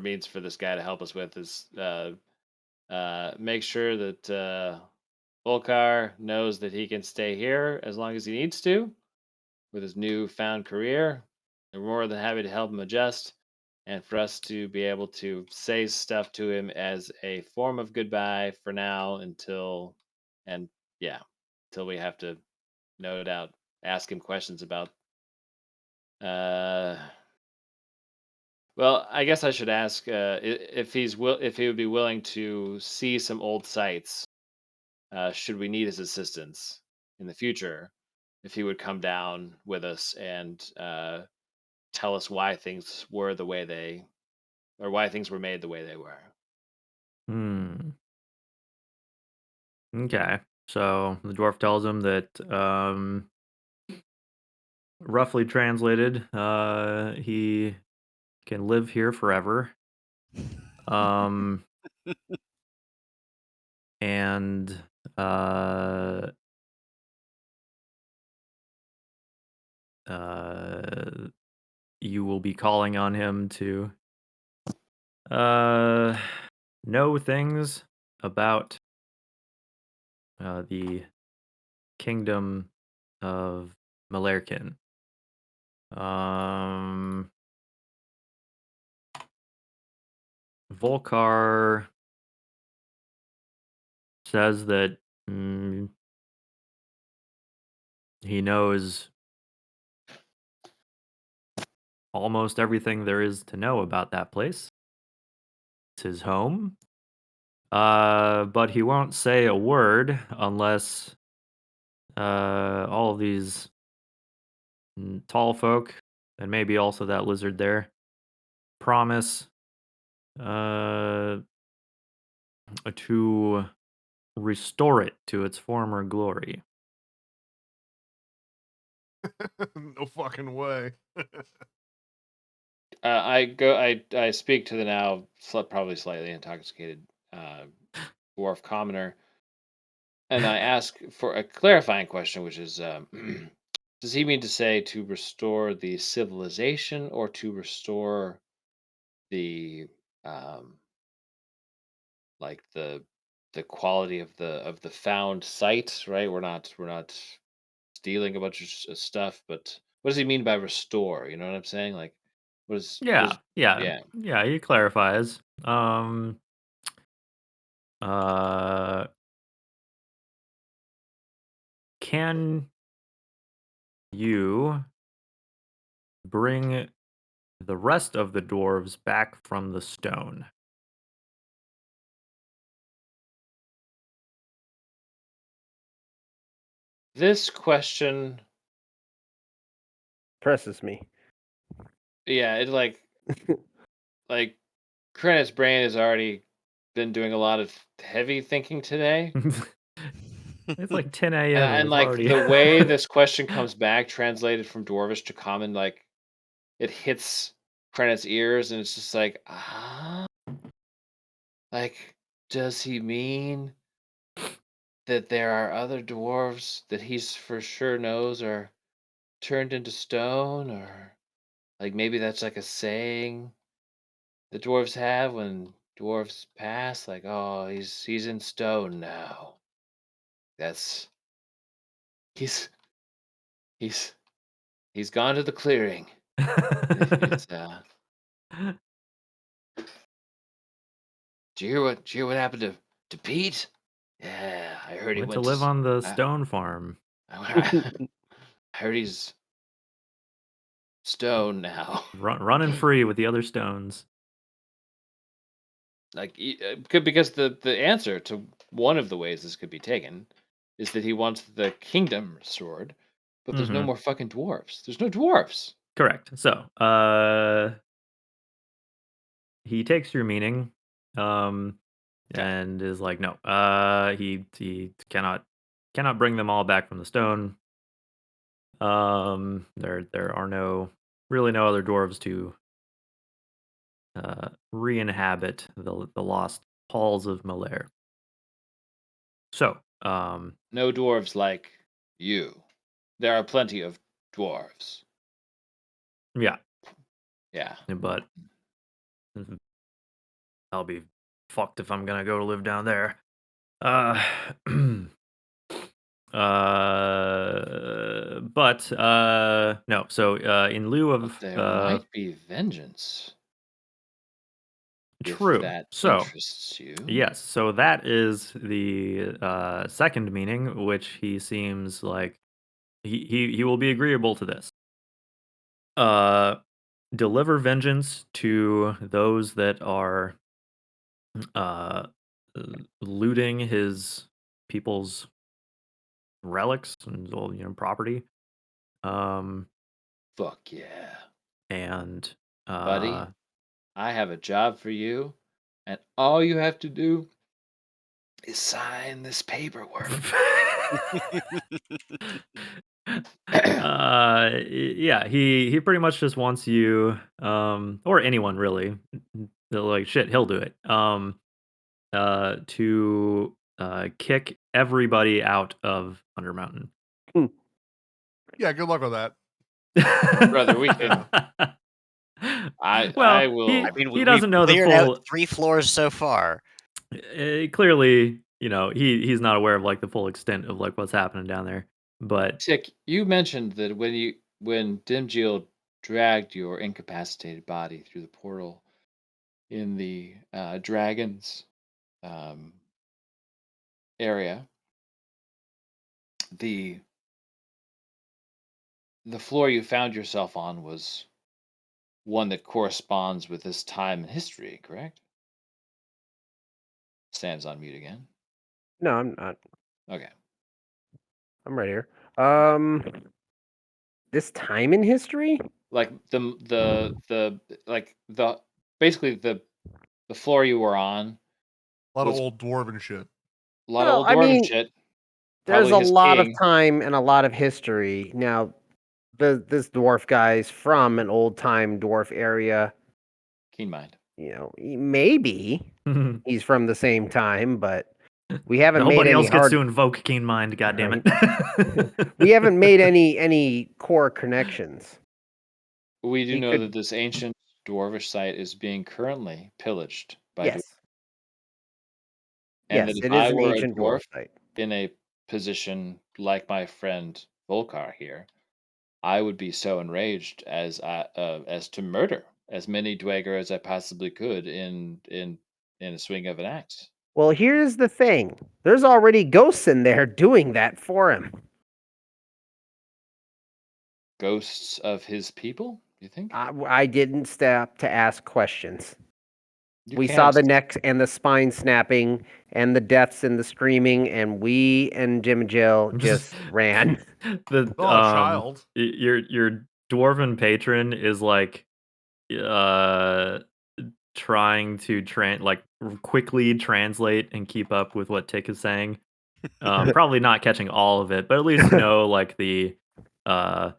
means for this guy to help us with is make sure that Volkar knows that he can stay here as long as he needs to with his newfound career. We're more than happy to help him adjust and for us to be able to say stuff to him as a form of goodbye for now and yeah, until we have to, no doubt, ask him questions about. Uh, well, I guess I should ask if he would be willing to see some old sites. Should we need his assistance in the future, if he would come down with us and tell us why things were the way they, or why things were made the way they were.
Hmm. Okay. So the dwarf tells him that, roughly translated, he can live here forever. Um, and uh, uh, you will be calling on him to uh, know things about the kingdom of Malerkin. Um, Volkar says that he knows almost everything there is to know about that place. It's his home. But he won't say a word unless all of these tall folk, and maybe also that lizard there, promise uh, to restore it to its former glory.
No fucking way.
I speak to the now probably slightly intoxicated dwarf commoner, and I ask for a clarifying question, which is, does he mean to say to restore the civilization or to restore the um, like the quality of the found site? Right, we're not stealing a bunch of stuff, but what does he mean by restore? You know what I'm saying? Like, what
Yeah,
is
yeah,
yeah.
yeah. He clarifies. Uh, can you bring the rest of the dwarves back from the stone?
This question,
Presses me.
yeah, it like Krennic's brain has already been doing a lot of heavy thinking today.
It's like 10
And
a.m. and
and
we've
like
already.
the way this question comes back translated from Dwarvish to Common, like it hits Krennic's ears and it's just like, ah, like, does he mean that there are other dwarves that he's for sure knows are turned into stone? Or like maybe that's like a saying the dwarves have when dwarves pass, like, oh, he's in stone now. That's he's he's he's gone to the clearing. It's did you hear what happened to Pete? Yeah, I heard he
Went to
went to
live on the
I,
stone farm,
I heard he's stone now.
running free with the other stones.
Like because the answer to one of the ways this could be taken is that he wants the kingdom restored, but there's no
Hmm.
more fucking dwarves. There's no dwarves.
Correct. So, he takes your meaning, um,
Okay.
and is like, no, he cannot bring them all back from the stone. There are really no other dwarves to re-inhabit the lost halls of Malair. So,
No dwarves like you. There are plenty of dwarves.
Yeah,
Yeah.
but I'll be fucked if I'm gonna go to live down there. Uh, but no. So in lieu
But
of
there might be vengeance if
true.
that
So
interests you.
yes, so that is the second meaning, which he seems like he will be agreeable to this. Deliver vengeance to those that are uh looting his people's relics and all property. Um
Fuck yeah.
and
Buddy, I have a job for you, and all you have to do is sign this paperwork.
yeah, he pretty much just wants you or anyone really. They're like shit, he'll do it. To kick everybody out of Thunder Mountain.
Yeah, good luck with that.
Brother, we can. I
well,
will.
I mean,
he
we've
doesn't know the
cleared out
full.
3 floors so far.
Clearly, he's not aware of like the full extent of like what's happening down there. But
Tick, you mentioned that when Dimgil dragged your incapacitated body through the portal in the dragon's area, the floor you found yourself on was one that corresponds with this time in history, correct? Sam's on mute again.
No, I'm not.
Okay.
I'm right here. This time in history?
Like basically the floor you were on,
A lot of
was
old dwarven shit.
a lot of
Well,
old
I
dwarven
mean,
shit.
There's
Probably
a
his
lot of
king.
time and a lot of history. Now, this dwarf guy's from an old time dwarf area.
Keen mind.
Maybe he's from the same time, but we haven't made
nobody
any
else gets
hard.
to invoke Keen Mind. God damn it!
We haven't made any core connections.
We do
He
know
could.
that this ancient dwarvish site is being currently pillaged by dwarves,
Yes,
and that
yes,
if
it is
I
an
were a
ancient dwarf
dwarf
site.
in a position like my friend Volkar here, I would be so enraged as to murder as many Dweger as I possibly could in a swing of an axe.
Well, here's the thing. There's already ghosts in there doing that for him.
Ghosts of his people, you think?
I didn't stop to ask questions.
You
We
can't
saw
have
the necks and the spine snapping and the deaths and the screaming, and we and Jim and Jill just ran.
The
Oh, child.
your dwarven patron is like trying to quickly translate and keep up with what Tick is saying. Probably not catching all of it, but at least like the
The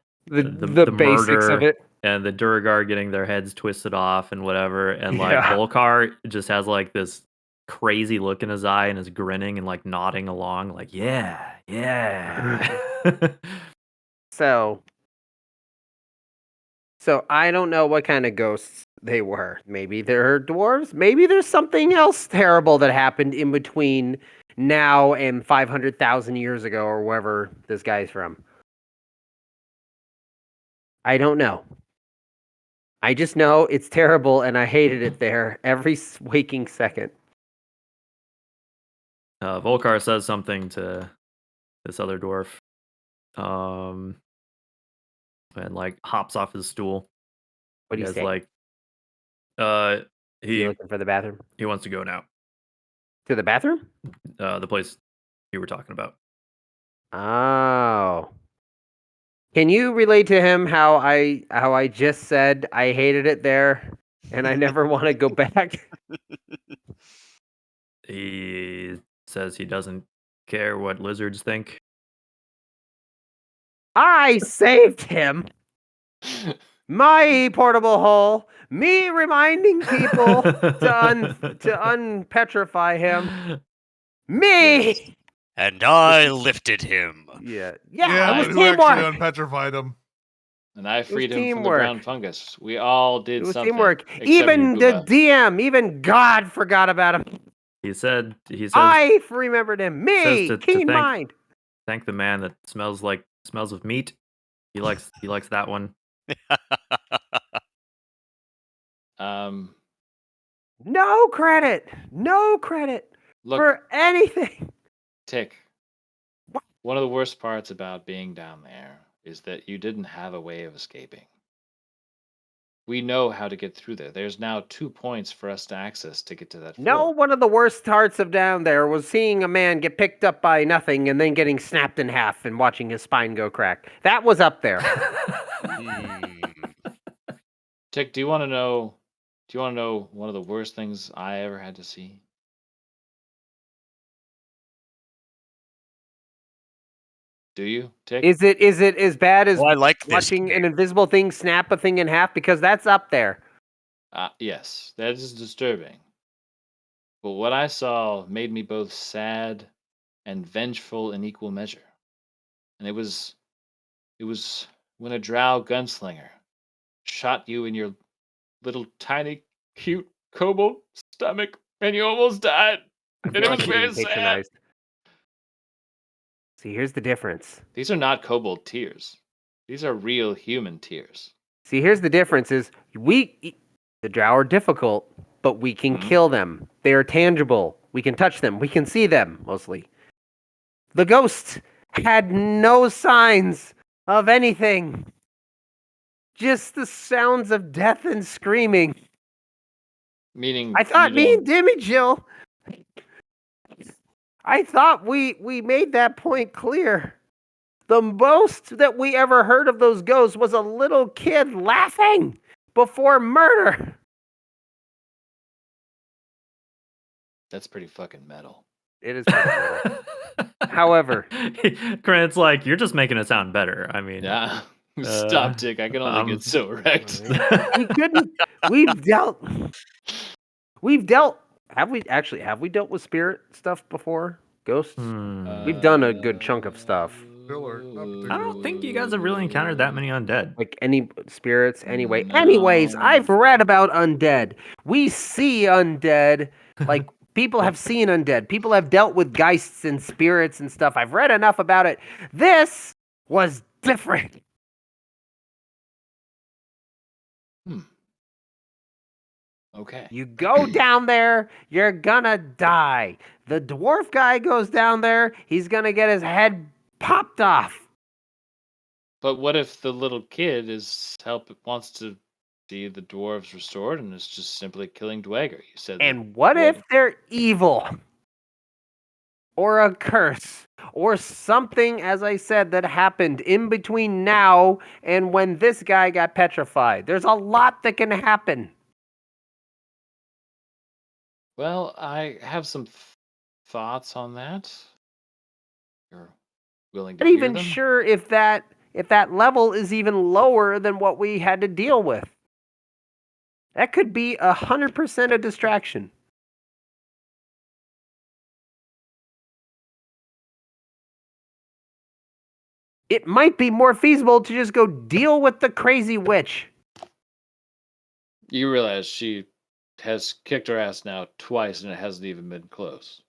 basics of
murder
it.
and the Duragar getting their heads twisted off and whatever, and like
Yeah.
Volkar just has like this crazy look in his eye and is grinning and like nodding along, like yeah.
So I don't know what kind of ghosts they were. Maybe they're dwarves. Maybe there's something else terrible that happened in between now and 500,000 years ago or wherever this guy's from. I don't know. I just know it's terrible and I hated it there every waking second.
Volkar says something to this other dwarf, and like hops off his stool.
What do you
Because
say?
like,
Is he
he
looking for the bathroom?
he wants to go now.
To the bathroom?
The place you were talking about.
Oh. Can you relate to him how I just said I hated it there and I never want to go back?
He says he doesn't care what lizards think.
I saved him. My portable hole. Me reminding people to unpetrify him. Me.
Yes. And I lifted him.
Yeah,
Yeah,
it was
but who actually
teamwork.
unpetrified him?
And I freed him from the
teamwork.
brown fungus. We all
It
did
was
something.
teamwork.
Except you,
Even the
Booba.
DM, even God forgot about him.
He says
I remembered him. Me,
to
keen
thank-
mind.
thank the man that smells of meat. He likes that one.
No credit. No credit
Look,
for anything.
Tick.
What?
One of the worst parts about being down there is that you didn't have a way of escaping. We know how to get through there. There's now 2 points for us to access to get to that
No,
floor.
one of the worst parts of down there was seeing a man get picked up by nothing and then getting snapped in half and watching his spine go crack. That was up there.
Tick, do you want to know one of the worst things I ever had to see? Do you, Tick?
Is it as bad as
Well, I like this
watching
game.
an invisible thing snap a thing in half? Because that's up there.
Yes, that is disturbing. But what I saw made me both sad and vengeful in equal measure. And it was when a drow gunslinger shot you in your little tiny cute kobold stomach and you almost died.
I
And
feel
it
like
was
you're
very
being
sad.
patronized. See, here's the difference.
These are not kobold tears. These are real human tears.
See, here's the difference is the drow are difficult, but we can kill them. They are tangible. We can touch them. We can see them, mostly. The ghost had no signs of anything. Just the sounds of death and screaming.
Meaning
I thought me and Dimmy Jill, I thought we made that point clear. The most that we ever heard of those ghosts was a little kid laughing before murder.
that's pretty fucking metal.
It is pretty metal. However,
Grant's like, you're just making it sound better. I mean,
Yeah. Stop, Tick. I can only get so wrecked.
we couldn't. We've dealt. Have we dealt with spirit stuff before? Ghosts? We've done a good chunk of stuff.
Filler, not
I don't think you guys have really encountered that many undead.
Like any spirits, anyway.
No.
Anyways, I've read about undead. We see undead. Like, people have seen undead. People have dealt with geists and spirits and stuff. I've read enough about it. This was different.
Okay.
You go down there, you're gonna die. The dwarf guy goes down there, he's gonna get his head popped off.
But what if the little kid wants to see the dwarves restored and is just simply killing Dweger? You said
And what if they're evil? Or a curse? Or something, as I said, that happened in between now and when this guy got petrified. There's a lot that can happen.
Well, I have some thoughts on that. You're willing to
Not
hear
even
them?
sure if that level is even lower than what we had to deal with. That could be 100% a distraction. It might be more feasible to just go deal with the crazy witch.
You realize she has kicked her ass now twice and it hasn't even been close.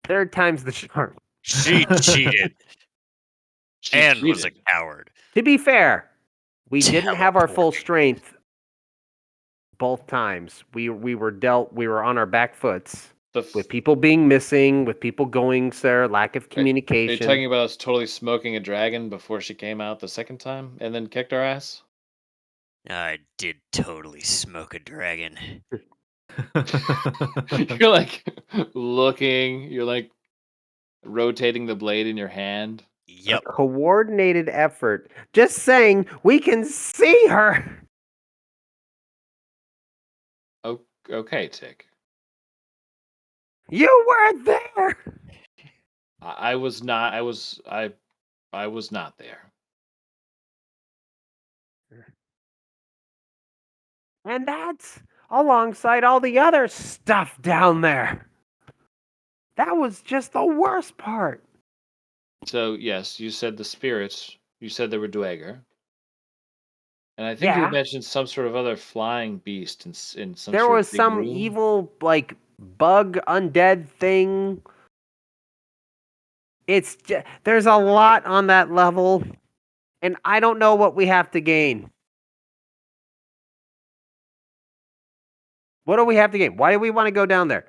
Third time's the charm.
She cheated
She
and was a
cheated.
coward.
To be fair, we didn't have our full
Teleporting.
strength both times. We were on our back foots. With people being missing, with people going, sir, lack of
Are you
communication.
talking about us totally smoking a dragon before she came out the second time and then kicked our ass?
I did totally smoke a dragon.
You're like looking, you're like rotating the blade in your hand.
Yep.
A coordinated effort. Just saying, we can see her.
Okay, Tick.
You were there.
I was not. I was not there.
And that's alongside all the other stuff down there. That was just the worst part.
So yes, you said the spirits. You said they were Dweger. And I think you
Yeah.
mentioned some sort of other flying beast in some
There
sort
was
of big
some
room.
evil, like, bug undead thing. There's a lot on that level, and I don't know what we have to gain. What do we have to gain? Why do we want to go down there?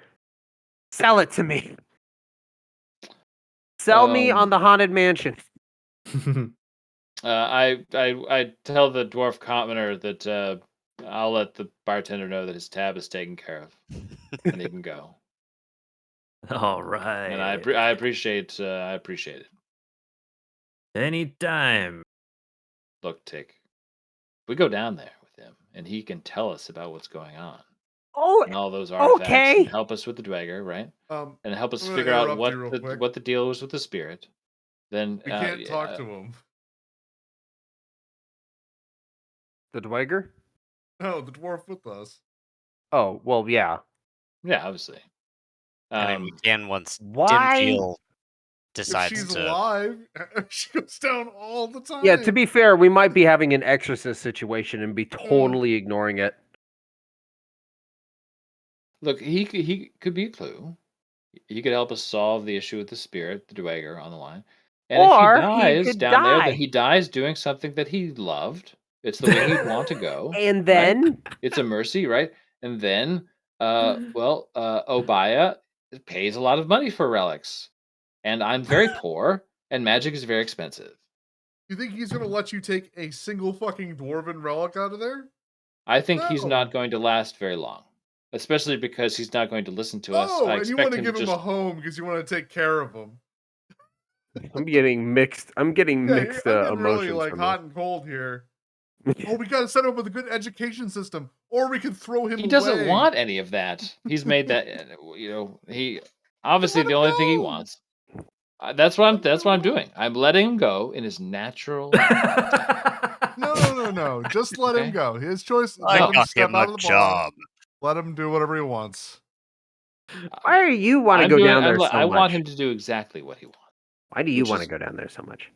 Sell it to me. Sell me on the Haunted Mansion.
I tell the dwarf commoner that I'll let the bartender know that his tab is taken care of, and he can go.
All
And I
right.
appreciate it.
Anytime.
Look, Tick, we go down there with him, and he can tell us about what's going on
Oh,
and all those artifacts,
okay.
and help us with the dagger, right? And help us
I'm gonna
figure out
interrupt you real quick.
what the deal was with the spirit. Then
We can't talk to him.
The Dweger?
No, the dwarf with us.
Oh, well, yeah.
Yeah, obviously.
I mean, we can once
Why?
Dimfield
If
decides
she's
to.
alive, she goes down all the time.
Yeah, to be fair, we might be having an exorcist situation and be totally ignoring it.
Look, he could be a clue. He could help us solve the issue with the spirit, the dweger on the line. And if he
Or he
dies
could
down there, then
die.
he dies doing something that he loved. It's the way he'd want to go.
And
right?
then
It's a mercy, right? And then, Obaya pays a lot pays a lot of money for relics, and I'm very poor, and magic is very expensive.
You think he's gonna let you take a single fucking dwarven relic out of there?
I think he's
No.
not going to last very long, especially because he's not going to listen to us.
Oh,
I
and you want
expect
to
him to
give him
just
a home because you want to take care of him.
I'm getting mixed. I'm getting
Yeah,
mixed
I'm getting really
emotions
like
from
hot and cold here. Oh, we gotta set him up with a good education system, or we can throw him
he doesn't
away.
want any of that. He's made that, he obviously
let
the
him
only thing he
go.
wants. That's what
Let
I'm
him go.
doing. I'm letting him go in his natural.
No. Just let him
Okay.
go. His choice.
I
Let him
got
step
him
out
a
of the bar.
job.
Let him do whatever he wants.
Why do you want to go down there so
I
much?
want him to do exactly what he wants.
Why do you
which
want to
is-
go down there so much?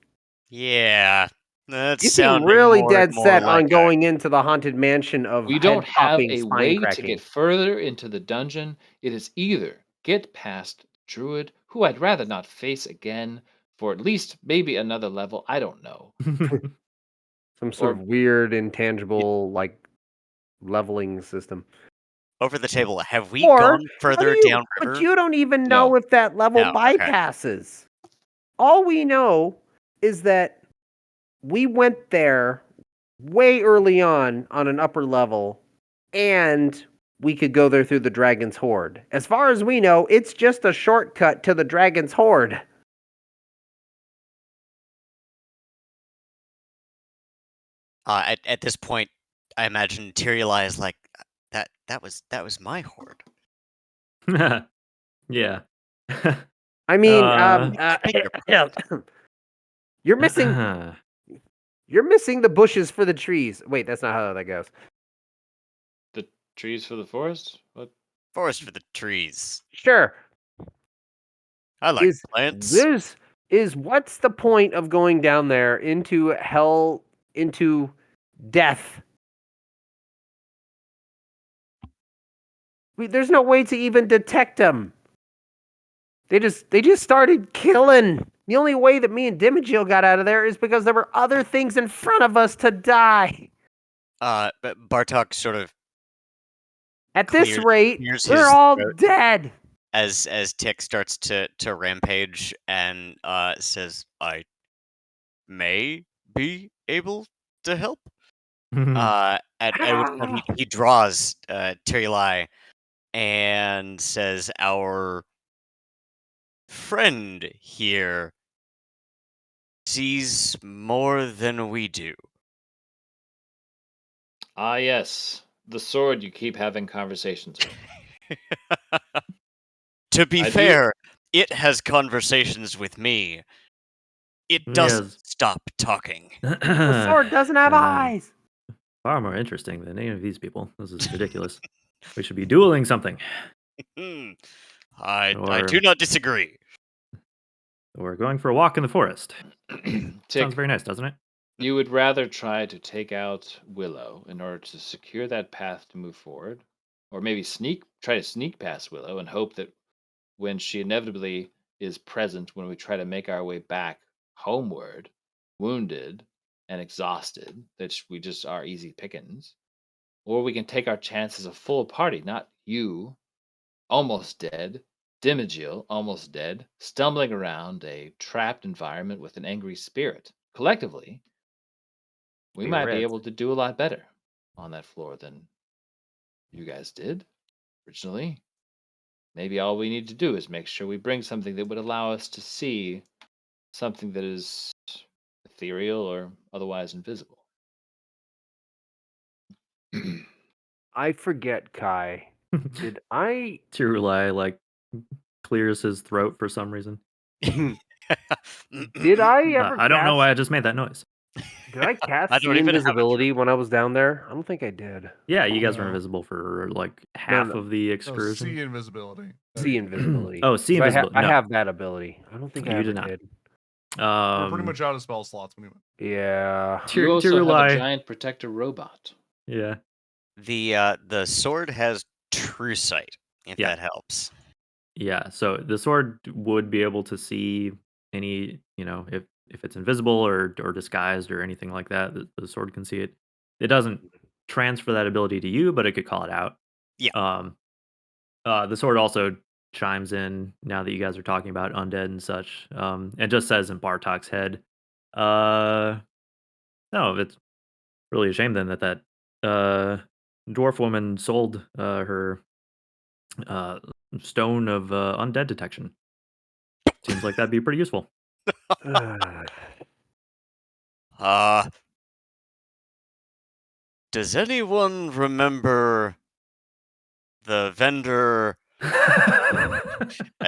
Yeah, that's
You seem
sounding
really
more and
dead
more
set
like
on going into the haunted mansion of
We
head
don't have
popping,
a
spine
way to
cracking.
get further into the dungeon. It is either get past Druid, who I'd rather not face again for at least maybe another level. I don't know.
Some sort of
Or
weird, intangible, like leveling system.
over the table. Have we
Or
gone
how do
further
you?
downriver?
But you don't even
No.
know if that level
No, okay.
bypasses. All we know is that we went there way early on an upper level, and we could go there through the Dragon's Horde. As far as we know, it's just a shortcut to the Dragon's Horde.
At this point, I imagine Tyriela is like, that was my horde.
Yeah.
I mean,
I beg your
you're missing the bushes for the trees. Wait, that's not how that goes.
the trees for the forest? What?
Forest for the trees.
Sure.
I like
Is
plants.
this is what's the point of going down there into hell, into death? There's no way to even detect them. They just started killing. The only way that me and Dimagil got out of there is because there were other things in front of us to die.
But Bartok sort of
At this rate,
clears
we're
his
all
throat
dead.
as Tick starts to rampage and says, "I may be able to help." At which point he draws Tyriela and says, "Our friend here sees more than we do."
Ah, yes. The sword you keep having conversations with.
To be
I do-
fair, it has conversations with me. It doesn't
Yes.
stop talking.
The sword doesn't have eyes.
Far more interesting than any of these people. This is ridiculous. We should be dueling something.
I
Or-
do not disagree.
Or going for a walk in the forest.
Tick,
Sounds very nice, doesn't it?
You would rather try to take out Willow in order to secure that path to move forward, or maybe try to sneak past Willow and hope that when she inevitably is present when we try to make our way back homeward, wounded and exhausted, that we just are easy pickings. Or we can take our chances of full party, not you, almost dead, Dimagil, almost dead, stumbling around a trapped environment with an angry spirit. Collectively, we
Be
might be
risk.
able to do a lot better on that floor than you guys did originally. Maybe all we need to do is make sure we bring something that would allow us to see something that is ethereal or otherwise invisible.
I forget, Kai. Did I?
Tirulai like clears his throat for some reason.
Did I ever?
I don't know
cast-
why I just made that noise.
Did I cast
I don't
see
even have it.
invisibility when I was down there? I don't think I did.
Yeah, you guys were
No.
invisible for like half
no.
of the
No,
excursion.
see invisibility.
See invisibility.
Oh, see
'Cause
invisibility.
I
No.
have that ability. I don't think I
You
ever
did not.
did.
We're pretty much out of spell slots when you went.
Yeah.
You also have a
Tirulai.
giant protector robot.
Yeah.
The sword has true sight, if
Yeah.
that helps.
Yeah, so the sword would be able to see any, if it's invisible or disguised or anything like that, the sword can see it. It doesn't transfer that ability to you, but it could call it out.
Yeah.
The sword also chimes in now that you guys are talking about undead and such. And just says in Bartok's head, no, it's really a shame then that dwarf woman sold her uh, stone of undead detection. Seems like that'd be pretty useful.
Does anyone remember the vendor?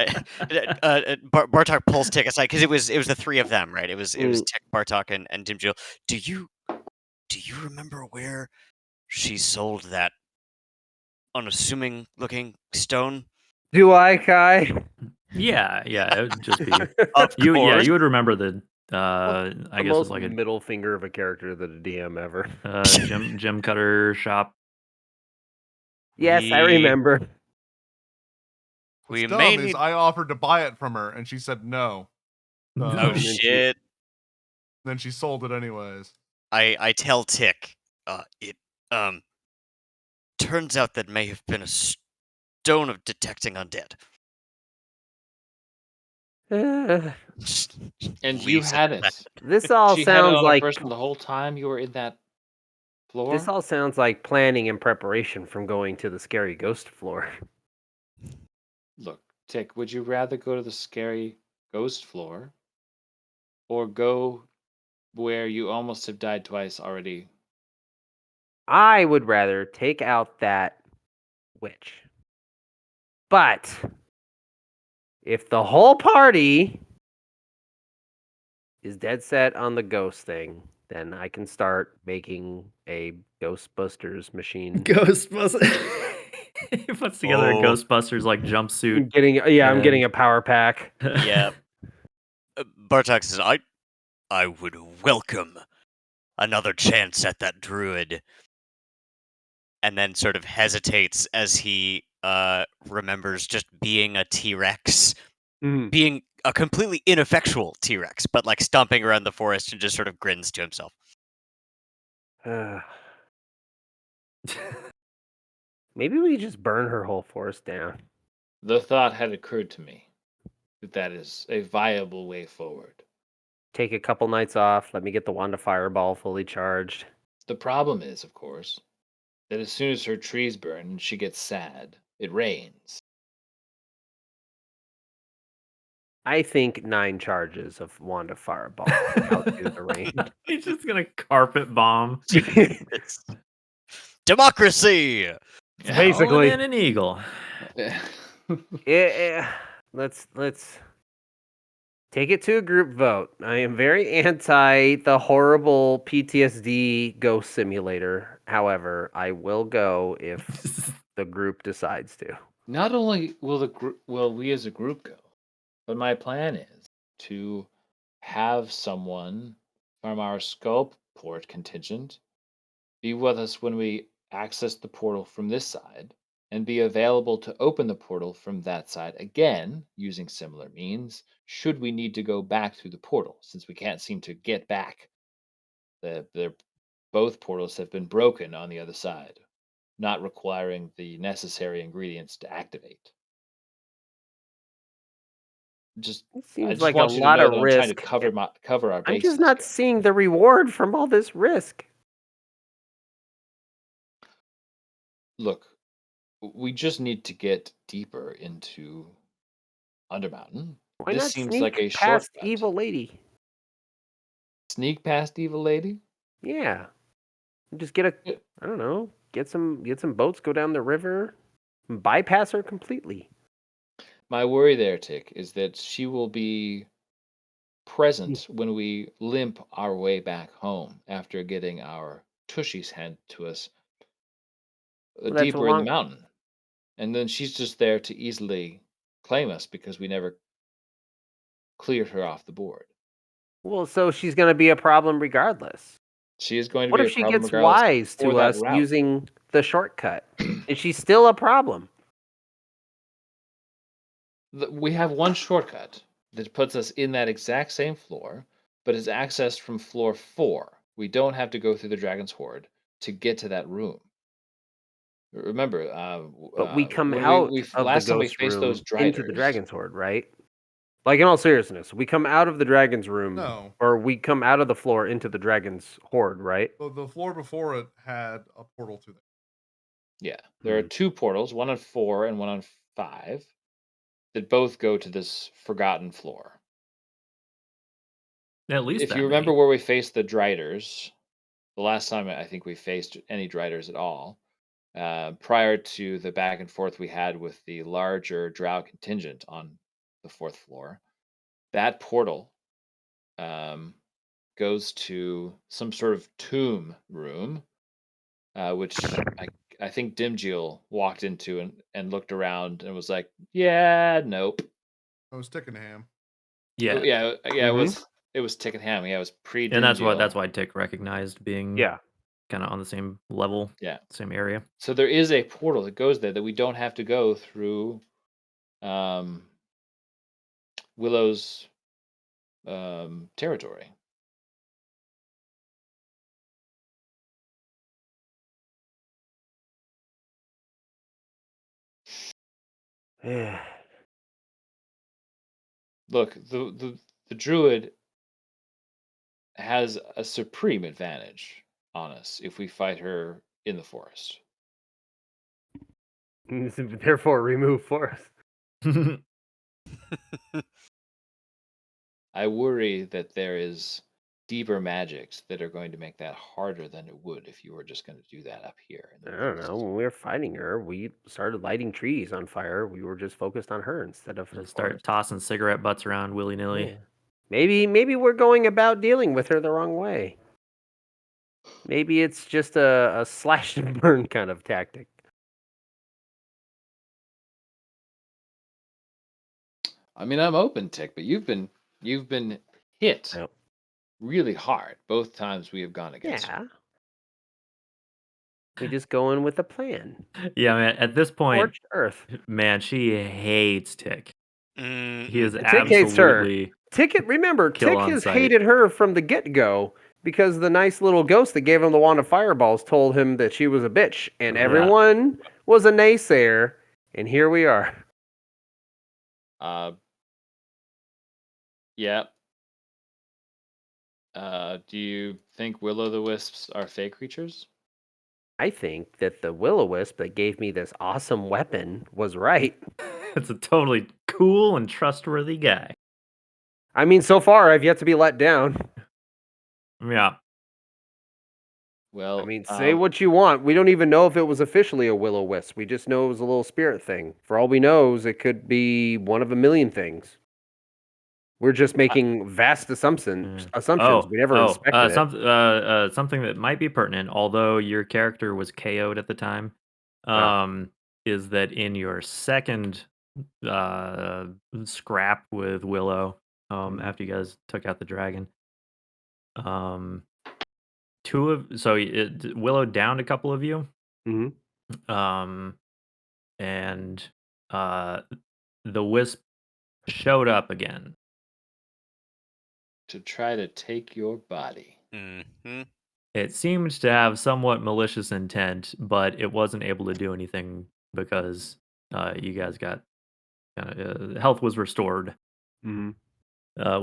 Bartok pulls Tick aside because it was the three of them, right? It was Tick, Bartok, and Dimjil. Do you remember where she sold that unassuming looking stone?
Do I, Kai?
Yeah, it would just be
Of
you. Yeah,
course.
you would remember the.
The
I guess
most
it's like a
middle finger of a character to the DM ever.
gym cutter shop.
Yes, I
We-
remember.
We
What's
may
dumb is
need.
I offered to buy it from her, and she said no.
Oh
and then she-
shit!
Then she sold it anyways.
I tell Tick. It turns out that may have been a stone of detecting undead.
And you
Leaves
had
it
it.
This all
She had it
sounds
on
like
her person the whole time you were in that floor.
this all sounds like planning and preparation from going to the scary ghost floor.
Look, Tick, would you rather go to the scary ghost floor or go where you almost have died twice already?
I would rather take out that witch. But if the whole party is dead set on the ghost thing, then I can start making a Ghostbusters machine.
Ghostbusters. He puts together a
Oh.
Ghostbusters like jumpsuit.
I'm getting a power pack.
Yeah. Bartok says, I would welcome another chance at that druid. And then sort of hesitates as he remembers just being a T-Rex.
Mhm.
Being a completely ineffectual T-Rex, but like stomping around the forest and just sort of grins to himself.
Maybe we just burn her whole forest down.
The thought had occurred to me that that is a viable way forward.
Take a couple nights off. Let me get the wand of fireball fully charged.
The problem is, of course, that as soon as her trees burn and she gets sad, it rains.
I think 9 charges of wand of fireball outdo the rain.
He's just gonna carpet bomb.
It's democracy.
Basically.
Calling in an eagle.
Let's take it to a group vote. I am very anti the horrible PTSD ghost simulator. However, I will go if the group decides to.
Not only will we as a group go, but my plan is to have someone from our scope port contingent. Be with us when we access the portal from this side, and be available to open the portal from that side again using similar means, should we need to go back through the portal, since we can't seem to get back. Both portals have been broken on the other side, not requiring the necessary ingredients to activate. Just
It
I
seems
just
like a
want you to
lot
know
of
that I'm trying to
risk.
cover
and
cover our
I'm
bases
just not
here.
seeing the reward from all this risk.
Look, we just need to get deeper into Undermountain.
Why
This
not
seems like
sneak
a
past
shortcut.
Evil Lady?
Sneak past Evil Lady?
Yeah. Just get
Yeah.
I don't know, get some boats, go down the river, and bypass her completely.
My worry there, Tick, is that she will be present when we limp our way back home after getting our tushies handed to us
Well, that's a
deeper in the
long.
mountain. And then she's just there to easily claim us because we never cleared her off the board.
Well, so she's going to be a problem regardless.
She is going to
What
be
if
a
she
problem
gets
regardless
wise
for
to
that
us
route.
using the shortcut? Is she still a problem?
We have one shortcut that puts us in that exact same floor, but is accessed from floor 4. We don't have to go through the Dragon's Hoard to get to that room. Remember,
But we come
when
out
we
of the
last time we
ghost
faced those
room into the
driders.
dragon's horde, right? Like, in all seriousness, we come out of the dragon's room,
No.
or we come out of the floor into the dragon's horde, right?
The floor before it had a portal to it.
Yeah, there are 2 portals, one on 4 and one on 5, that both go to this forgotten floor.
At least
If
that
you remember
many.
where we faced the driders, the last time I think we faced any driders at all, prior to the back and forth we had with the larger drow contingent on the 4th floor, that portal goes to some sort of tomb room, which I think Dimjil walked into and looked around and was like, "Yeah, nope."
I was sticking ham.
Yeah.
Yeah,
Mhm.
it was Ticket Ham. Yeah, it was pre
And that's
Dimjil.
why Tick recognized being
Yeah.
kind of on the same level,
Yeah.
same area.
So there is a portal that goes there that we don't have to go through Willow's territory. Look, the druid has a supreme advantage on us if we fight her in the forest.
Therefore, remove force.
I worry that there is deeper magics that are going to make that harder than it would if you were just going to do that up here in the
I don't know.
woods.
When we were fighting her, we started lighting trees on fire. We were just focused on her instead of her
Just start
forest.
tossing cigarette butts around willy nilly.
Yeah. Maybe we're going about dealing with her the wrong way. Maybe it's just a slash and burn kind of tactic.
I mean, I'm open, Tick, but you've been hit
Yep.
really hard both times we have gone against you.
Yeah. We just go in with a plan.
Yeah, man. At this point,
Scorched earth.
man, she hates Tick. He is
Tick hates her.
absolutely
Remember,
kill
Tick
on
has
sight.
hated her from the get-go because the nice little ghost that gave him the wand of fireballs told him that she was a bitch, and
Yeah.
everyone was a naysayer, and here we are.
Yeah. Do you think will-o'-the-wisps are fey creatures?
I think that the will-o'-wisp that gave me this awesome weapon was right.
It's a totally cool and trustworthy guy.
I mean, so far, I've yet to be let down.
Yeah.
Well,
I mean, say what you want. We don't even know if it was officially a will-o'-wisp. We just know it was a little spirit thing. For all we know, it could be one of a million things. We're just making vast assumptions. We never inspected it.
Something that might be pertinent, although your character was KO'd at the time, is that in your second scrap with Willow, after you guys took out the dragon, Willow downed a couple of you.
Mhm.
And the wisp showed up again.
To try to take your body.
Mm-hmm.
It seemed to have somewhat malicious intent, but it wasn't able to do anything because you guys got health was restored
Mhm.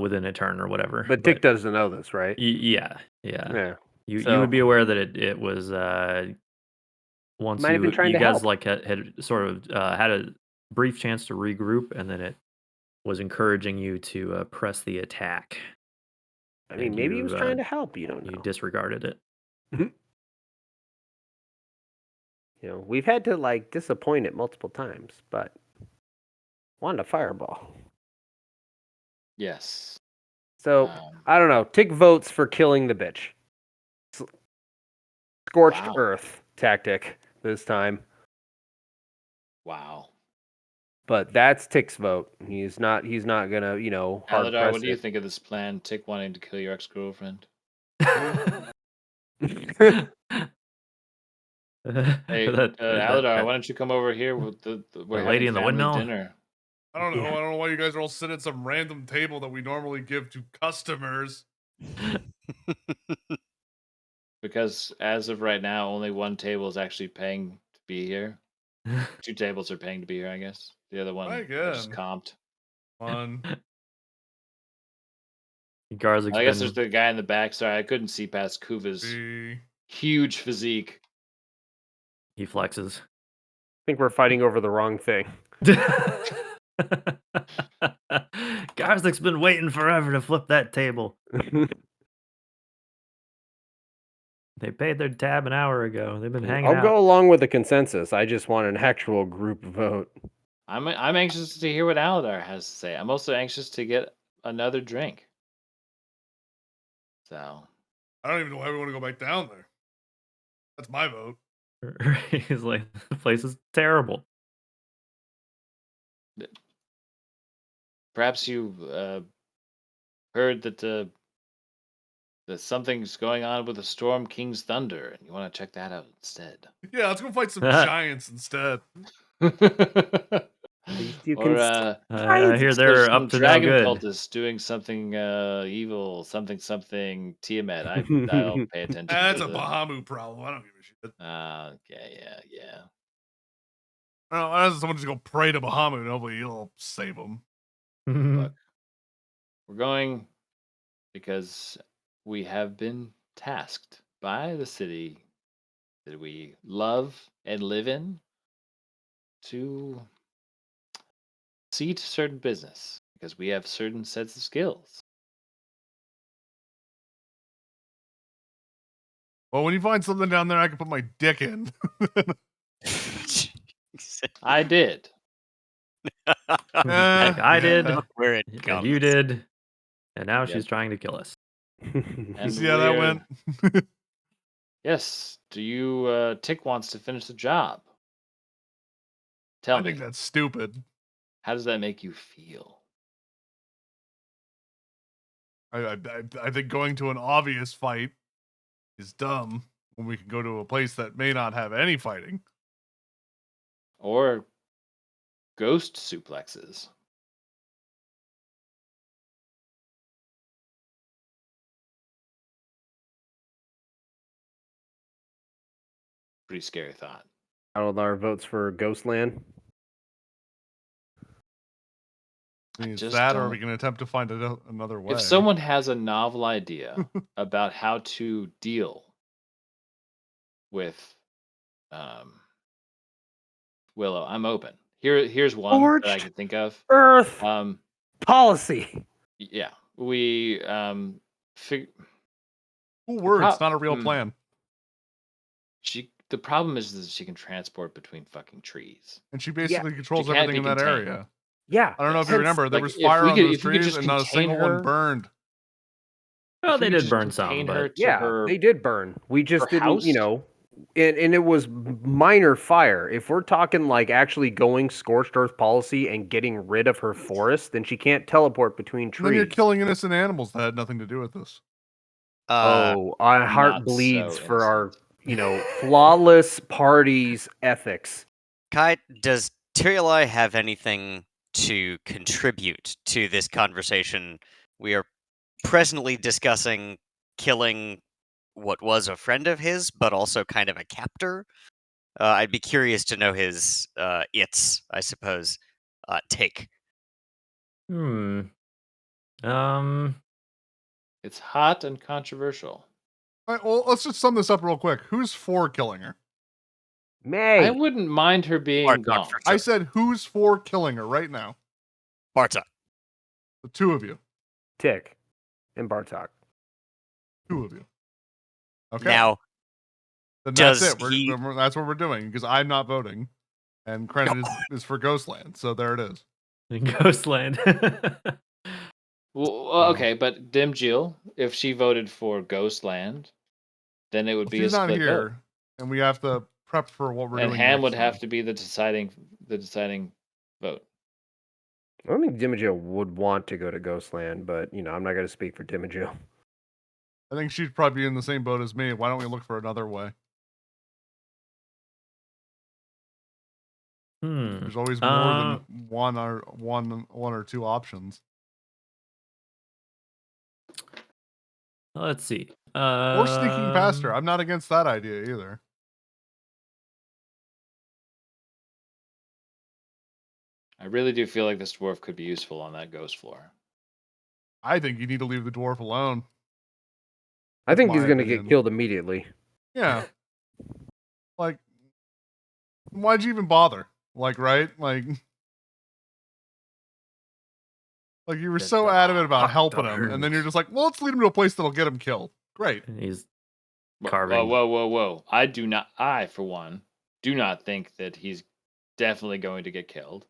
within a turn or whatever.
But Tick doesn't know this, right?
Yeah.
Yeah.
You would be aware that it was once
Might have been trying
you
to
guys
help.
like had sort of had a brief chance to regroup, and then it was encouraging you to press the attack.
I mean,
and
maybe he was
you,
trying to help. You don't
You
know.
disregarded it.
You know, we've had to like disappoint it multiple times, but wanted a fireball.
Yes.
So I don't know. Tick votes for killing the bitch. Scorched
Wow.
earth tactic this time.
Wow.
But that's Tick's vote. He's not gonna, hard
Aladar,
press
what do you
it.
think of this plan? Tick wanting to kill your ex-girlfriend. Hey, Aladar, why don't you come over here with we're
lady
having
in the
family
windmill?
dinner.
I don't know. I don't know why you guys are all sitting at some random table that we normally give to customers.
Because as of right now, only one table is actually paying to be here. 2 tables are paying to be here, I guess. The other one is comped.
Fun.
Garzik's
I guess there's the guy in the back. Sorry, I couldn't see past Kuva's huge physique.
He flexes.
I think we're fighting over the wrong thing.
Garzik's been waiting forever to flip that table. They paid their tab an hour ago. They've been hanging out.
I'll go along with the consensus. I just want an actual group vote.
I'm anxious to hear what Aladar has to say. I'm also anxious to get another drink. So
I don't even know why we want to go back down there. That's my vote.
He's like, the place is terrible.
Perhaps you heard that something's going on with the Storm King's Thunder, and you want to check that out instead.
Yeah, let's go fight some giants instead.
At least you can.
I hear they're up to no
dragon
good.
cultists doing something evil, something Tiamat. I'll pay attention.
That's a Bahamut problem. I don't give a shit.
Okay, yeah.
Well, unless someone just go pray to Bahamut, hopefully he'll save them.
Look, we're going because we have been tasked by the city that we love and live in to see to certain business because we have certain sets of skills.
Well, when you find something down there I can put my dick in.
I did.
I did.
Where it
And
comes.
you did. And now she's trying to kill us.
And
see how that went?
Yes. Do you Tick wants to finish the job? Tell me.
I think that's stupid.
How does that make you feel?
I think going to an obvious fight is dumb when we can go to a place that may not have any fighting.
Or ghost suplexes. Pretty scary thought.
Aladar votes for Ghostland.
I mean, it's that, or are we going to attempt to find another way?
If someone has a novel idea about how to deal with Willow, I'm open. Here's one that I can think of.
Earth policy.
Yeah, we
Cool words, not a real plan.
The problem is that she can transport between fucking trees,
and she basically controls everything in that area.
Yeah,
I don't know if you remember, there was fire on those trees, and not a single one burned.
Well, they did burn some, but
they did burn. We just didn't,
house?
And it was minor fire. If we're talking like actually going scorched earth policy and getting rid of her forest, then she can't teleport between trees.
And then you're killing innocent animals that had nothing to do with this.
Our heart
Not
bleeds
so
for our,
innocent.
flawless party's ethics.
Kai, does Tyrioli have anything to contribute to this conversation? We are presently discussing killing what was a friend of his, but also kind of a captor. I'd be curious to know his I suppose, take.
Hmm. Um.
It's hot and controversial.
All right, well, let's just sum this up real quick. Who's for killing her?
May.
I wouldn't mind her being
Bartok
gone.
for
I
sure.
said who's for killing her right now?
Bartok.
The two of you.
Tick. And Bartok.
Two of you. Okay.
Now,
then that's
does
it.
he?
That's what we're doing because I'm not voting, and credit is for Ghostland. So there it is.
Ghostland.
Well, okay, but Dim Jill, if she voted for Ghostland, then it would
Well,
be a
she's not
split vote.
here, and we have to prep for what we're
And
doing.
Ham
next
would have
time.
to be the deciding vote.
I don't think Dimijo would want to go to Ghostland, but I'm not going to speak for Dimijo.
I think she'd probably be in the same boat as me. Why don't we look for another way? There's always more than one or two options.
Let's see.
Or sneaking past her. I'm not against that idea either.
I really do feel like this dwarf could be useful on that ghost floor.
I think you need to leave the dwarf alone.
I think he's
my
going to get
opinion.
killed immediately.
Yeah. Like, why'd you even bother? Like, right? Like you were so adamant about helping him, and then you're just like, well, let's lead him to a place that'll get him killed. Great.
He's
Whoa,
carving.
whoa. I, for one, do not think that he's definitely going to get killed.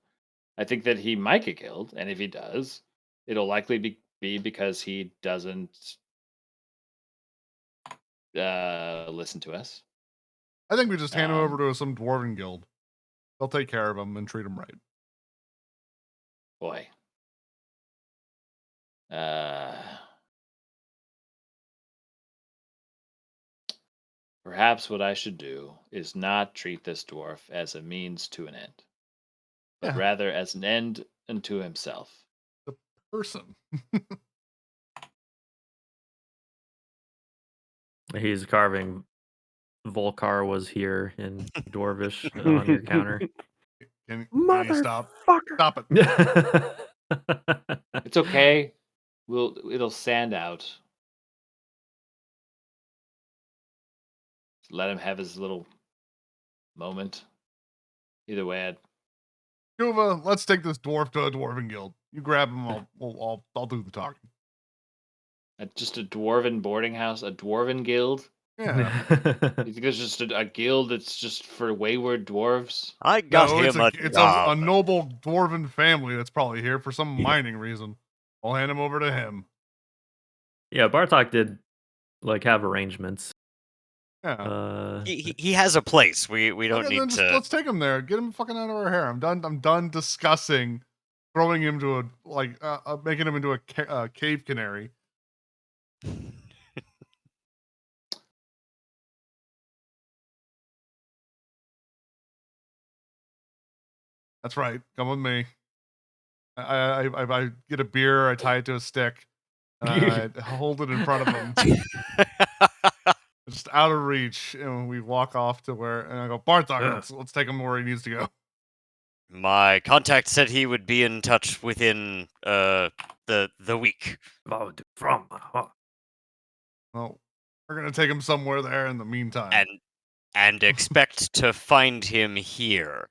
I think that he might get killed, and if he does, it'll likely be because he doesn't listen to us.
I think we just hand him over to some dwarven guild. They'll take care of him and treat him right.
Boy. Perhaps what I should do is not treat this dwarf as a means to an end, but
Yeah.
rather as an end unto himself.
The person.
He's carving. Volcar was here in Dwarvish on your counter.
Can you stop? Stop it.
It's okay. It'll sand out. Let him have his little moment. Either way,
Kuva, let's take this dwarf to a dwarven guild. You grab him. I'll do the talking.
just a dwarven boarding house, a dwarven guild.
Yeah.
You think there's just a guild that's just for wayward dwarves?
I got him
it's
job.
a noble dwarven family that's probably here for some mining reason. I'll hand him over to him.
Yeah, Bartok did have arrangements.
Yeah.
He has a place. We don't need to.
Let's take him there. Get him fucking out of our hair. I'm done discussing throwing him to making him into a cave canary. That's right. Come with me. I get a beer. I tie it to a stick. And I hold it in front of him. Just out of reach, and we walk off to where, and I go, Bartok, let's take him where he needs to go.
My contact said he would be in touch within the week.
Well, we're gonna take him somewhere there in the meantime,
and expect to find him here.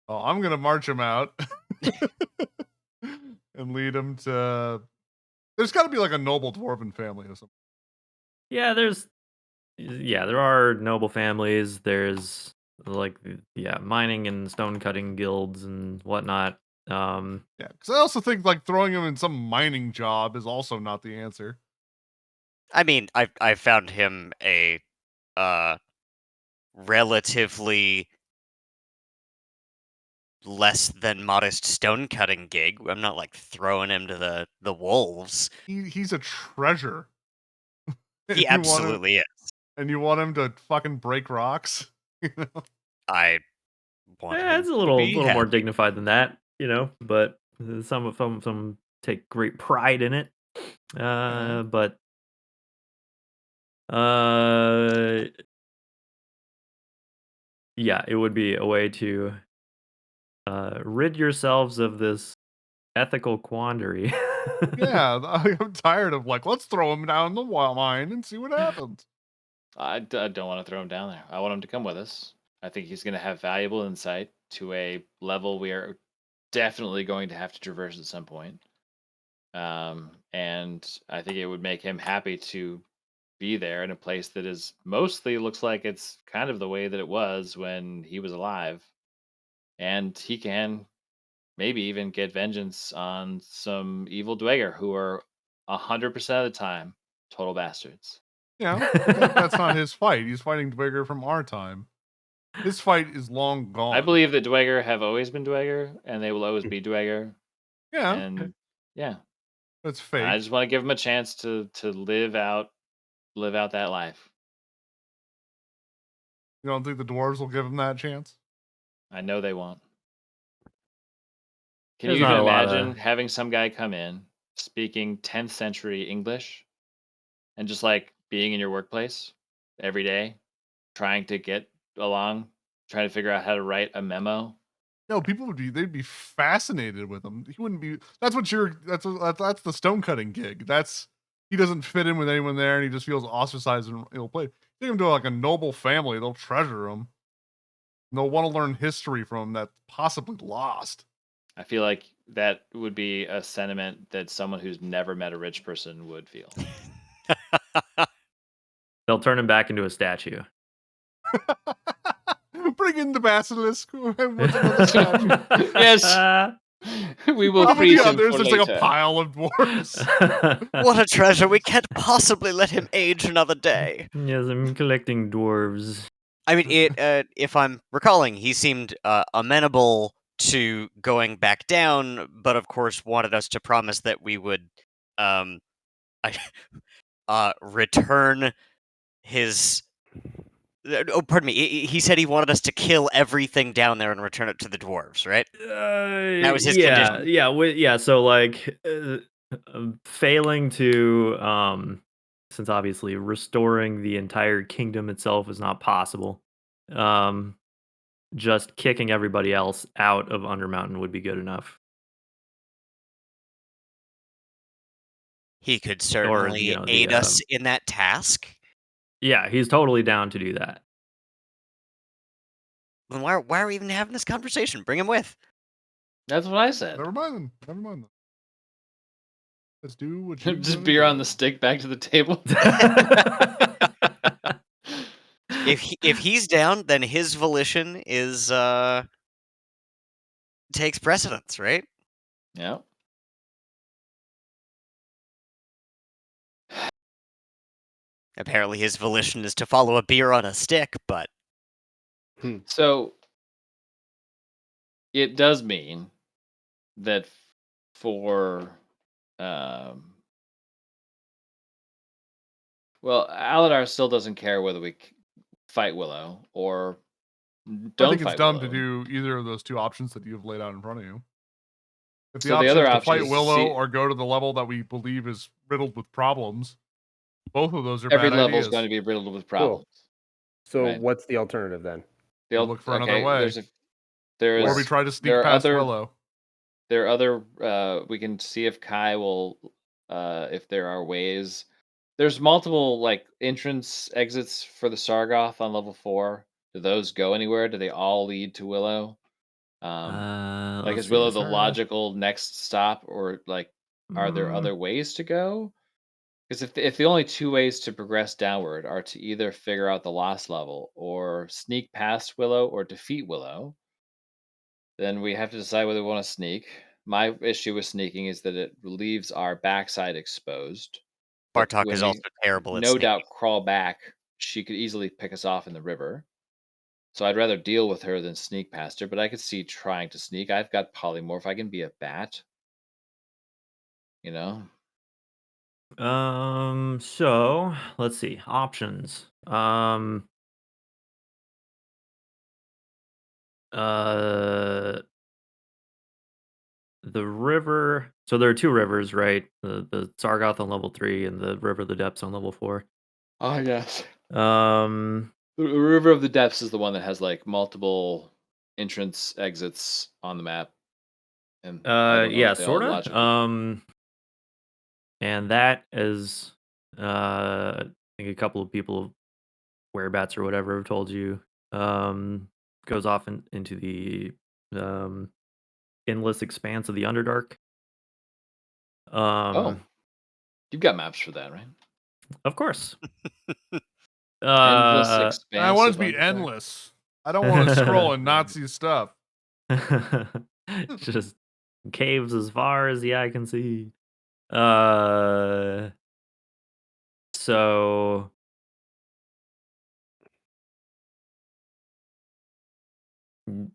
Oh, I'm gonna march him out and lead him to. There's got to be like a noble dwarven family or something.
Yeah, there are noble families. There's mining and stone cutting guilds and whatnot.
Yeah, because I also think throwing him in some mining job is also not the answer.
I mean, I found him a relatively less than modest stone cutting gig. I'm not like throwing him to the wolves.
He's a treasure.
He absolutely is.
And you want him to fucking break rocks?
I want
Yeah,
him
it's a
to
little
be
more
happy.
dignified than that, but some take great pride in it. But yeah, it would be a way to rid yourselves of this ethical quandary.
Yeah, I'm tired of let's throw him down the mine and see what happens.
I don't want to throw him down there. I want him to come with us. I think he's going to have valuable insight to a level we are definitely going to have to traverse at some point. And I think it would make him happy to be there in a place that is mostly looks like it's kind of the way that it was when he was alive. And he can maybe even get vengeance on some evil Dweger who are 100% of the time total bastards.
But that's not his fight. He's fighting Dwagger from our time. His fight is long gone.
I believe that Dweger have always been Dweger, and they will always be Dweger.
Yeah,
And yeah,
that's fake.
I just want to give him a chance to live out that life.
You don't think the dwarves will give him that chance?
I know they won't. Can
There's
you even
not a lot
imagine
of
having some guy come in speaking 10th century English and just being in your workplace every day, trying to get along, trying to figure out how to write a memo?
No, they'd be fascinated with him. He wouldn't be. That's the stone cutting gig. He doesn't fit in with anyone there, and he just feels ostracized and ill-played. Take him to a noble family, they'll treasure him. And they'll want to learn history from him that's possibly lost.
I feel like that would be a sentiment that someone who's never met a rich person would feel.
They'll turn him back into a statue.
Bring in the basilisk. What's another statue?
Yes. We will
How
freeze
many
him
others?
for
There's
later.
a pile of dwarves.
What a treasure! We can't possibly let him age another day.
Yes, I'm collecting dwarves.
I mean, if I'm recalling, he seemed amenable to going back down, but of course wanted us to promise that we would, I, return his. Oh, pardon me. He said he wanted us to kill everything down there and return it to the dwarves, right? That was his condition.
Yeah. So failing to since obviously restoring the entire kingdom itself is not possible. Just kicking everybody else out of Undermountain would be good enough.
He could certainly aid us in that task.
Yeah, he's totally down to do that.
Then why are we even having this conversation? Bring him with.
That's what I said.
Never mind them. Let's do what you
Just beer on the stick back to the table.
If he's down, then his volition is takes precedence, right?
Yeah.
Apparently his volition is to follow a beer on a stick, but
So it does mean that for well, Aladar still doesn't care whether we fight Willow or don't
I think it's
fight
dumb
Willow.
to do either of those two options that you've laid out in front of you. If the
So the
option
other
is to
option
fight
is to
Willow
see-
or go to the level that we believe is riddled with problems, both of those are
Every
bad
level
ideas.
is going to be riddled with problems.
So
Right.
what's the alternative then?
They'll
look for another way.
There's
Or we try to sneak
there are
past
other-
Willow.
There are other. We can see if Kai will, if there are ways. There's multiple entrance exits for the Sargoth on level 4. Do those go anywhere? Do they all lead to Willow? Is Willow the logical next stop, or are there other ways to go? Because if the only two ways to progress downward are to either figure out the lost level or sneak past Willow or defeat Willow, then we have to decide whether we want to sneak. My issue with sneaking is that it leaves our backside exposed. But
Bartok
when
is
we
also terrible at
no
sneaking.
doubt crawl back, she could easily pick us off in the river. So I'd rather deal with her than sneak past her, but I could see trying to sneak. I've got polymorph. I can be a bat. You know?
So let's see. Options. Uh the river. So there are two rivers, right? The Sargoth on level 3 and the River of the Depths on level 4.
Oh, yes.
Um
The River of the Depths is the one that has like multiple entrance exits on the map. And I don't know
yeah,
if they all
sorta.
logically.
And that is I think a couple of people whereabouts or whatever have told you goes off into the um endless expanse of the Underdark.
Oh, you've got maps for that, right?
Of course.
Endless
Uh
I want
expanse
it
of
to be
Underdark.
endless. I don't want to scroll and not see stuff.
just caves as far as the eye can see. Uh so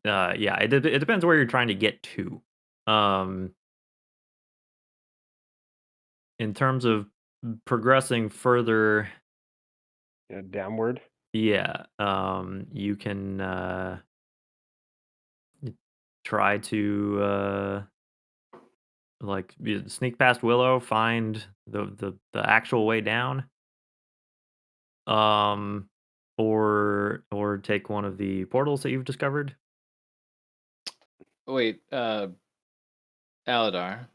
yeah, it depends where you're trying to get to. Um in terms of progressing further,
Yeah, downward.
yeah, you can try to like sneak past Willow, find the actual way down, um, or take one of the portals that you've discovered.
Wait, Aladar,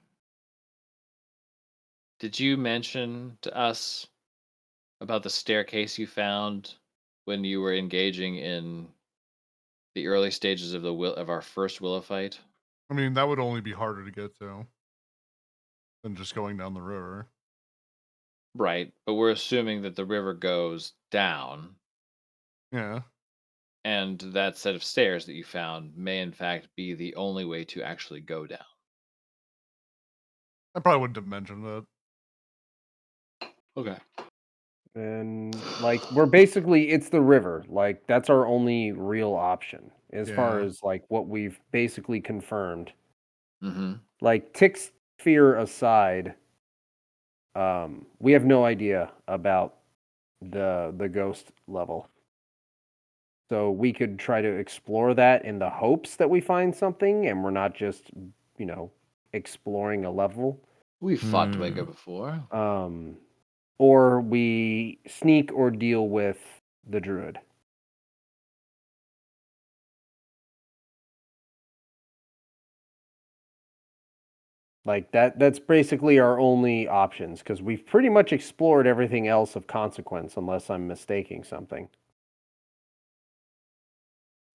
did you mention to us about the staircase you found when you were engaging in the early stages of our first Willow fight?
I mean, that would only be harder to get to than just going down the river.
Right, but we're assuming that the river goes down,
Yeah.
and that set of stairs that you found may in fact be the only way to actually go down.
I probably wouldn't have mentioned it.
Okay.
And like we're basically it's the river. Like that's our only real option as far
Yeah.
as like what we've basically confirmed.
Mm-hmm.
Like Tick's fear aside, we have no idea about the ghost level. So we could try to explore that in the hopes that we find something and we're not just, you know, exploring a level.
We fought
Hmm.
Dwaygo before.
Or we sneak or deal with the druid. Like that's basically our only options because we've pretty much explored everything else of consequence unless I'm mistaking something.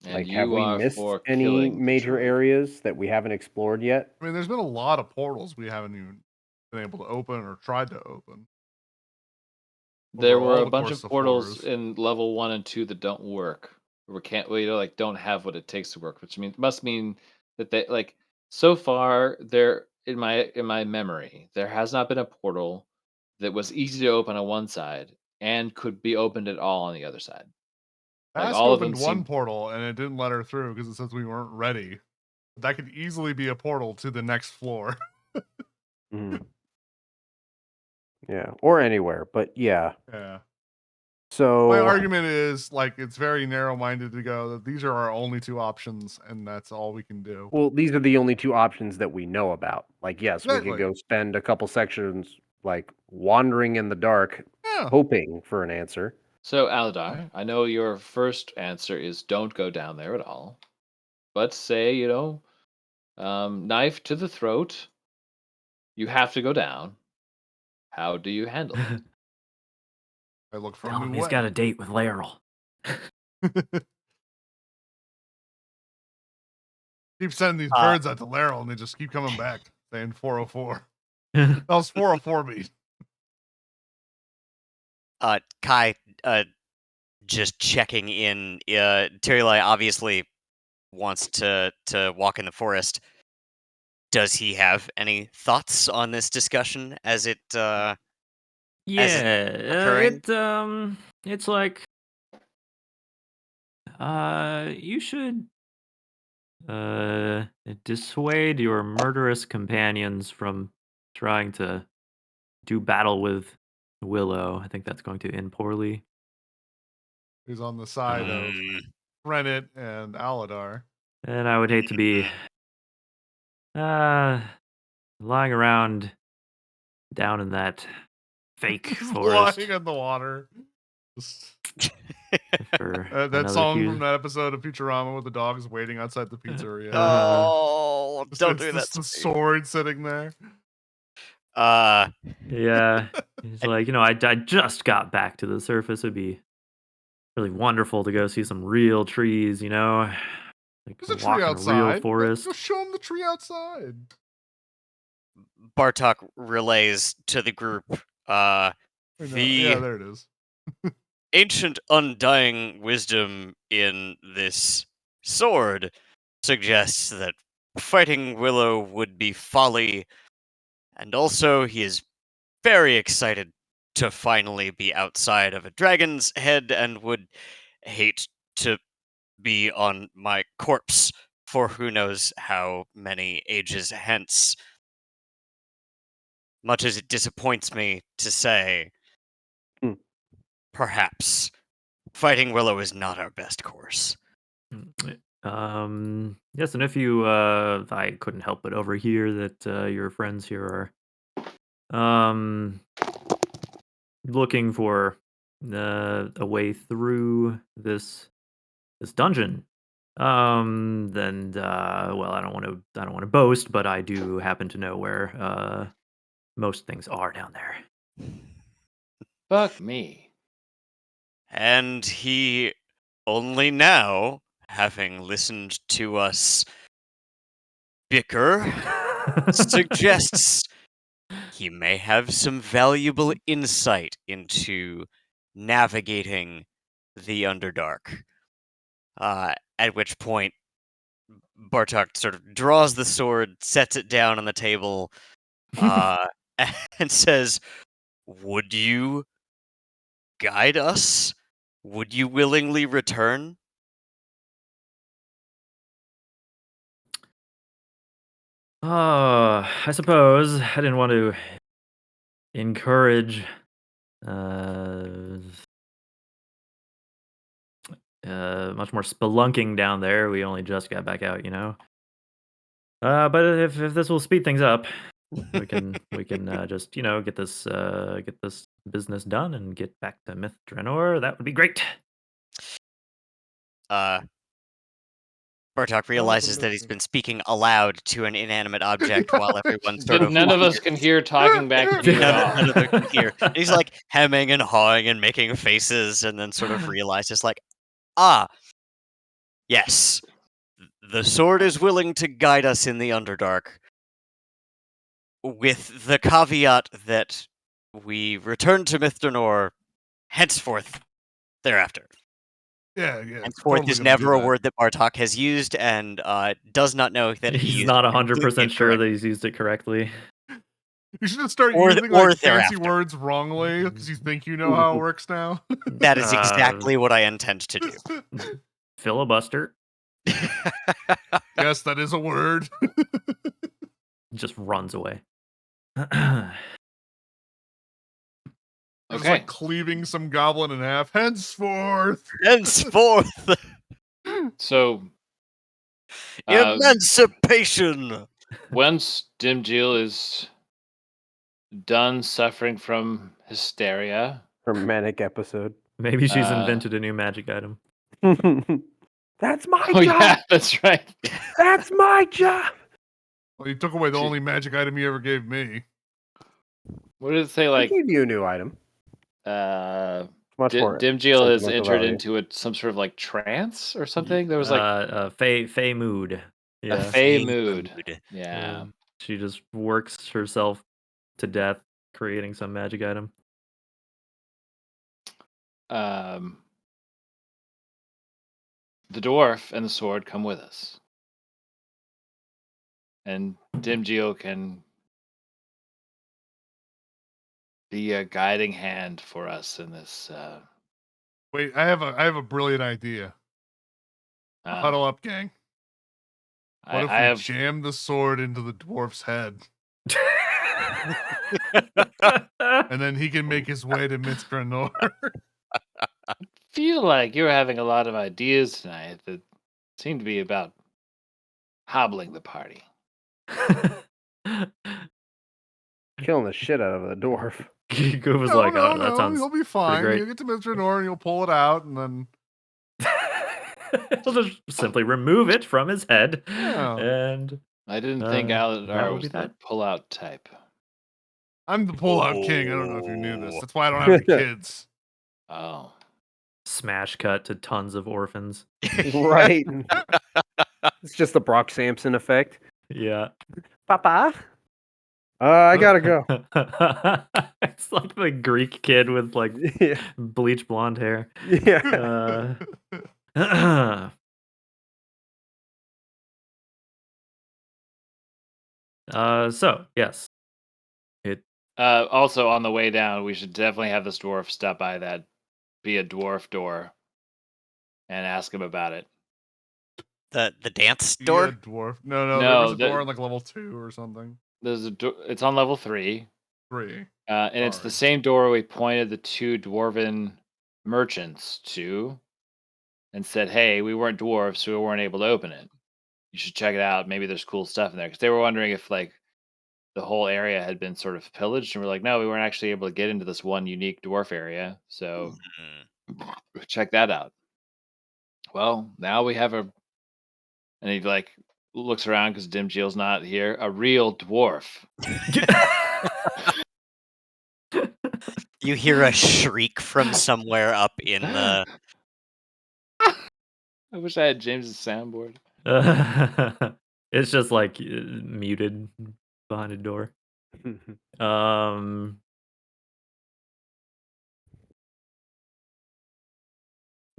And
Like have
you
we
are
missed
for
any
killing the
major
druid.
areas that we haven't explored yet?
I mean, there's been a lot of portals we haven't even been able to open or tried to open
There
over
were
all
a
the
bunch
course
of
of
portals
floors.
in level 1 and 2 that don't work. Like don't have what it takes to work, which must mean that they like so far there in my memory, there has not been a portal that was easy to open on one side and could be opened at all on the other side. Like
Ask
all of them
opened one
seem
portal and it didn't let her through because it says we weren't ready. That could easily be a portal to the next floor.
Mhm. Yeah, or anywhere, but yeah.
Yeah. My
So
argument is like it's very narrow minded to go that these are our only two options and that's all we can do.
well, these are the only two options that we know about. Like, yes, we could
Exactly.
go spend a couple sections like wandering in the dark,
Yeah.
hoping for an answer.
So Aladar, I know your first answer is don't go down there at all. But say, knife to the throat, you have to go down. How do you handle it?
I look for a
Tell
new
him he's
way.
got a date with Laeral.
Keep sending these
Uh,
birds out to Laryl and they just keep coming back saying 404. That was 404 beat.
Kai, just checking in. Terry obviously wants to walk in the forest. Does he have any thoughts on this discussion as it
Yeah,
occurring?
it's like You should dissuade your murderous companions from trying to do battle with Willow. I think that's going to end poorly.
He's on the side of
Mm,
Rennet and Aladar.
And I would hate to be lying around down in that fake forest
Flying in the water.
for
That
another
song
few.
from that episode of Futurama with the dogs waiting outside the pizzeria.
oh, don't do that
It's
to
the
me.
sword sitting there.
Yeah, it's like I just got back to the surface. It'd be really wonderful to go see some real trees. Like
There's a tree
walk in a real
outside. Go
forest.
show him the tree outside.
Bartok relays to the group.
Yeah,
The
there it is.
ancient undying wisdom in this sword suggests that fighting Willow would be folly, and also he is very excited to finally be outside of a dragon's head and would hate to be on my corpse for who knows how many ages hence. Much as it disappoints me to say,
Hmm.
perhaps fighting Willow is not our best course.
Yes, and if you I couldn't help but overhear that your friends here are looking for a way through this dungeon. Then well, I don't want to boast, but I do happen to know where most things are down there.
Fuck me.
And he only now, having listened to us bicker, suggests he may have some valuable insight into navigating the Underdark. At which point, Bartok sort of draws the sword, sets it down on the table, and says, "Would you guide us? Would you willingly return?"
I suppose I didn't want to encourage uh, much more spelunking down there. We only just got back out. But if this will speed things up, we can just get this business done and get back to Myth Draenor. That would be great.
Bartok realizes that he's been speaking aloud to an inanimate object while everyone's sort of
None of us can hear talking back to you at all.
none of them can hear. And he's like hemming and hawing and making faces, and then sort of realizes, like, yes, the sword is willing to guide us in the Underdark, with the caveat that we return to Mithranor henceforth thereafter.
Yeah.
Henceforth
Totally
is
gonna do
never a
that.
word that Bartok has used, and does not know that he
He's
used
not
it
100%
completely
sure
incorrectly.
that he's used it correctly.
You should just start
Or
using
or
like fancy
thereafter.
words wrongly because you think you know how it works now.
That is exactly what I intend to do.
Filibuster
Yes, that is a word.
just runs away.
Just
Okay.
like cleaving some goblin in half. Henceforth.
Henceforth,
So
emancipation.
once Dimjil is done suffering from hysteria,
Her manic episode.
Maybe she's
Uh,
invented a new magic item.
That's my
oh
job.
yeah, that's right.
That's my job.
Well, you took away the
She-
only magic item you ever gave me.
What did it say?
I
Like
gave you a new item. Much more
Dimjil has
sentimental
entered
value.
into some sort of like trance or something. There was like
Fey mood.
a
Yeah.
fey mood. Yeah.
She just works herself to death creating some magic item.
The dwarf and the sword come with us, and Dimjil can be a guiding hand for us in this.
Wait, I have a brilliant idea. Huddle up, gang. What if
I
we
have
jam the sword into the dwarf's head, and then he can make his way to Mithranor?
feel like you're having a lot of ideas tonight that seem to be about hobbling the party.
Killing the shit out of the dwarf.
Goof was
No,
like,
no,
oh, that
no.
sounds
He'll be fine.
great.
You'll get to Mithranor and you'll pull it out, and then
He'll just simply remove it from his head.
Yeah.
And
I didn't think
that
Aladar
would
was
be
the
that.
pull-out type.
I'm the pull-out king. I don't know if you knew this.
Oh.
That's why I don't have any kids.
Oh.
Smash cut to tons of orphans.
Right. It's just the Brock Sampson effect.
Yeah.
Papa. I gotta go.
It's like the Greek kid with like
Yeah.
bleach blonde hair.
Yeah.
So yes, it
Also, on the way down, we should definitely have this dwarf stop by that be a dwarf door and ask him about it.
The dance
Be
door?
a dwarf. No, there
No,
was a door
the-
on like level 2 or something.
There's it's on level 3,
3.
and it's the
Sorry.
same door we pointed the 2 dwarven merchants to, and said, "Hey, we weren't dwarves, so we weren't able to open it. You should check it out. Maybe there's cool stuff in there." Because they were wondering if like the whole area had been sort of pillaged, and we're like, "No, we weren't actually able to get into this one unique dwarf area, so
Hmm.
check that out." Well, now we have a, and he like looks around because Dimjeel's not here. A real dwarf.
You hear a shriek from somewhere up in the.
I wish I had James's soundboard.
it's just like muted behind a door.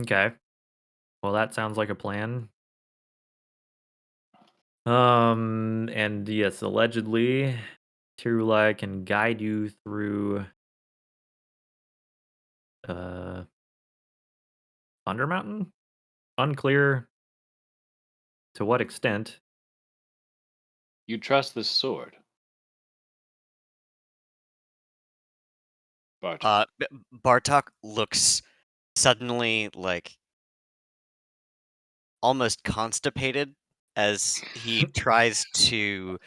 Okay. Well, that sounds like a plan. And yes, allegedly, Tirulai can guide you through Thunder Mountain? Unclear to what extent.
You trust this sword, Bartok.
Bartok looks suddenly like almost constipated as he tries to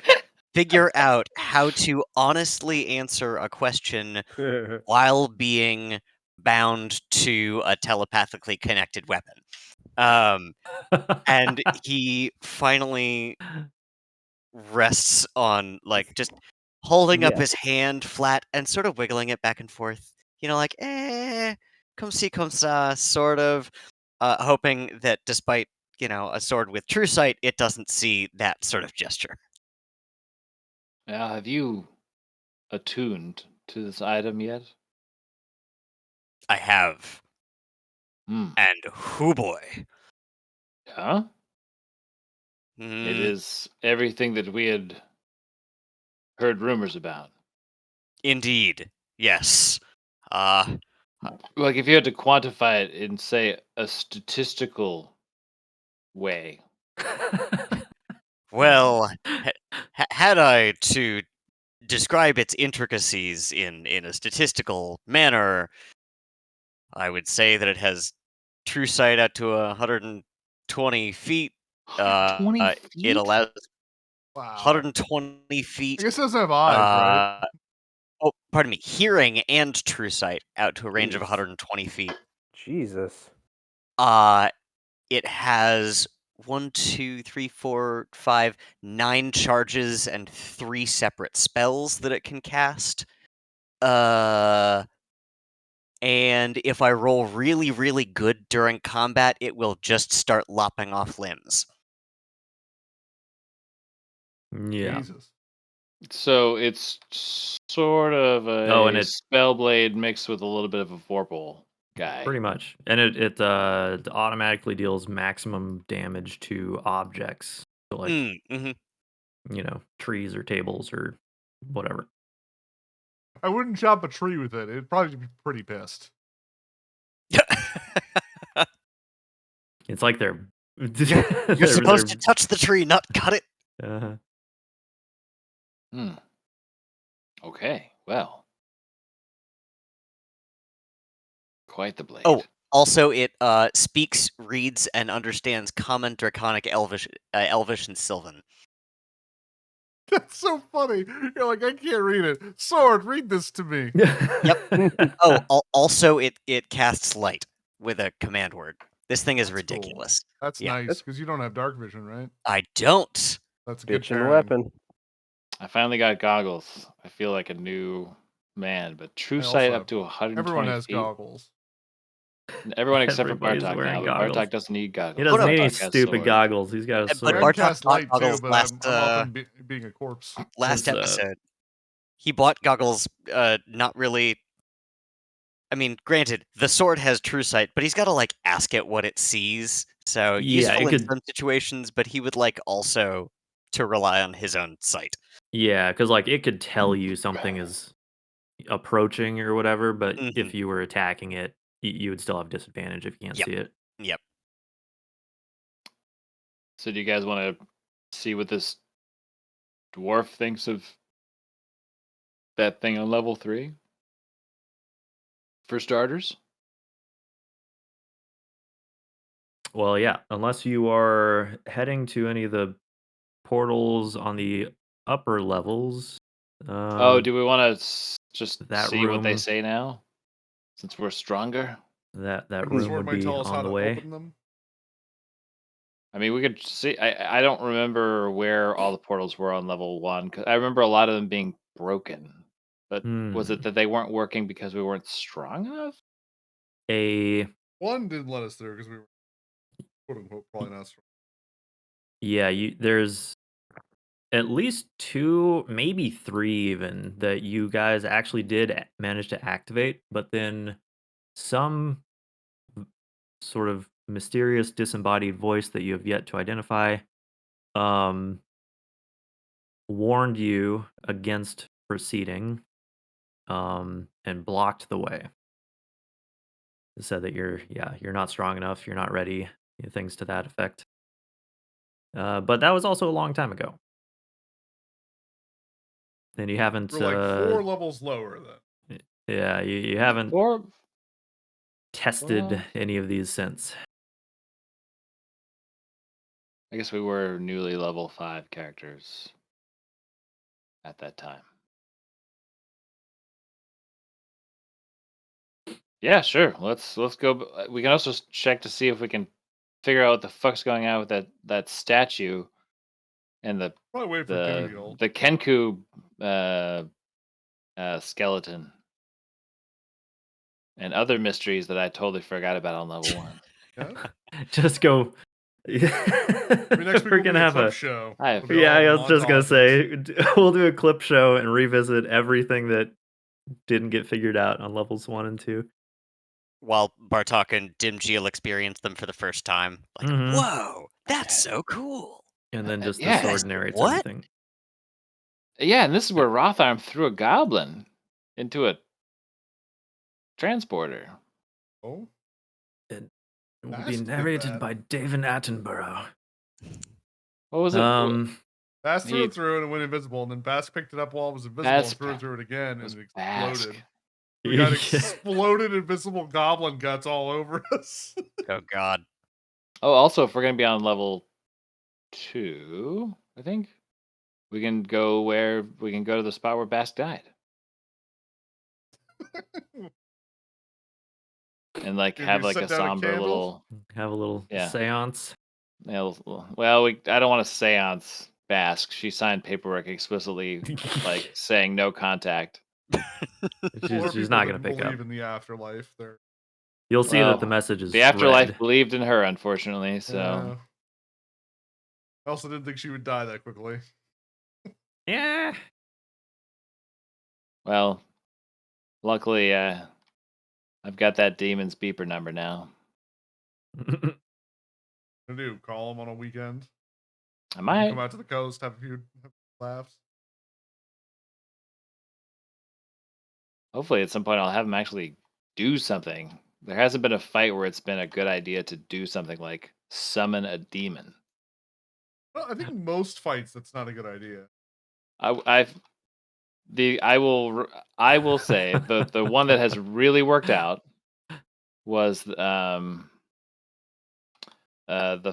figure out how to honestly answer a question while being bound to a telepathically connected weapon. And he finally rests on like just holding up
Yeah.
his hand flat and sort of wiggling it back and forth. You know, like come see, come sa, sort of, hoping that despite a sword with true sight, it doesn't see that sort of gesture.
Now, have you attuned to this item yet?
I have,
Hmm.
and hoo boy,
Yeah? It
mm,
is everything that we had heard rumors about.
indeed, yes.
Like, if you had to quantify it in, say, a statistical way.
Well, had I to describe its intricacies in a statistical manner, I would say that it has true sight out to 120 feet.
20
It
feet?
allows
Wow.
120
I
feet.
guess it doesn't have eyes, right?
Oh, pardon me. Hearing and true sight out to a range of
Jeez.
120 feet.
Jesus.
It has 1, 2, 3, 4, 5, 9 charges and 3 separate spells that it can cast. And if I roll really, really good during combat, it will just start lopping off limbs.
Yeah.
Jesus.
So it's sort of
Oh, and
a
it
spellblade mixed with a little bit of a vorpal guy.
pretty much, and it automatically deals maximum damage to objects, so like
Mhm.
trees or tables or whatever.
I wouldn't chop a tree with it. It'd probably be pretty pissed.
It's like they're
You're supposed to touch the tree, not cut it.
Uh-huh.
Hmm. Okay. Well, quite the blade.
Oh, also it speaks, reads, and understands Common, Draconic, Elvish, and Sylvan.
That's so funny. You're like, I can't read it. Sword, read this to me.
Oh, also it casts light with a command word. This thing is
That's cool.
ridiculous.
That's
Yeah.
nice because you don't have dark vision, right?
I don't.
That's a good
Bitchin'
pairing.
weapon.
I finally got goggles. I feel like a new man, but true
I
sight
also
up to 120
Everyone has
feet.
goggles.
Everyone except for
Everybody's
Bartok
wearing
now, but
goggles.
Bartok doesn't need goggles.
He doesn't
no.
need any
Bartok has
stupid
sword.
goggles. He's got a
But
sword.
I can
Bartok
cast
bought
light too,
goggles
but
last,
I'm often being a corpse.
last
His,
episode. He bought goggles, not really. I mean, granted, the sword has true sight, but he's got to like ask it what it sees. So
Yeah,
useful
it
in
could-
some situations, but he would like also to rely on his own sight.
Yeah, because like it could tell you something is approaching or whatever, but if you were attacking it, you would still have disadvantage if you can't
Yep.
see it.
Yep.
So do you guys want to see what this dwarf thinks of that thing on level 3? For starters?
Well, yeah, unless you are heading to any of the portals on the upper levels.
Oh, do we want to just
that
see what they
room-
say now? Since we're stronger?
that
The
room
sword
would
might
be
tell us how
on the
to
way.
open them.
I mean, we could see. I don't remember where all the portals were on level 1. 'Cause I remember a lot of them being broken. But was it that they weren't working because we weren't strong enough?
One didn't let us through because we were quote unquote probably not strong.
Yeah, there's at least 2, maybe 3 even that you guys actually did manage to activate, but then some sort of mysterious disembodied voice that you have yet to identify warned you against proceeding and blocked the way. It said that you're not strong enough, you're not ready, things to that effect. But that was also a long time ago. And you haven't
We're like 4 levels lower then.
yeah, you haven't
Or
tested
well,
any of these since.
I guess we were newly level 5 characters at that time. Yeah, sure. Let's go. We can also check to see if we can figure out what the fuck's going on with that statue and
Probably wait for Dimgil.
the Kenku skeleton and other mysteries that I totally forgot about on level 1.
Yeah?
Just go.
Maybe next week
We're
we'll
gonna
be a
have
clip
a
show.
I
It'll be
yeah.
all
I was just gonna
montages.
say we'll do a clip show and revisit everything that didn't get figured out on levels 1 and 2.
While Bartok and Dimgil experience them for the first time. Like, whoa, that's so cool.
And then just the
yeah.
sword narrates
What?
everything.
Yeah, and this is where Rotharm threw a goblin into a transporter.
Oh,
It will
Bast
be
did
narrated
that.
by David Attenborough.
What was it?
Bass threw
He-
it through and it went invisible, and then Bass picked it up while it was invisible
Bass
and threw it through it again, and
was
it
Bask.
exploded. We got exploded invisible goblin guts all over us.
Oh god.
Oh, also, if we're gonna be on level 2, I think we can go to the spot where Bask died, and like
Did
have
we
like
set
a
down a
somber
candle?
little.
Have a little
Yeah.
seance.
Well, I don't want to seance Bask. She signed paperwork explicitly like saying no contact.
She's not gonna pick up.
Believe in the afterlife. They're
You'll see
Well,
that the message is
the afterlife
red.
believed in her, unfortunately. So
I also didn't think she would die that quickly.
Yeah.
well, luckily, I've got that demon's beeper number now.
What do? Call him on a weekend.
I
Come
might.
out to the coast, have a few laughs.
Hopefully, at some point, I'll have him actually do something. There hasn't been a fight where it's been a good idea to do something like summon a demon.
Well, I think most fights that's not a good idea.
I will say the one that has really worked out was the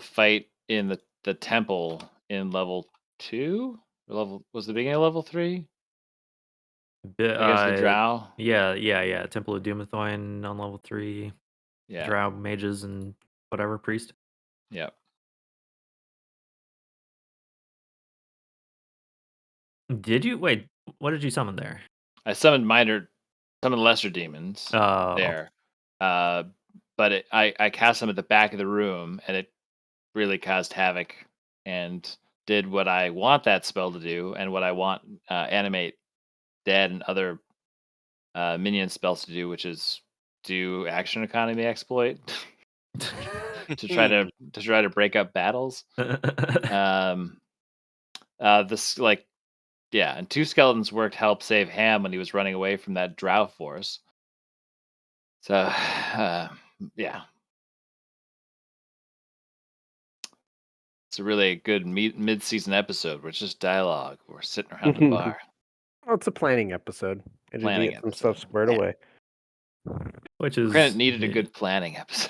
fight in the temple in level 2, or was the beginning of level 3 against the drow.
Yeah. Temple of Doomethorn on level 3.
Yeah,
Drow mages and whatever priest.
yeah.
Did you wait? What did you summon there?
I summoned lesser demons
Oh,
there, uh, but I cast them at the back of the room, and it really caused havoc and did what I want that spell to do, and what I want animate dead and other minion spells to do, which is do action economy exploit to try to break up battles. Um, this yeah, and 2 skeletons worked help save Ham when he was running away from that drow force. So, yeah, it's a really good mid-season episode where it's just dialogue. We're sitting around the bar,
Well, it's a planning episode. I just
planning
get some stuff
episode.
squared away.
which
Credit
is
needed a good planning episode.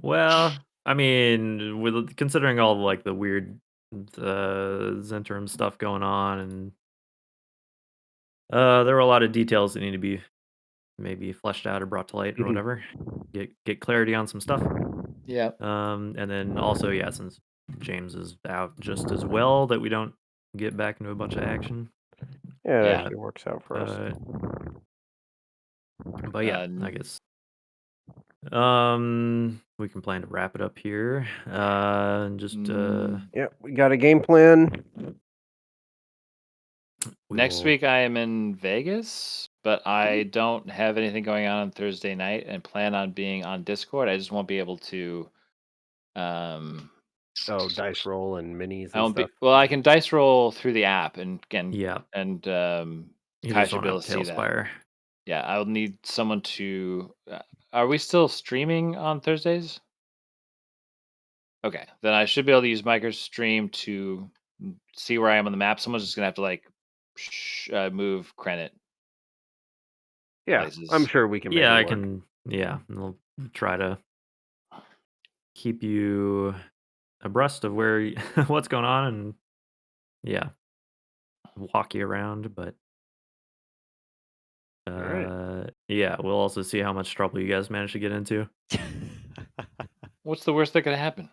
Well, I mean, with considering all like the weird Zentrum stuff going on, and there were a lot of details that need to be maybe fleshed out or brought to light or
Mhm.
whatever. Get clarity on some stuff.
Yeah.
And then also, yeah, since James is out just as well, that we don't get back into a bunch of action.
Yeah, it
Yeah.
actually works out for us.
But yeah, I guess we can plan to wrap it up here. And just
Yeah, we got a game plan.
Next
will-
week I am in Vegas, but I don't have anything going on Thursday night and plan on being on Discord. I just won't be able to.
Oh, dice roll and minis
I
and
won't be.
stuff.
Well, I can dice roll through the app and
Yeah, you
Kai
just
should
don't
be
have
able to see that.
Tailspire.
Yeah, I'll need someone to. Are we still streaming on Thursdays? Okay, then I should be able to use MicroStream to see where I am on the map. Someone's just gonna have to move Krenit
Yeah,
places.
I'm sure we can make
Yeah,
it
I
work.
can. Yeah, I'll try to keep you abreast of where what's going on, and yeah, walk you around. But
Alright.
yeah, we'll also see how much trouble you guys manage to get into.
What's the worst that could happen?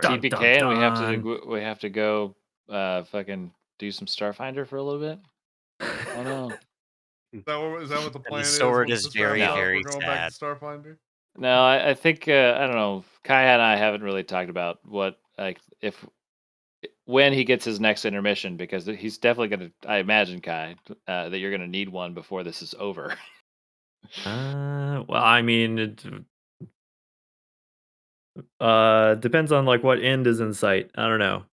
Dun,
TPK,
dun,
and
dun.
we have to go fucking do some Starfinder for a little bit. Oh no.
Is that what the
And
plan
the
is?
sword
Once
is
this
very,
wraps up,
very
we're going back
sad.
to Starfinder.
No, I think I don't know. Kai and I haven't really talked about what when he gets his next intermission, because he's definitely gonna. I imagine, Kai, that you're gonna need one before this is over.
Well, I mean, it depends on like what end is in sight. I don't know.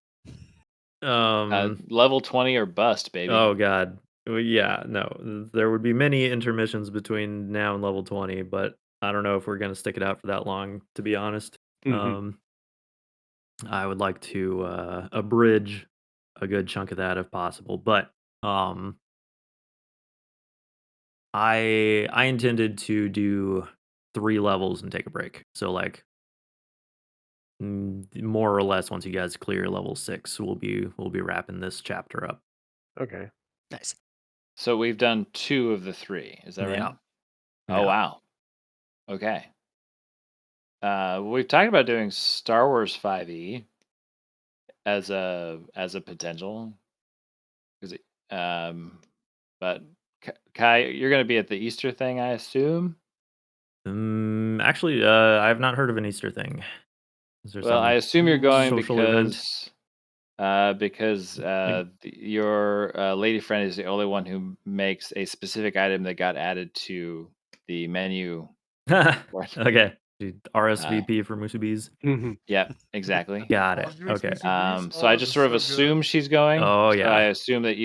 Level 20 or bust, baby.
Oh god. Well, yeah, no. There would be many intermissions between now and level 20, but I don't know if we're gonna stick it out for that long, to be honest.
Mhm.
I would like to abridge a good chunk of that if possible, but I intended to do 3 levels and take a break. So like more or less once you guys clear level 6, we'll be wrapping this chapter up.
Okay.
Nice.
So we've done 2 of the 3. Is that right?
Yeah.
Oh
Yeah.
wow. Okay. We've talked about doing Star Wars 5e as a potential, because but Kai, you're going to be at the Easter thing, I assume.
Actually, I have not heard of an Easter thing. Is there
Well, I
some
assume you're going
social event?
because your lady friend is the only one who makes a specific item that got added to the menu.
Okay. RSVP for Musubis.
Mhm.
Yeah, exactly.
Got
Oh,
it.
she makes
Okay.
Musubis?
So
Oh,
I
those
just
are
sort of
so
assume
good.
she's going.
Oh,
So I
yeah.
assume that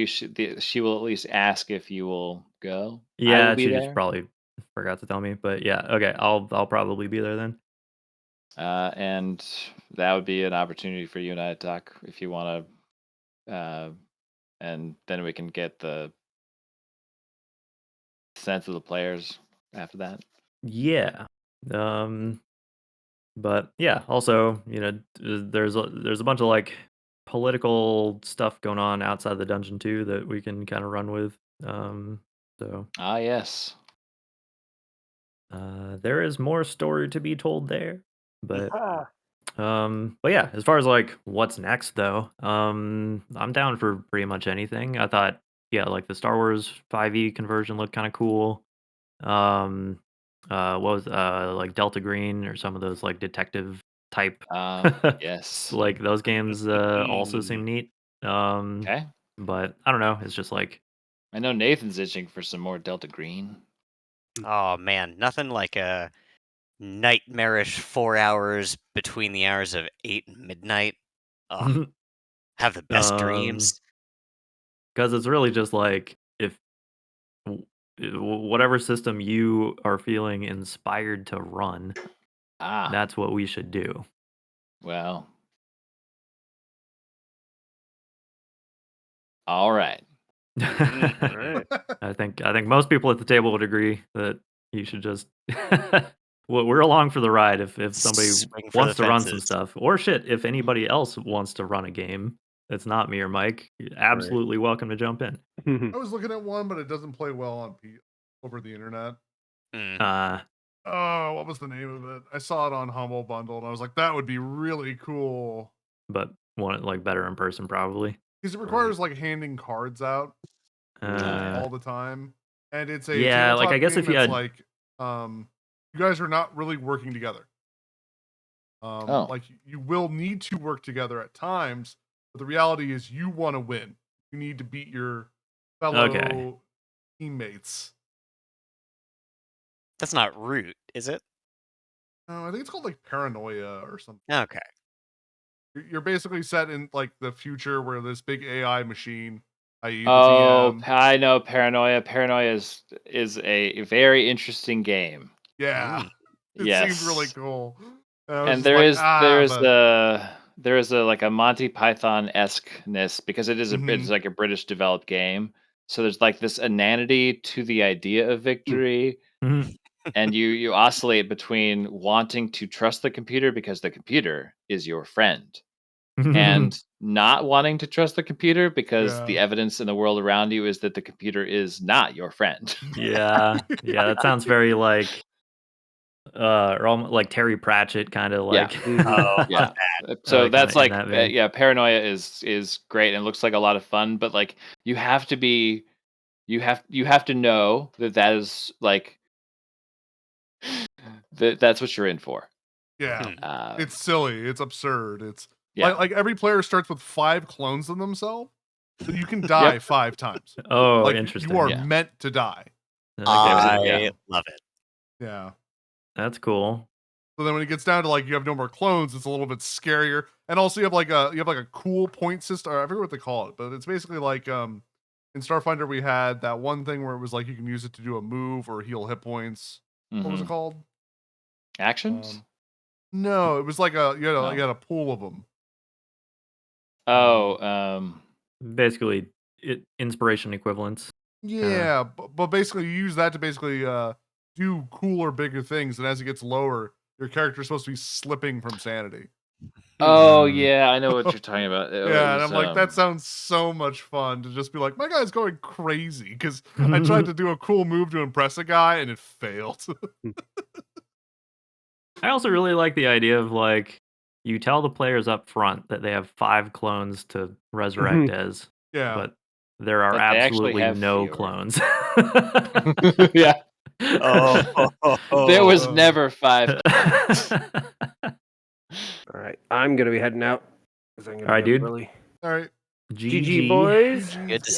she will at least ask if you will go. I will
Yeah,
be
she just
there.
probably forgot to tell me. But yeah, okay, I'll probably be there then.
And that would be an opportunity for you and I to talk if you want to, and then we can get the sense of the players after that.
Yeah. But yeah, also, there's a bunch of like political stuff going on outside the dungeon too that we can kind of run with. So
Ah, yes.
there is more story to be told there. But yeah, as far as like what's next though, I'm down for pretty much anything. I thought, yeah, like the Star Wars 5e conversion looked kind of cool. Um, what was like Delta Green or some of those like detective type,
Yes.
like those games also seem neat.
Okay.
But I don't know. It's just like
I know Nathan's itching for some more Delta Green.
Oh man, nothing like a nightmarish 4 hours between the hours of 8 and midnight. Oh, have the best dreams.
because it's really just like if whatever system you are feeling inspired to run,
Ah,
that's what we should do.
well. All right.
Alright.
I think most people at the table would agree that you should just well, we're along for the ride if somebody
Swing for
wants
the
to run some
fences.
stuff. Or shit, if anybody else wants to run a game that's not me or Mike, you're absolutely welcome to jump in.
I was looking at one, but it doesn't play well on over the internet.
Mm.
Oh, what was the name of it? I saw it on Humble Bundle, and I was like, that would be really cool.
But want it like better in person probably.
Because it requires like handing cards out
Uh,
all the time, and it's a
yeah, like
tabletop
I guess
game
if you
that's
had
like, you guys are not really working together.
Oh.
Like you will need to work together at times, but the reality is you want to win. You need to beat your fellow teammates.
That's not Root, is it?
I think it's called like Paranoia or something.
Okay.
You're basically set in like the future where this big AI machine, i.e. the
Oh,
GM.
I know Paranoia. Paranoia is a very interesting game.
Yeah,
Mm.
it seemed really cool. And I was
And
just
there
like,
is there is a like a Monty Python-esque-ness because it is it's
Mhm.
like a British developed game. So there's like this inanity to the idea of victory, and you oscillate between wanting to trust the computer because the computer is your friend, and not wanting to trust the computer because the
Yeah.
evidence in the world around you is that the computer is not your friend.
yeah, that sounds very like or like Terry Pratchett kind of
Yeah.
like
Oh,
Yeah. So
kinda
that's
in
like
that vein.
yeah, Paranoia is great and looks like a lot of fun, but like you have to be you have to know that that is like that's what you're in for.
Yeah.
Uh,
It's silly. It's absurd. It's
yeah.
like every player starts with 5 clones of themselves, so you can die
Yep.
5 times.
Oh,
Like you are
interesting.
Yeah.
meant to die.
Okay,
I love it.
Yeah.
that's cool.
So then when it gets down to like you have no more clones, it's a little bit scarier. And also you have like a cool point system. Or I forget what they call it, but it's basically like in Starfinder we had that one thing where it was like you can use it to do a move or heal hit points. What was it
Mhm.
called?
Actions?
No, it was like you
No.
had a pool of them.
Oh,
Basically, inspiration equivalents.
Yeah, but basically you use that to basically do cooler, bigger things, and as it gets lower, your character's supposed to be slipping from sanity.
oh
Mm.
yeah, I know what you're talking about. It
Yeah, and
was
I'm like, that sounds so much fun to just be like, my guy's going crazy because I tried to do a cool move to impress a guy and it failed.
I also really like the idea of like you tell the players up front that they have 5 clones to resurrect as,
Yeah.
but there are
But they actually
absolutely
have
no
fewer.
clones.
Yeah. There was
Oh.
never 5.
Alright, I'm gonna be heading out. 'Cause I'm gonna
Alright,
be up
dude.
early.
All right.
GG,
GG.
boys.
GG's,
Good to